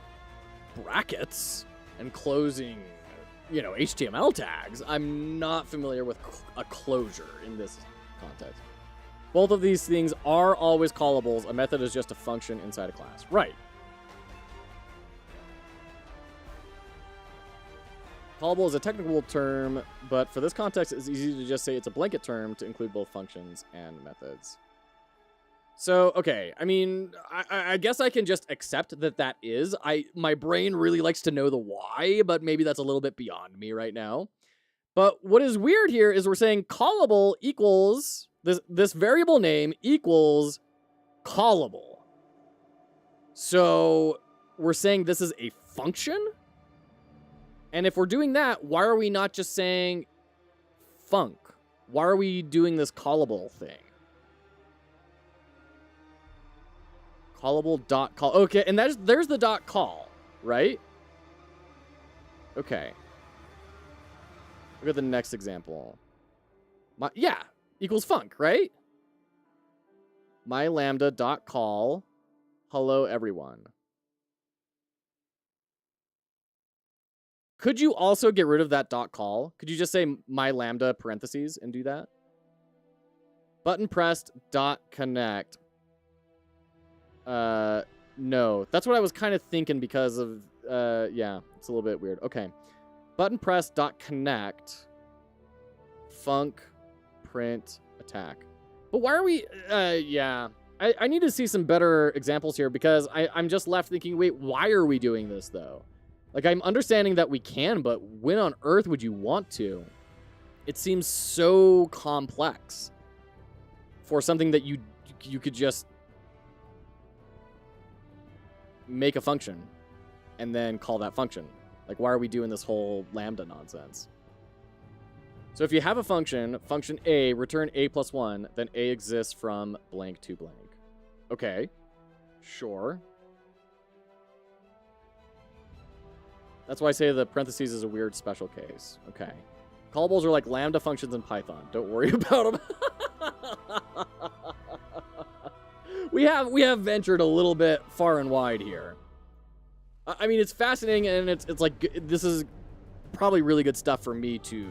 brackets and closing, you know, HTML tags. I'm not familiar with a closure in this context. Both of these things are always callables. A method is just a function inside a class. Right. Callable is a technical term, but for this context, it's easy to just say it's a blanket term to include both functions and methods. So, okay, I mean, I guess I can just accept that that is. My brain really likes to know the why, but maybe that's a little bit beyond me right now. But what is weird here is we're saying callable equals, this variable name equals callable. So we're saying this is a function? And if we're doing that, why are we not just saying func? Why are we doing this callable thing? Callable dot call. Okay, and there's the dot call, right? Okay. Look at the next example. Yeah, equals func, right? My lambda dot call. Hello, everyone. Could you also get rid of that dot call? Could you just say my lambda parentheses and do that? Button pressed dot connect. No. That's what I was kind of thinking because of, yeah, it's a little bit weird. Okay. Button pressed dot connect. Func print attack. But why are we, yeah. I need to see some better examples here because I'm just left thinking, wait, why are we doing this though? Like, I'm understanding that we can, but when on earth would you want to? It seems so complex for something that you could just make a function and then call that function. Like, why are we doing this whole lambda nonsense? So if you have a function, function A, return A plus 1, then A exists from blank to blank. Okay, sure. That's why I say the parentheses is a weird special case. Okay. Callables are like lambda functions in Python. Don't worry about them. We have ventured a little bit far and wide here. I mean, it's fascinating, and it's like, this is probably really good stuff for me to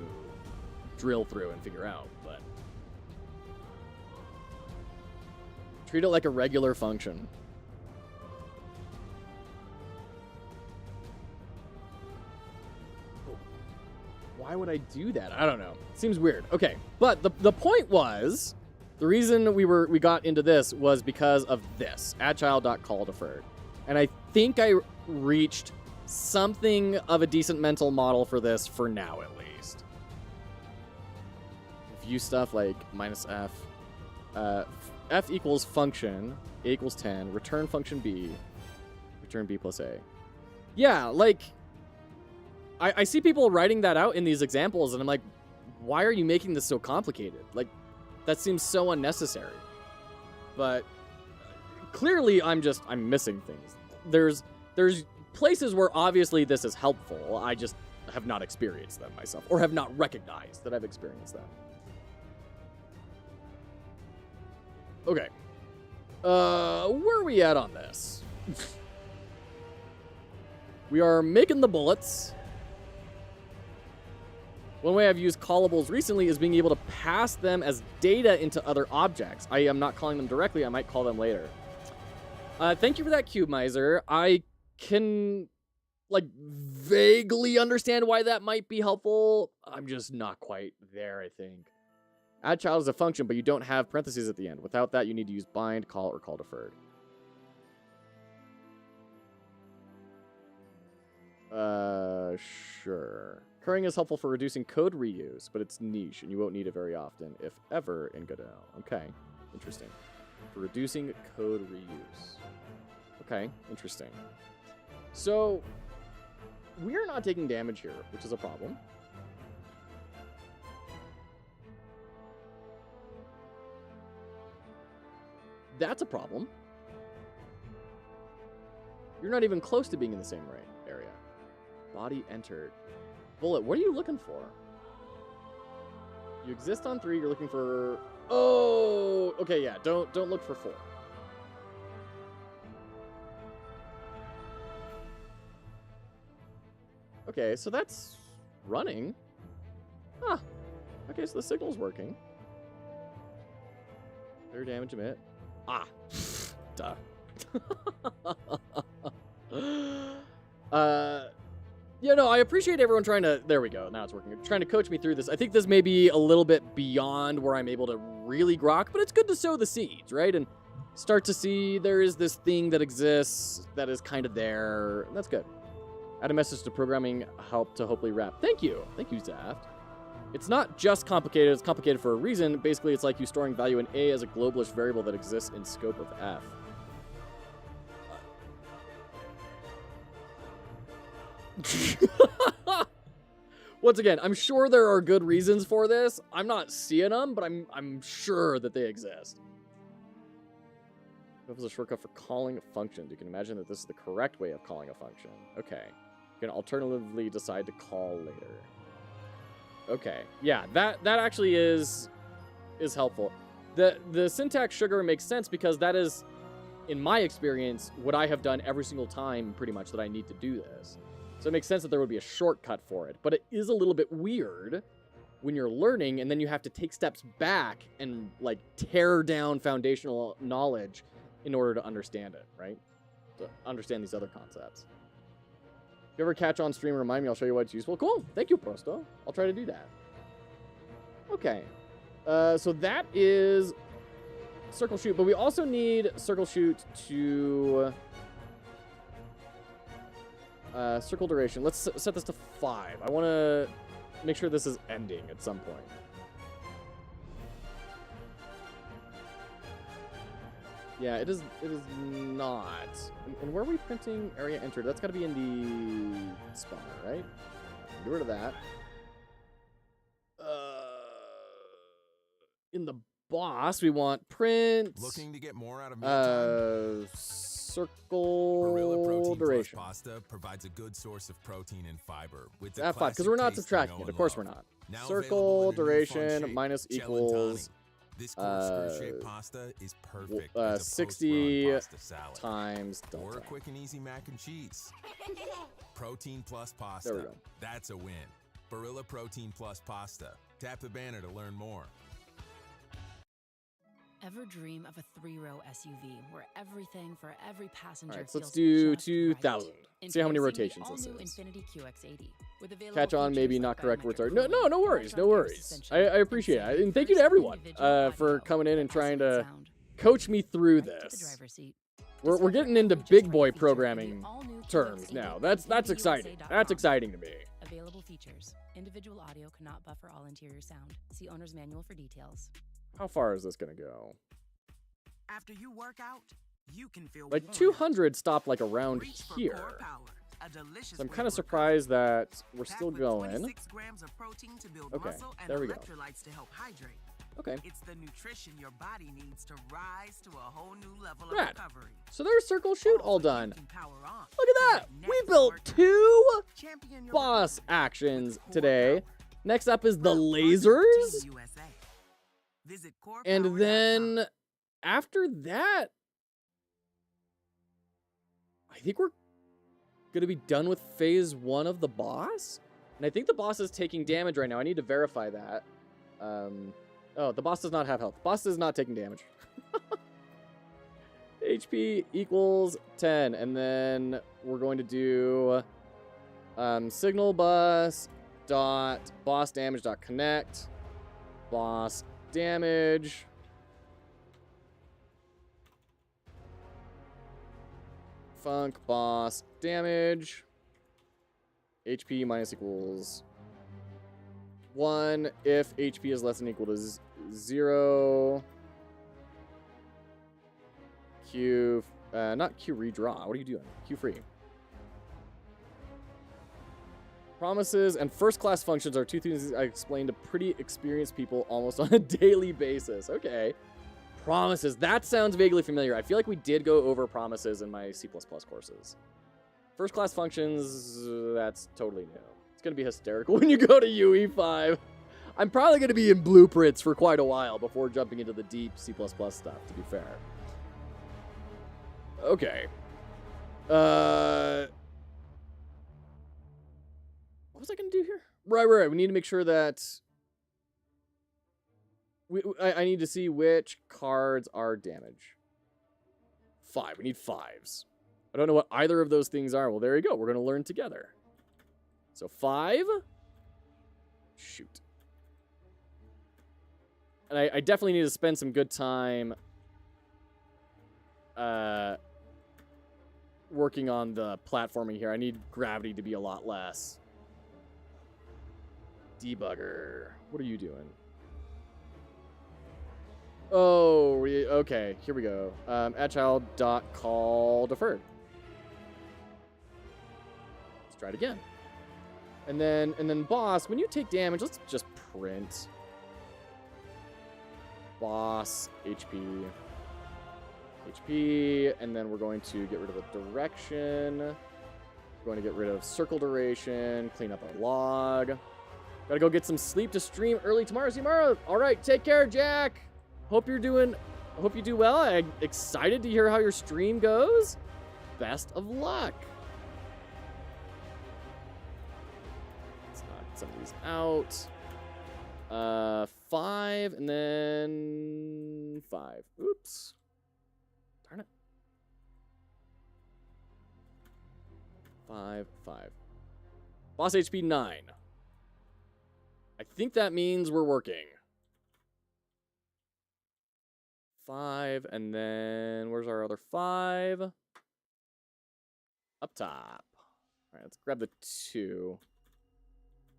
drill through and figure out, but treat it like a regular function. Why would I do that? I don't know. Seems weird. Okay, but the point was, the reason we got into this was because of this, addchild.callDeferred. And I think I reached something of a decent mental model for this for now, at least. View stuff like -f. F equals function, A equals 10, return function B, return B plus A. Yeah, like, I see people writing that out in these examples, and I'm like, why are you making this so complicated? Like, that seems so unnecessary. But clearly, I'm missing things. There's places where obviously this is helpful. I just have not experienced them myself, or have not recognized that I've experienced them. Okay. Where are we at on this? We are making the bullets. One way I've used callables recently is being able to pass them as data into other objects. I am not calling them directly. I might call them later. Thank you for that, Cube Miser. I can, like, vaguely understand why that might be helpful. I'm just not quite there, I think. Add child is a function, but you don't have parentheses at the end. Without that, you need to use bind, call, or call deferred. Sure. Currying is helpful for reducing code reuse, but it's niche, and you won't need it very often, if ever, in Godot. Okay, interesting. For reducing code reuse. Okay, interesting. So, we're not taking damage here, which is a problem. That's a problem. You're not even close to being in the same area. Body entered. Bullet, what are you looking for? You exist on 3, you're looking for... Oh! Okay, yeah, don't look for 4. Okay, so that's running. Huh. Okay, so the signal's working. Their damage emit. Ah. Duh. Yeah, no, I appreciate everyone trying to... There we go. Now it's working. Trying to coach me through this. I think this may be a little bit beyond where I'm able to really grok, but it's good to sow the seeds, right? And start to see there is this thing that exists that is kind of there. That's good. Add a message to programming help to hopefully wrap. Thank you. Thank you, Zaft. It's not just complicated. It's complicated for a reason. Basically, it's like you storing value in A as a globalist variable that exists in scope of F. Once again, I'm sure there are good reasons for this. I'm not seeing them, but I'm sure that they exist. This is a shortcut for calling functions. You can imagine that this is the correct way of calling a function. Okay. You can alternatively decide to call later. Okay. Yeah, that actually is helpful. The syntax sugar makes sense because that is, in my experience, what I have done every single time pretty much that I need to do this. So it makes sense that there would be a shortcut for it. But it is a little bit weird when you're learning and then you have to take steps back and, like, tear down foundational knowledge in order to understand it, right? To understand these other concepts. If you ever catch on stream, remind me, I'll show you why it's useful. Cool. Thank you, Prosto. I'll try to do that. Okay. So that is circle shoot, but we also need circle shoot to... circle duration. Let's set this to 5. I want to make sure this is ending at some point. Yeah, it is not. And where are we printing area entered? That's got to be in the spawner, right? Get rid of that. In the boss, we want print. Looking to get more out of mealtime? Circle duration. Pasta provides a good source of protein and fiber. With F5, because we're not subtracting it. Of course we're not. Circle duration minus equals this corkscrew-shaped pasta is perfect 60 times delta. Or a quick and easy mac and cheese. Protein plus pasta. There we go. That's a win. Barilla Protein Plus Pasta. Tap the banner to learn more. Ever dream of a 3-row SUV where everything for every passenger? All right, so let's do just 2,000. Right. See how many rotations this All-new is. Infiniti QX80 with available Catch on, maybe features not like correct words. biometric No worries, no worries. I appreciate it. And thank you to everyone for coming in and trying to coach me through this. We're getting into big boy programming terms now. That's exciting. That's exciting to me. Available features. Individual audio cannot buffer all interior sound. See owner's manual for details. How far is this gonna go? After you work out, you can feel like warm. 200 stopped like around here. So I'm kind of surprised that we're still going. Okay, there we go. To help hydrate. Okay. It's the nutrition your body needs to rise to a whole new level of Rad. recovery. So there's circle shoot all done. Look at that. We built 2 boss actions today. Next up is the lasers. And then after that, I think we're going to be done with phase 1 of the boss. And I think the boss is taking damage right now. I need to verify that. Oh, the boss does not have health. Boss is not taking damage. HP equals 10. And then we're going to do signal bus dot boss damage dot connect boss damage func boss damage HP minus equals 1 if HP is less than equal to 0. Q not Q redraw. What are you doing? Q free. Promises and first-class functions are two things I explain to pretty experienced people almost on a daily basis. Okay. Promises. That sounds vaguely familiar. I feel like we did go over promises in my C++ courses. First-class functions, that's totally new. It's going to be hysterical when you go to UE5. I'm probably going to be in blueprints for quite a while before jumping into the deep C++ stuff, to be fair. Okay. What was I going to do here? Right. We need to make sure that... I need to see which cards are damage. 5. We need 5s. I don't know what either of those things are. Well, there you go. We're going to learn together. So 5. Shoot. And I definitely need to spend some good time working on the platforming here. I need gravity to be a lot less. Debugger. What are you doing? Oh, okay. Here we go. Agile.call deferred. Let's try it again. And then boss, when you take damage, let's just print boss HP, and then we're going to get rid of the direction. We're going to get rid of circle duration, clean up our log. Gotta go get some sleep to stream early tomorrow. See you tomorrow. All right, take care, Jack. Hope you do well. I'm excited to hear how your stream goes. Best of luck. Let's knock some of these out. 5 and then 5. Oops. Darn it. 5. Boss HP 9. I think that means we're working. 5, and then where's our other 5? Up top. All right, let's grab the 2.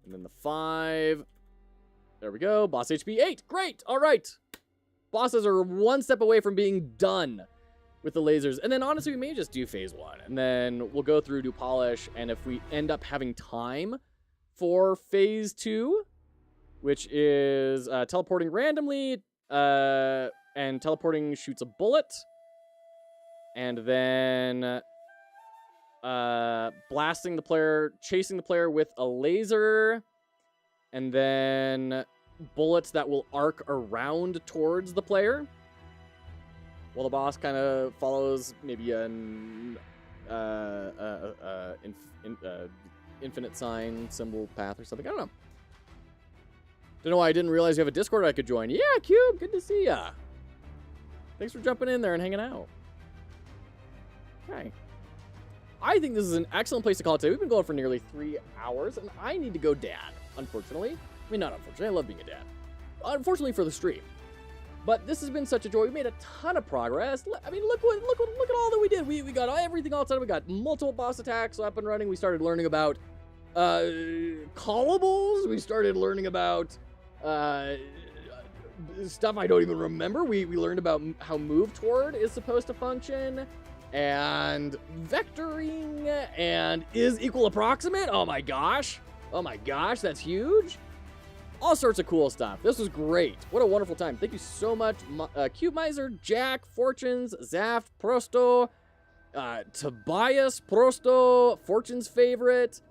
And then the 5. There we go. Boss HP 8. Great. All right. Bosses are one step away from being done with the lasers. And then honestly, we may just do phase 1. And then we'll go through, do polish. And if we end up having time for phase 2, which is teleporting randomly, and teleporting shoots a bullet, and then blasting the player, chasing the player with a laser, and then bullets that will arc around towards the player, while the boss kind of follows maybe an infinite sign symbol path or something. I don't know. Don't know why I didn't realize you have a Discord I could join. Yeah, Cube, good to see ya. Thanks for jumping in there and hanging out. Okay. I think this is an excellent place to call it today. We've been going for nearly 3 hours, and I need to go dad, unfortunately. I mean, not unfortunately. I love being a dad. Unfortunately for the stream. But this has been such a joy. We made a ton of progress. I mean, look at all that we did. We got everything all set up. We got multiple boss attacks up and running. We started learning about callables. We started learning about stuff I don't even remember. We learned about how move toward is supposed to function, and vectoring, and is equal approximate. Oh my gosh, that's huge. All sorts of cool stuff. This was great. What a wonderful time. Thank you so much, Cube Miser, Jack, Fortunes, Zaft, Prosto, Tobias, Prosto, Fortune's favorite.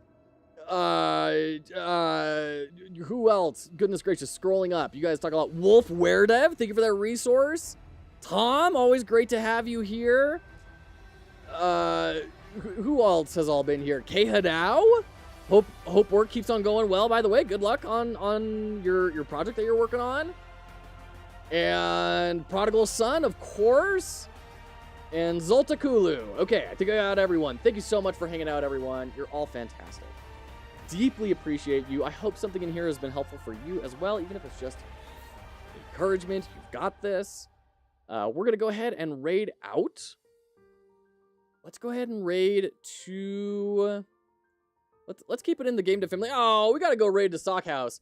Who else? Goodness gracious, scrolling up. You guys talk a lot. Wolf Weredev, thank you for that resource. Tom, always great to have you here. Who else has all been here? K Hadao? Hope work keeps on going well. By the way, good luck on your project that you're working on. And Prodigal Son, of course. And Zoltakulu. Okay, I think I got everyone. Thank you so much for hanging out, everyone. You're all fantastic. Deeply appreciate you. I hope something in here has been helpful for you as well, even if it's just encouragement. You've got this. We're going to go ahead and raid out. Let's go ahead and raid to... Let's keep it in the game to family. Oh, we got to go raid to Sockhouse.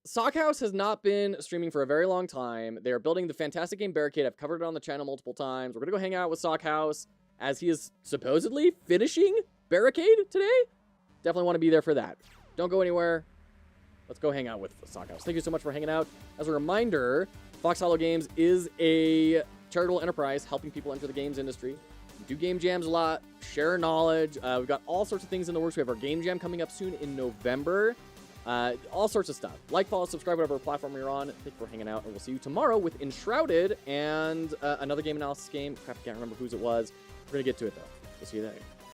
Sockhouse has not been streaming for a very long time. They are building the fantastic game Barricade. I've covered it on the channel multiple times. We're going to go hang out with Sockhouse as he is supposedly finishing Barricade today. Definitely want to be there for that. Don't go anywhere. Let's go hang out with Sockhouse. Thank you so much for hanging out. As a reminder, foxhollowgames is a charitable enterprise helping people enter the games industry. We do game jams a lot, share knowledge. We've got all sorts of things in the works. We have our game jam coming up soon in November. All sorts of stuff. Like, follow, subscribe, whatever platform you're on. Thank you for hanging out, and we'll see you tomorrow with Enshrouded and another game analysis game. Crap, I can't remember whose it was. We're going to get to it, though. We'll see you there.